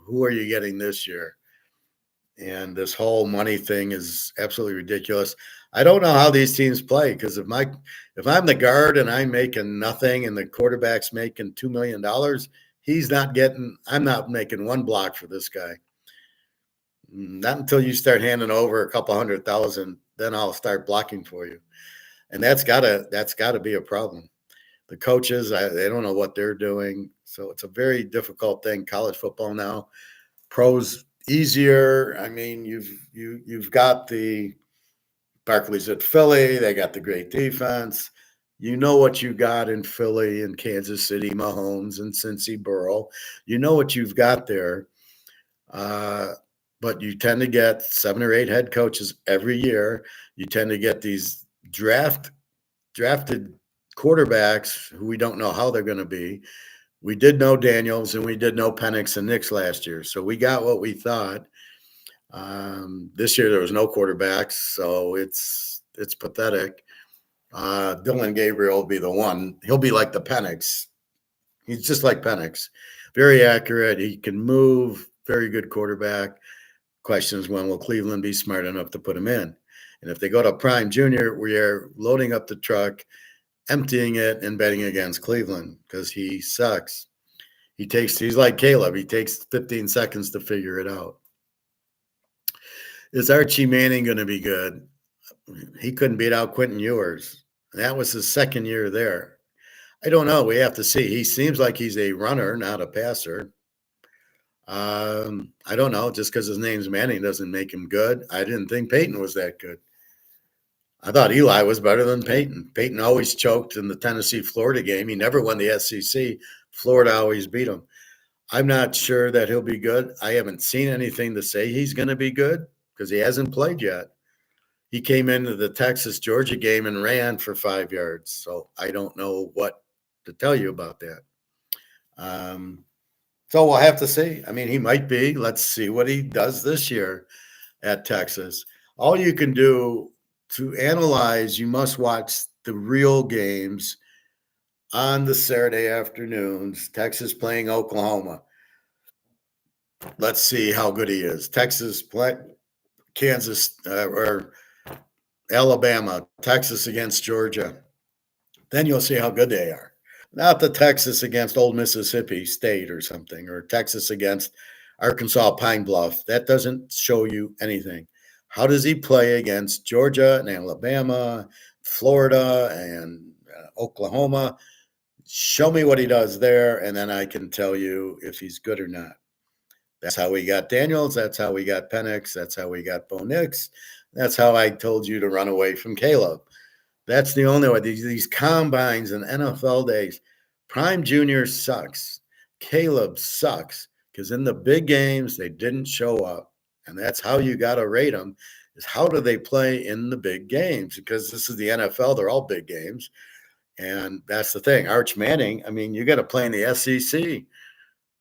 A: Who are you getting this year? And this whole money thing is absolutely ridiculous. I don't know how these teams play because if I'm the guard and I'm making nothing and the quarterback's making $2 million, I'm not making one block for this guy. Not until you start handing over a couple 100,000, then I'll start blocking for you. And that's gotta be a problem. The coaches, they don't know what they're doing. So it's a very difficult thing. College football now, pros easier. I mean, you've got the Barkley's at Philly. They got the great defense. You know what you got in Philly and Kansas City, Mahomes and Cincy Burrow. You know what you've got there. But you tend to get 7 or 8 head coaches every year. You tend to get these drafted quarterbacks who we don't know how they're going to be. We did know Daniels and we did know Penix and Nix last year, so we got what we thought. This year there was no quarterbacks, so it's pathetic. Dylan Gabriel will be the one. He'll be like the Penix. He's just like Penix, very accurate. He can move. Very good quarterback. Question is, when will Cleveland be smart enough to put him in? And if they go to Prime Junior, we are loading up the truck, emptying it, and betting against Cleveland because he sucks. He's like Caleb. He takes 15 seconds to figure it out. Is Archie Manning going to be good? He couldn't beat out Quentin Ewers. That was his second year there. I don't know. We have to see. He seems like he's a runner, not a passer. I don't know. Just because his name's Manning doesn't make him good. I didn't think Peyton was that good. I thought Eli was better than Peyton. Peyton always choked in the Tennessee-Florida game. He never won the SEC. Florida always beat him. I'm not sure that he'll be good. I haven't seen anything to say he's going to be good because he hasn't played yet. He came into the Texas-Georgia game and ran for 5 yards. So I don't know what to tell you about that. So we'll have to see. I mean, he might be. Let's see what he does this year at Texas. All you can do to analyze, you must watch the real games on the Saturday afternoons. Texas playing Oklahoma. Let's see how good he is. Texas play Kansas or Alabama, Texas against Georgia. Then you'll see how good they are. Not the Texas against Old Mississippi State or something, or Texas against Arkansas Pine Bluff. That doesn't show you anything. How does he play against Georgia and Alabama, Florida, and Oklahoma? Show me what he does there, and then I can tell you if he's good or not. That's how we got Daniels. That's how we got Penix. That's how we got Bo Nix. That's how I told you to run away from Caleb. That's the only way. These combines and NFL days, Prime Junior sucks. Caleb sucks because in the big games, they didn't show up. And that's how you got to rate them, is how do they play in the big games? Because this is the NFL. They're all big games. And that's the thing. Arch Manning, I mean, you got to play in the SEC.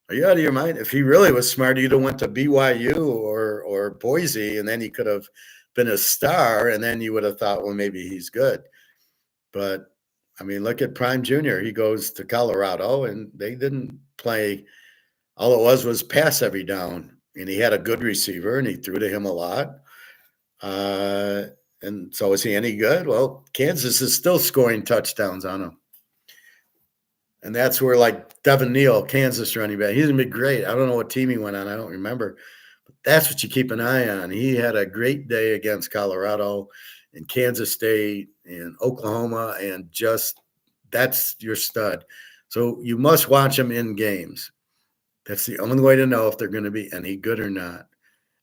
A: Are you out of your mind? If he really was smart, he'd have went to BYU or Boise, and then he could have been a star, and then you would have thought, well, maybe he's good. But, I mean, look at Prime Junior. He goes to Colorado, and they didn't play. All it was pass every down, and he had a good receiver, and he threw to him a lot. And so is he any good? Well, Kansas is still scoring touchdowns on him. And that's where, like, Devin Neal, Kansas running back, he's going to be great. I don't know what team he went on. I don't remember. But that's what you keep an eye on. He had a great day against Colorado and Kansas State and Oklahoma, and just that's your stud. So you must watch him in games. That's the only way to know if they're going to be any good or not.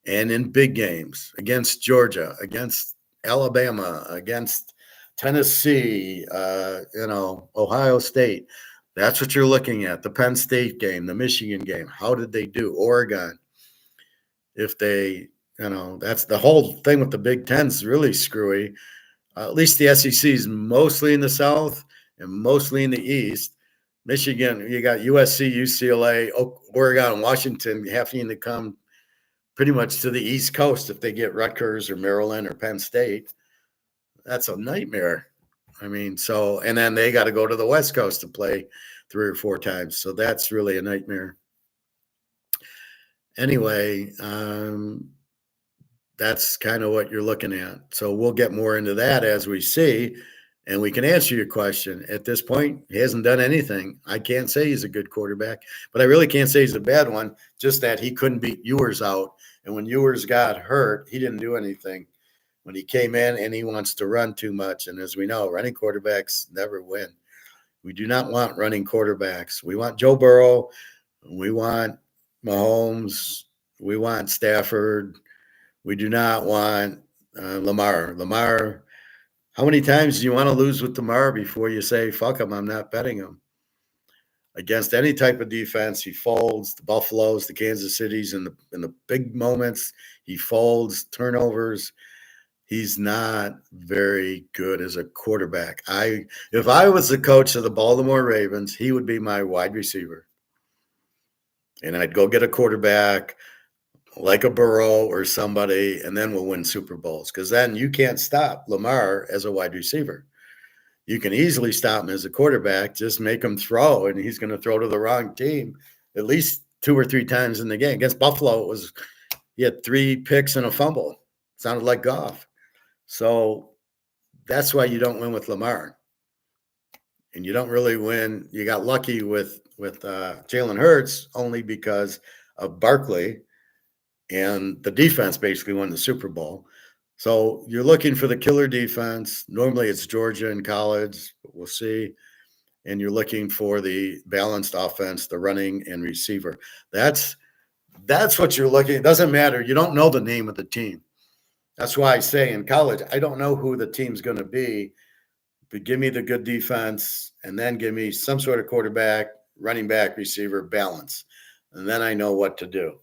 A: And in big games against Georgia, against Alabama, against Tennessee, Ohio State. That's what you're looking at. The Penn State game, the Michigan game. How did they do? Oregon. If they, that's the whole thing with the Big Ten is really screwy. At least the SEC is mostly in the South and mostly in the East. Michigan, you got USC, UCLA, Oregon, and Washington having to come pretty much to the East Coast if they get Rutgers or Maryland or Penn State. That's a nightmare. I mean, and then they got to go to the West Coast to play 3 or 4 times. So that's really a nightmare. Anyway, that's kind of what you're looking at. So we'll get more into that as we see, and we can answer your question. At this point, he hasn't done anything. I can't say he's a good quarterback, but I really can't say he's a bad one, just that he couldn't beat Ewers out. And when Ewers got hurt, he didn't do anything. When he came in, and he wants to run too much. And as we know, running quarterbacks never win. We do not want running quarterbacks. We want Joe Burrow. We want Mahomes. We want Stafford. We do not want Lamar. Lamar, how many times do you want to lose with Lamar before you say, fuck him, I'm not betting him? Against any type of defense, he folds. The Buffaloes, the Kansas Cities, in the big moments, he folds, turnovers. He's not very good as a quarterback. If I was the coach of the Baltimore Ravens, he would be my wide receiver. And I'd go get a quarterback, like a Burrow or somebody, and then we'll win Super Bowls. Because then you can't stop Lamar as a wide receiver. You can easily stop him as a quarterback. Just make him throw, and he's going to throw to the wrong team at least 2 or 3 times in the game. Against Buffalo, he had 3 picks and a fumble. Sounded like Goff. So that's why you don't win with Lamar, and you don't really win. You got lucky with Jalen Hurts only because of Barkley, and the defense basically won the Super Bowl. So you're looking for the killer defense. Normally it's Georgia in college, but we'll see. And you're looking for the balanced offense, the running and receiver. That's what you're looking. It doesn't matter. You don't know the name of the team. That's why I say in college, I don't know who the team's going to be, but give me the good defense and then give me some sort of quarterback, running back, receiver balance. And then I know what to do.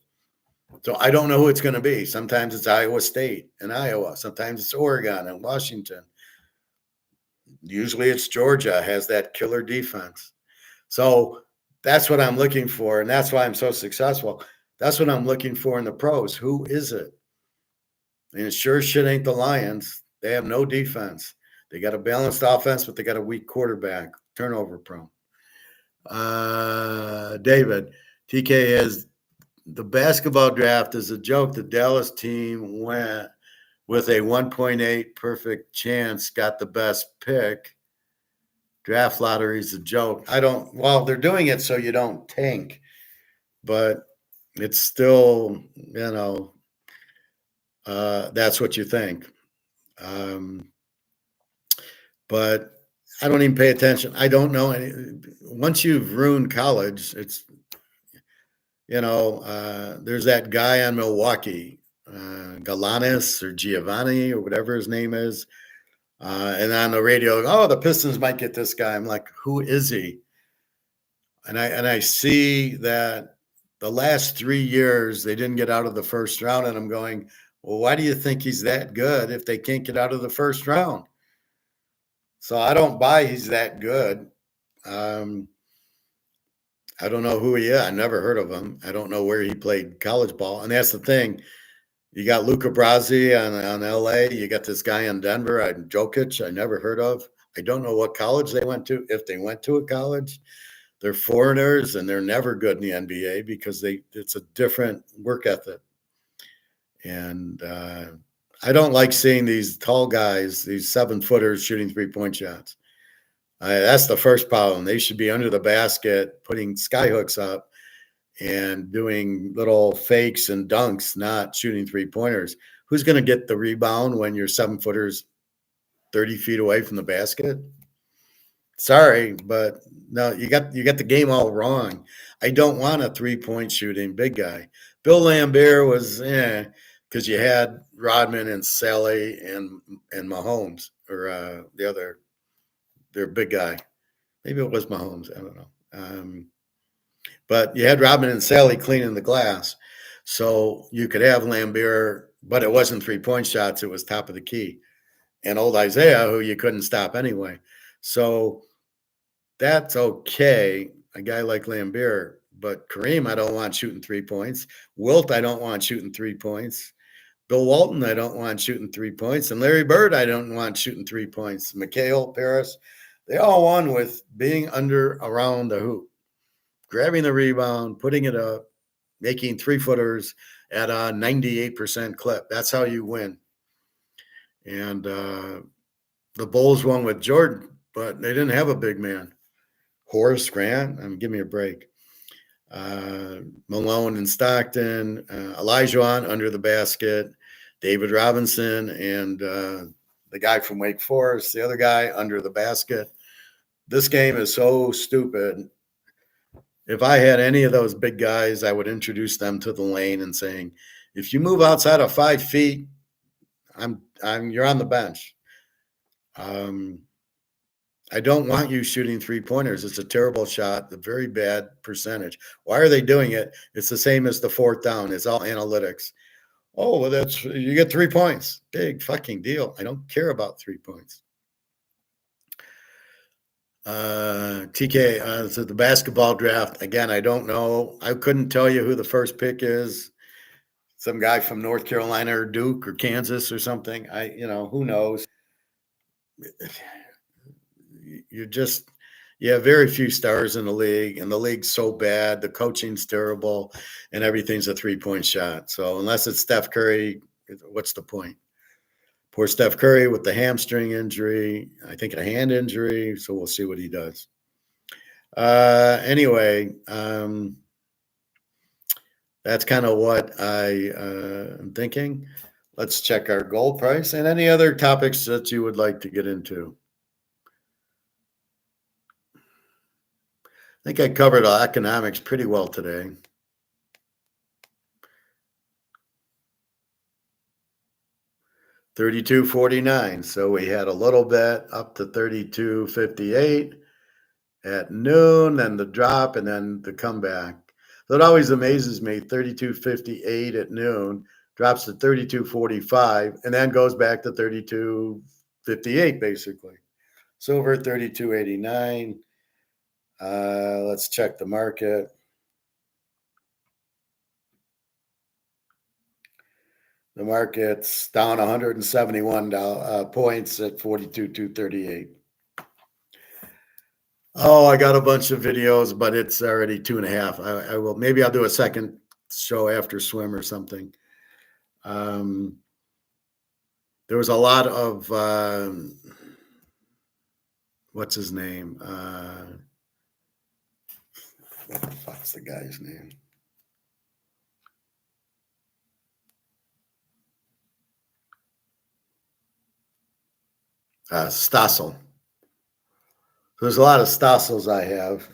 A: So I don't know who it's going to be. Sometimes it's Iowa State and Iowa. Sometimes it's Oregon and Washington. Usually it's Georgia has that killer defense. So that's what I'm looking for, and that's why I'm so successful. That's what I'm looking for in the pros. Who is it? And it sure shit ain't the Lions. They have no defense. They got a balanced offense, but they got a weak quarterback, turnover prone. David, TK is the basketball draft is a joke. The Dallas team went with a 1.8 perfect chance, got the best pick. Draft lottery is a joke. Well, they're doing it so you don't tank, but it's still, that's what you think. But I don't even pay attention. I don't know any. Once you've ruined college, it's, there's that guy on Milwaukee, Galanis or Giovanni or whatever his name is. And on the radio, oh, the Pistons might get this guy. I'm like, who is he? And I see that the last 3 years they didn't get out of the first round, and I'm going, well, why do you think he's that good if they can't get out of the first round? So I don't buy he's that good. I don't know who he is. I never heard of him. I don't know where he played college ball, and that's the thing. You got Luca Brasi on LA. You got this guy in Denver, Jokic, I never heard of. I don't know what college they went to, if they went to a college. They're foreigners, and they're never good in the NBA because it's a different work ethic. And I don't like seeing these tall guys, these 7-footers shooting 3-point shots. That's the first problem. They should be under the basket, putting skyhooks up and doing little fakes and dunks, not shooting 3-pointers. Who's going to get the rebound when your 7-footers 30 feet away from the basket? Sorry, but no, you got the game all wrong. I don't want a 3-point shooting big guy. Bill Laimbeer was because you had Rodman and Sally and Mahomes or their big guy. Maybe it was Mahomes. I don't know. But you had Rodman and Sally cleaning the glass. So you could have Laimbeer, but it wasn't 3-point shots. It was top of the key. And old Isaiah, who you couldn't stop anyway. So that's okay, a guy like Laimbeer. But Kareem, I don't want shooting 3 points. Wilt, I don't want shooting 3 points. Bill Walton, I don't want shooting 3 points. And Larry Bird, I don't want shooting 3 points. McHale, Paris, they all won with being around the hoop, grabbing the rebound, putting it up, making 3-footers at a 98% clip. That's how you win. And the Bulls won with Jordan, but they didn't have a big man. Horace Grant, give me a break. Malone and Stockton, Elijah under the basket, David Robinson, and the guy from Wake Forest, the other guy under the basket. This game is so stupid. If I had any of those big guys, I would introduce them to the lane and saying, if you move outside of 5 feet, you're on the bench. I don't want you shooting 3-pointers. It's a terrible shot, a very bad percentage. Why are they doing it? It's the same as the 4th down. It's all analytics. Oh, well, you get 3 points. Big fucking deal. I don't care about 3 points. TK, so the basketball draft, again, I don't know. I couldn't tell you who the first pick is. some guy from North Carolina or Duke or Kansas or something. Who knows? You're just you have very few stars in the league, and the league's so bad, the coaching's terrible, and everything's a 3-point shot. So unless it's Steph Curry, what's the point? Poor Steph Curry with the hamstring injury, I think a hand injury. So we'll see what he does. Anyway, that's kind of what I am thinking. Let's check our gold price and any other topics that you would like to get into. I think I covered economics pretty well today. $32.49. So we had a little bit up to $32.58 at noon, then the drop, and then the comeback. So it always amazes me. $32.58 at noon drops to $32.45, and then goes back to $32.58 basically. Silver $32.89. Let's check the market. The market's down 171 points at 42,238. Oh, I got a bunch of videos, but it's already 2.5. I will maybe I'll do a second show after swim or something. There was a lot of what's his name? What the fuck's the guy's name? Stousel. There's a lot of Stousels I have.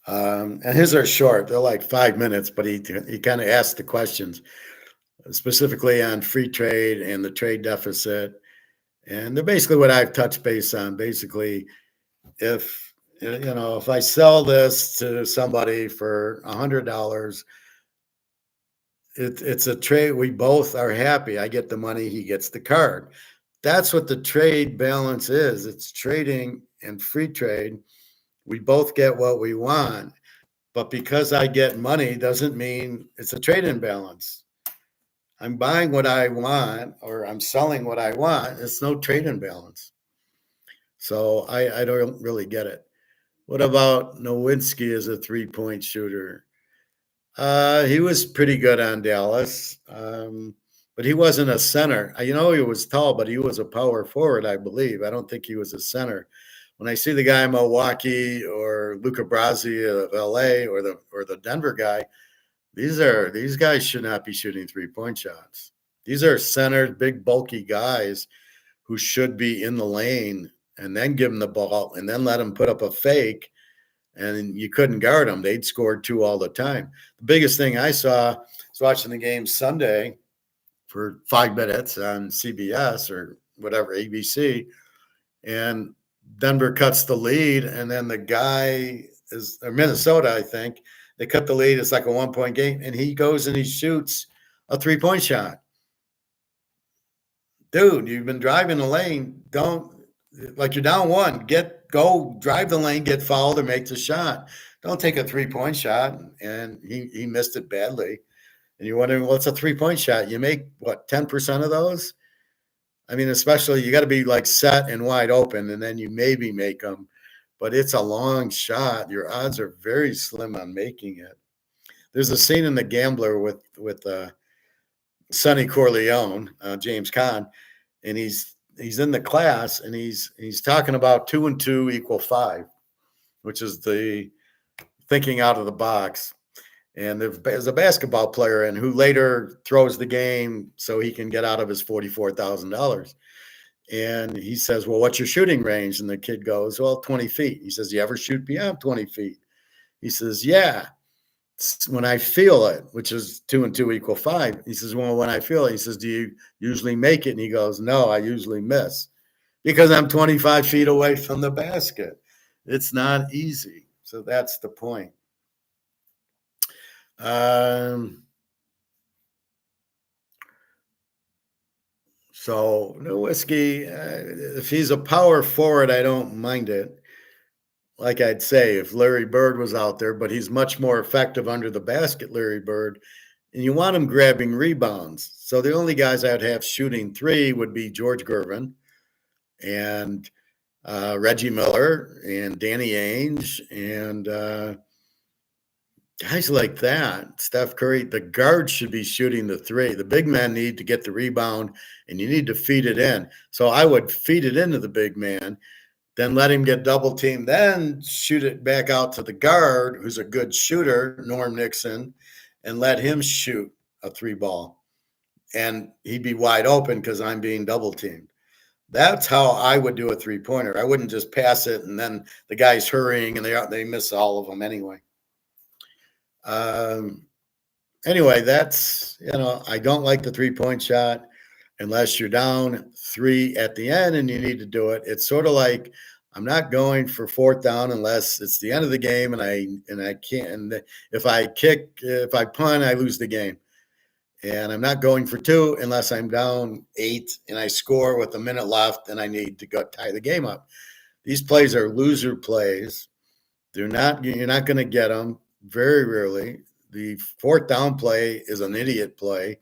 A: And his are short. They're like 5 minutes, but he kind of asks the questions specifically on free trade and the trade deficit. And they're basically what I've touched base on. Basically, if if I sell this to somebody for $100, it's a trade. We both are happy. I get the money, he gets the card. That's what the trade balance is. It's trading and free trade. We both get what we want. But because I get money doesn't mean it's a trade imbalance. I'm buying what I want or I'm selling what I want. It's no trade imbalance. So I don't really get it. What about Nowinski as a 3-point shooter? He was pretty good on Dallas, but he wasn't a center. He was tall, but he was a power forward, I believe. I don't think he was a center. When I see the guy in Milwaukee or Luca Brasi of LA or the Denver guy, these guys should not be shooting 3-point shots. These are centered, big, bulky guys who should be in the lane and then give them the ball and then let them put up a fake, and you couldn't guard them. They'd scored 2 all the time. The biggest thing I saw was watching the game Sunday for 5 minutes on CBS or whatever, ABC, and Denver cuts the lead, and then the guy or Minnesota, I think, they cut the lead. It's like a 1-point game, and he goes and he shoots a 3-point shot. Dude, you've been driving the lane. You're down 1. Go drive the lane, get fouled, or make the shot. Don't take a 3-point shot. And he missed it badly. And you're wondering, well, it's a 3-point shot. You make what, 10% of those? I mean, especially you got to be like set and wide open, and then you maybe make them. But it's a long shot. Your odds are very slim on making it. There's a scene in The Gambler with Sonny Corleone, James Caan, and he's in the class and he's talking about 2 and 2 equal 5, which is the thinking out of the box. And there's a basketball player in who later throws the game so he can get out of his $44,000. And he says, well, what's your shooting range? And the kid goes, well, 20 feet. He says, you ever shoot beyond 20 feet? He says, yeah, when I feel it, which is 2 and 2 equal 5. He says, well, when I feel it, he says, do you usually make it? And he goes, no, I usually miss because I'm 25 feet away from the basket. It's not easy. So that's the point. So no whiskey. If he's a power forward, I don't mind it. Like I'd say, if Larry Bird was out there, but he's much more effective under the basket, Larry Bird, and you want him grabbing rebounds. So the only guys I'd have shooting three would be George Gervin and Reggie Miller and Danny Ainge and guys like that. Steph Curry, the guards should be shooting the three. The big men need to get the rebound and you need to feed it in. So I would feed it into the big man, then let him get double teamed, then shoot it back out to the guard who's a good shooter, Norm Nixon, and let him shoot a three ball. And he'd be wide open because I'm being double teamed. That's how I would do a three pointer. I wouldn't just pass it and then the guy's hurrying and they miss all of them anyway. Um, anyway, that's, I don't like the 3-point shot unless you're down three at the end and you need to do it. It's sort of like I'm not going for fourth down unless it's the end of the game and I can't. And if I punt, I lose the game. And I'm not going for two unless I'm down 8 and I score with a minute left and I need to go tie the game up. These plays are loser plays. You're not going to get them very rarely. The fourth down play is an idiot play.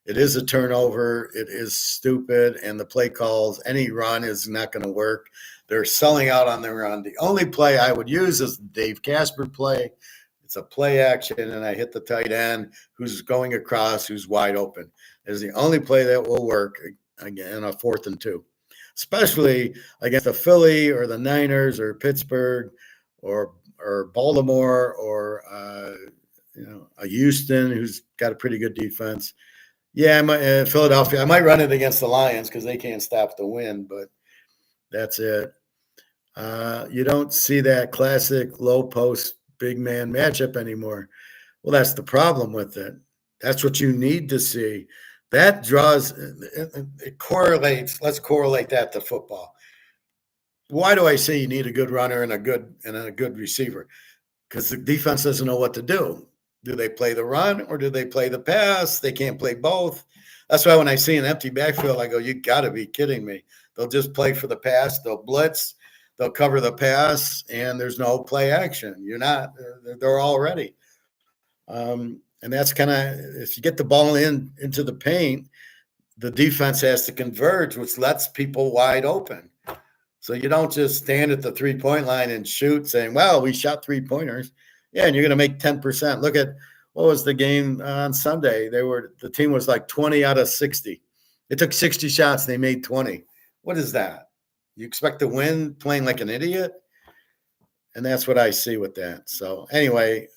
A: It is a turnover. It is stupid. And the play calls, any run is not going to work. They're selling out on their run. The only play I would use is the Dave Casper play. It's a play action, and I hit the tight end who's going across, who's wide open. It's the only play that will work again on a 4th and 2, especially against the Philly or the Niners or Pittsburgh or Baltimore or a Houston who's got a pretty good defense. Yeah, Philadelphia. I might run it against the Lions because they can't stop the win, but that's it. You don't see that classic low post big man matchup anymore. Well, that's the problem with it. That's what you need to see. That draws, it correlates. Let's correlate that to football. Why do I say you need a good runner and a good receiver? Because the defense doesn't know what to do. Do they play the run or do they play the pass? They can't play both. That's why when I see an empty backfield, I go, you got to be kidding me. They'll just play for the pass. They'll blitz. They'll cover the pass, and there's no play action. They're all ready. And that's kind of, if you get the ball into the paint, the defense has to converge, which lets people wide open. So you don't just stand at the 3-point line and shoot saying, well, we shot 3-pointers. Yeah, and you're going to make 10%. Look at what was the game on Sunday? The team was like 20 out of 60. They took 60 shots. They made 20. What is that? You expect to win playing like an idiot? And that's what I see with that. So anyway,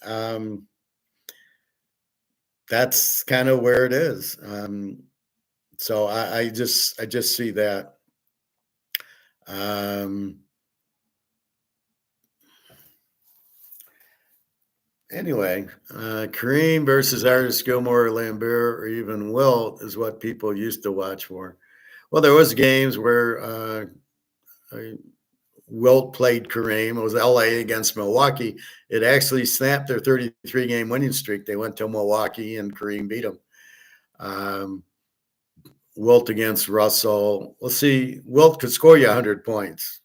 A: that's kind of where it is. So I just see that. Anyway, Kareem versus Artis Gilmore, or Lambert, or even Wilt is what people used to watch for. Well, there was games where Wilt played Kareem. It was LA against Milwaukee. It actually snapped their 33-game winning streak. They went to Milwaukee and Kareem beat them. Wilt against Russell. We'll see. Wilt could score you 100 points.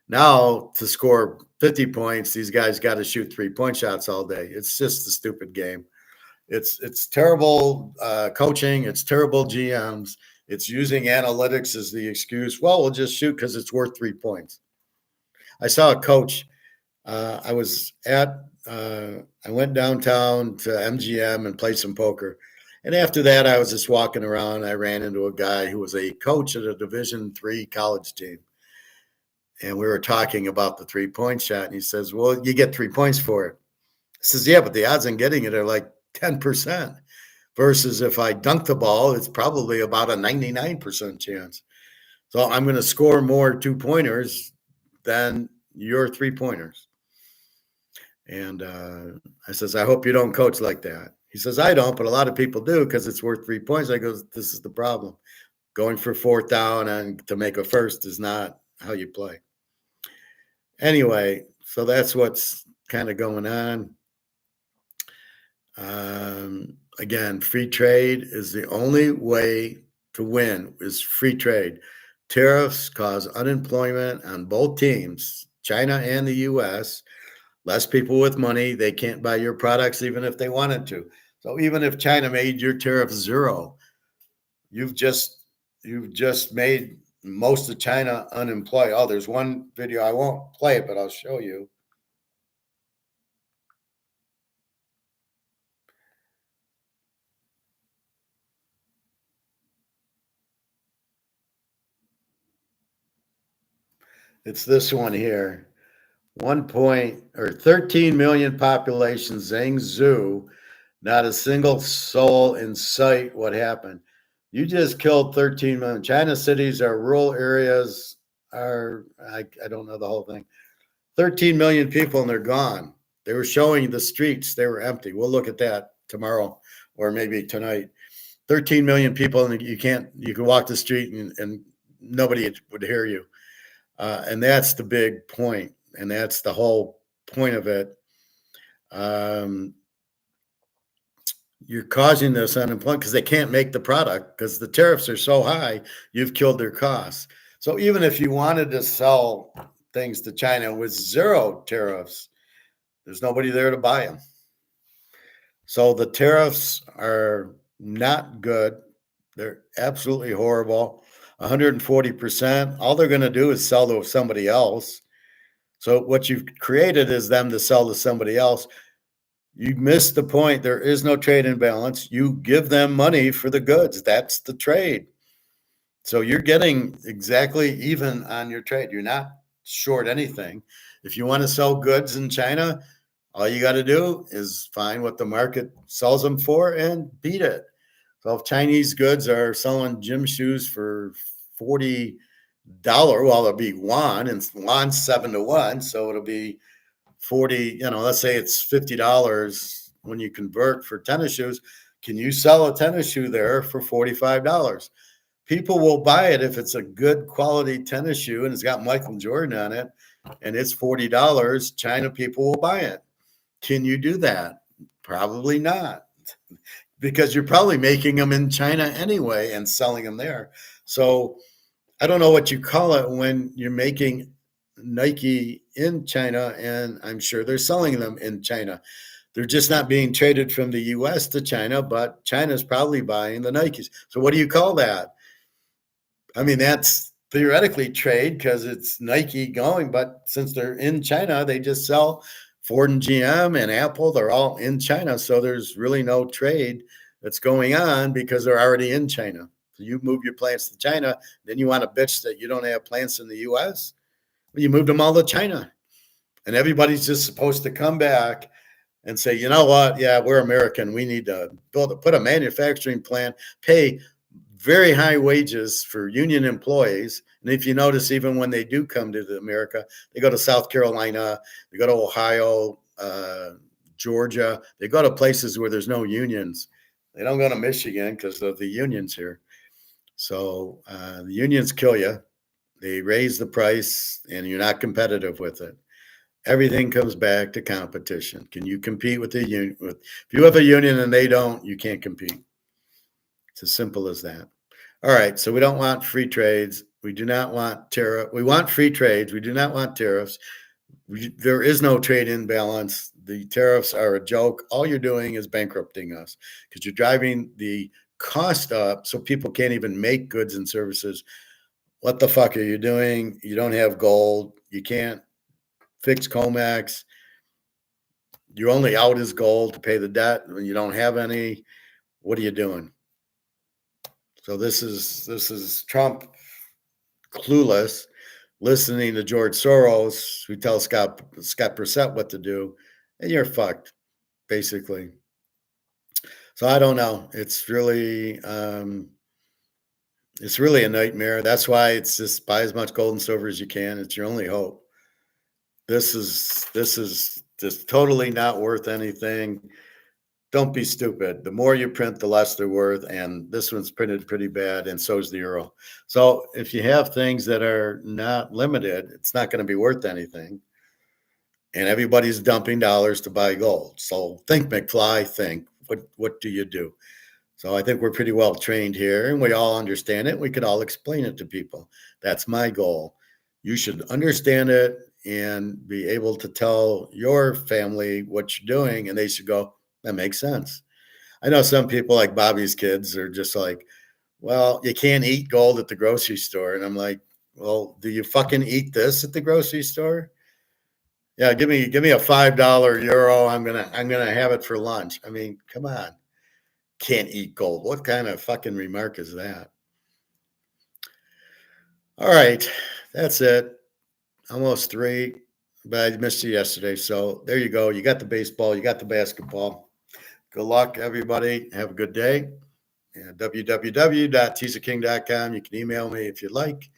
A: Now to score 50 points, these guys got to shoot 3-point shots all day. It's just a stupid game. It's terrible coaching. It's terrible GMs. It's using analytics as the excuse. Well, we'll just shoot because it's worth 3 points. I saw a coach. I went downtown to MGM and played some poker. And after that, I was just walking around. I ran into a guy who was a coach at a Division III college team. And we were talking about the 3-point shot. And he says, well, you get 3 points for it. I says, yeah, but the odds on getting it are like 10%. Versus if I dunk the ball, it's probably about a 99% chance. So I'm going to score more 2-pointers than your 3-pointers. And I says, I hope you don't coach like that. He says, I don't, but a lot of people do because it's worth 3 points. I go, this is the problem. Going for fourth down and to make a first is not how you play. Anyway, so that's what's kind of going on. Again, free trade is the only way to win is free trade. Tariffs cause unemployment on both teams, China and the US. Less people with money, they can't buy your products even if they wanted to. So even if China made your tariff zero, you've just you've just made most of China unemployed. Oh, there's one video, I won't play it, but I'll show you. It's this one here. 13 million population, Zhangzhou, not a single soul in sight. What happened? You just killed 13 million. China cities are rural areas, I don't know the whole thing. 13 million people and they're gone. They were showing the streets, they were empty. We'll look at that tomorrow or maybe tonight. 13 million people and you can walk the street and nobody would hear you. And that's the big point, and that's the whole point of it. Um, you're causing this unemployment because they can't make the product because the tariffs are so high, you've killed their costs. So even if you wanted to sell things to China with zero tariffs, there's nobody there to buy them. So the tariffs are not good. They're absolutely horrible. 140%. All they're going to do is sell to somebody else. So what you've created is them to sell to somebody else. You missed the point. There is no trade imbalance. You give them money for the goods. That's the trade. So you're getting exactly even on your trade. You're not short anything. If you want to sell goods in China, all you got to do is find what the market sells them for and beat it. So if Chinese goods are selling gym shoes for $40, well, it'll be yuan, and yuan's 7-1, so it'll be 40, let's say it's $50 when you convert for tennis shoes. Can you sell a tennis shoe there for $45? People will buy it if it's a good quality tennis shoe and it's got Michael Jordan on it and it's $40. China people will buy it. Can you do that? Probably not, because you're probably making them in China anyway and selling them there. So I don't know what you call it when you're making Nike in China, and I'm sure they're selling them in China. They're just not being traded from the US to China, but China's probably buying the Nikes. So what do you call that? I mean, that's theoretically trade because it's Nike going, but since they're in China, they just sell Ford and GM and Apple. They're all in China. So there's really no trade that's going on because they're already in China. So you move your plants to China, then you want to bitch that you don't have plants in the US. Well, you moved them all to China. And everybody's just supposed to come back and say, you know what? Yeah, we're American. We need to put a manufacturing plant, pay very high wages for union employees. And if you notice, even when they do come to America, they go to South Carolina, they go to Ohio, Georgia. They go to places where there's no unions. They don't go to Michigan because of the unions here. So the unions kill you. They raise the price, and you're not competitive with it. Everything comes back to competition. Can you compete with the union? If you have a union and they don't, you can't compete. It's as simple as that. All right, so we don't want free trades. We do not want tariff. We want free trades. We do not want tariffs. There is no trade imbalance. The tariffs are a joke. All you're doing is bankrupting us because you're driving the cost up so people can't even make goods and services. What the fuck are you doing? You don't have gold. You can't fix Comex. You're only out as gold to pay the debt when you don't have any. What are you doing? So this is Trump clueless, listening to George Soros, who tells Scott Brissett what to do, and you're fucked, basically. So I don't know. It's really a nightmare. That's why it's just buy as much gold and silver as you can. It's your only hope. This is just totally not worth anything. Don't be stupid. The more you print, the less they're worth. And this one's printed pretty bad, and so is the euro. So if you have things that are not limited, it's not going to be worth anything. And everybody's dumping dollars to buy gold. So think, McFly, think. What do you do? So I think we're pretty well trained here and we all understand it. We could all explain it to people. That's my goal. You should understand it and be able to tell your family what you're doing, and they should go, that makes sense. I know some people like Bobby's kids are just like, well, you can't eat gold at the grocery store. And I'm like, well, do you fucking eat this at the grocery store? Yeah, give me a $5 euro. I'm gonna have it for lunch. I mean, come on. Can't eat gold. What kind of fucking remark is that? All right, that's it. Almost three, but I missed you yesterday. So there you go. You got the baseball, you got the basketball. Good luck, everybody. Have a good day. And www.teaserking.com. You can email me if you'd like.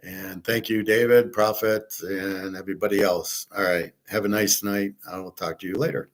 A: And thank you, David, Prophet, and everybody else. All right. Have a nice night. I will talk to you later.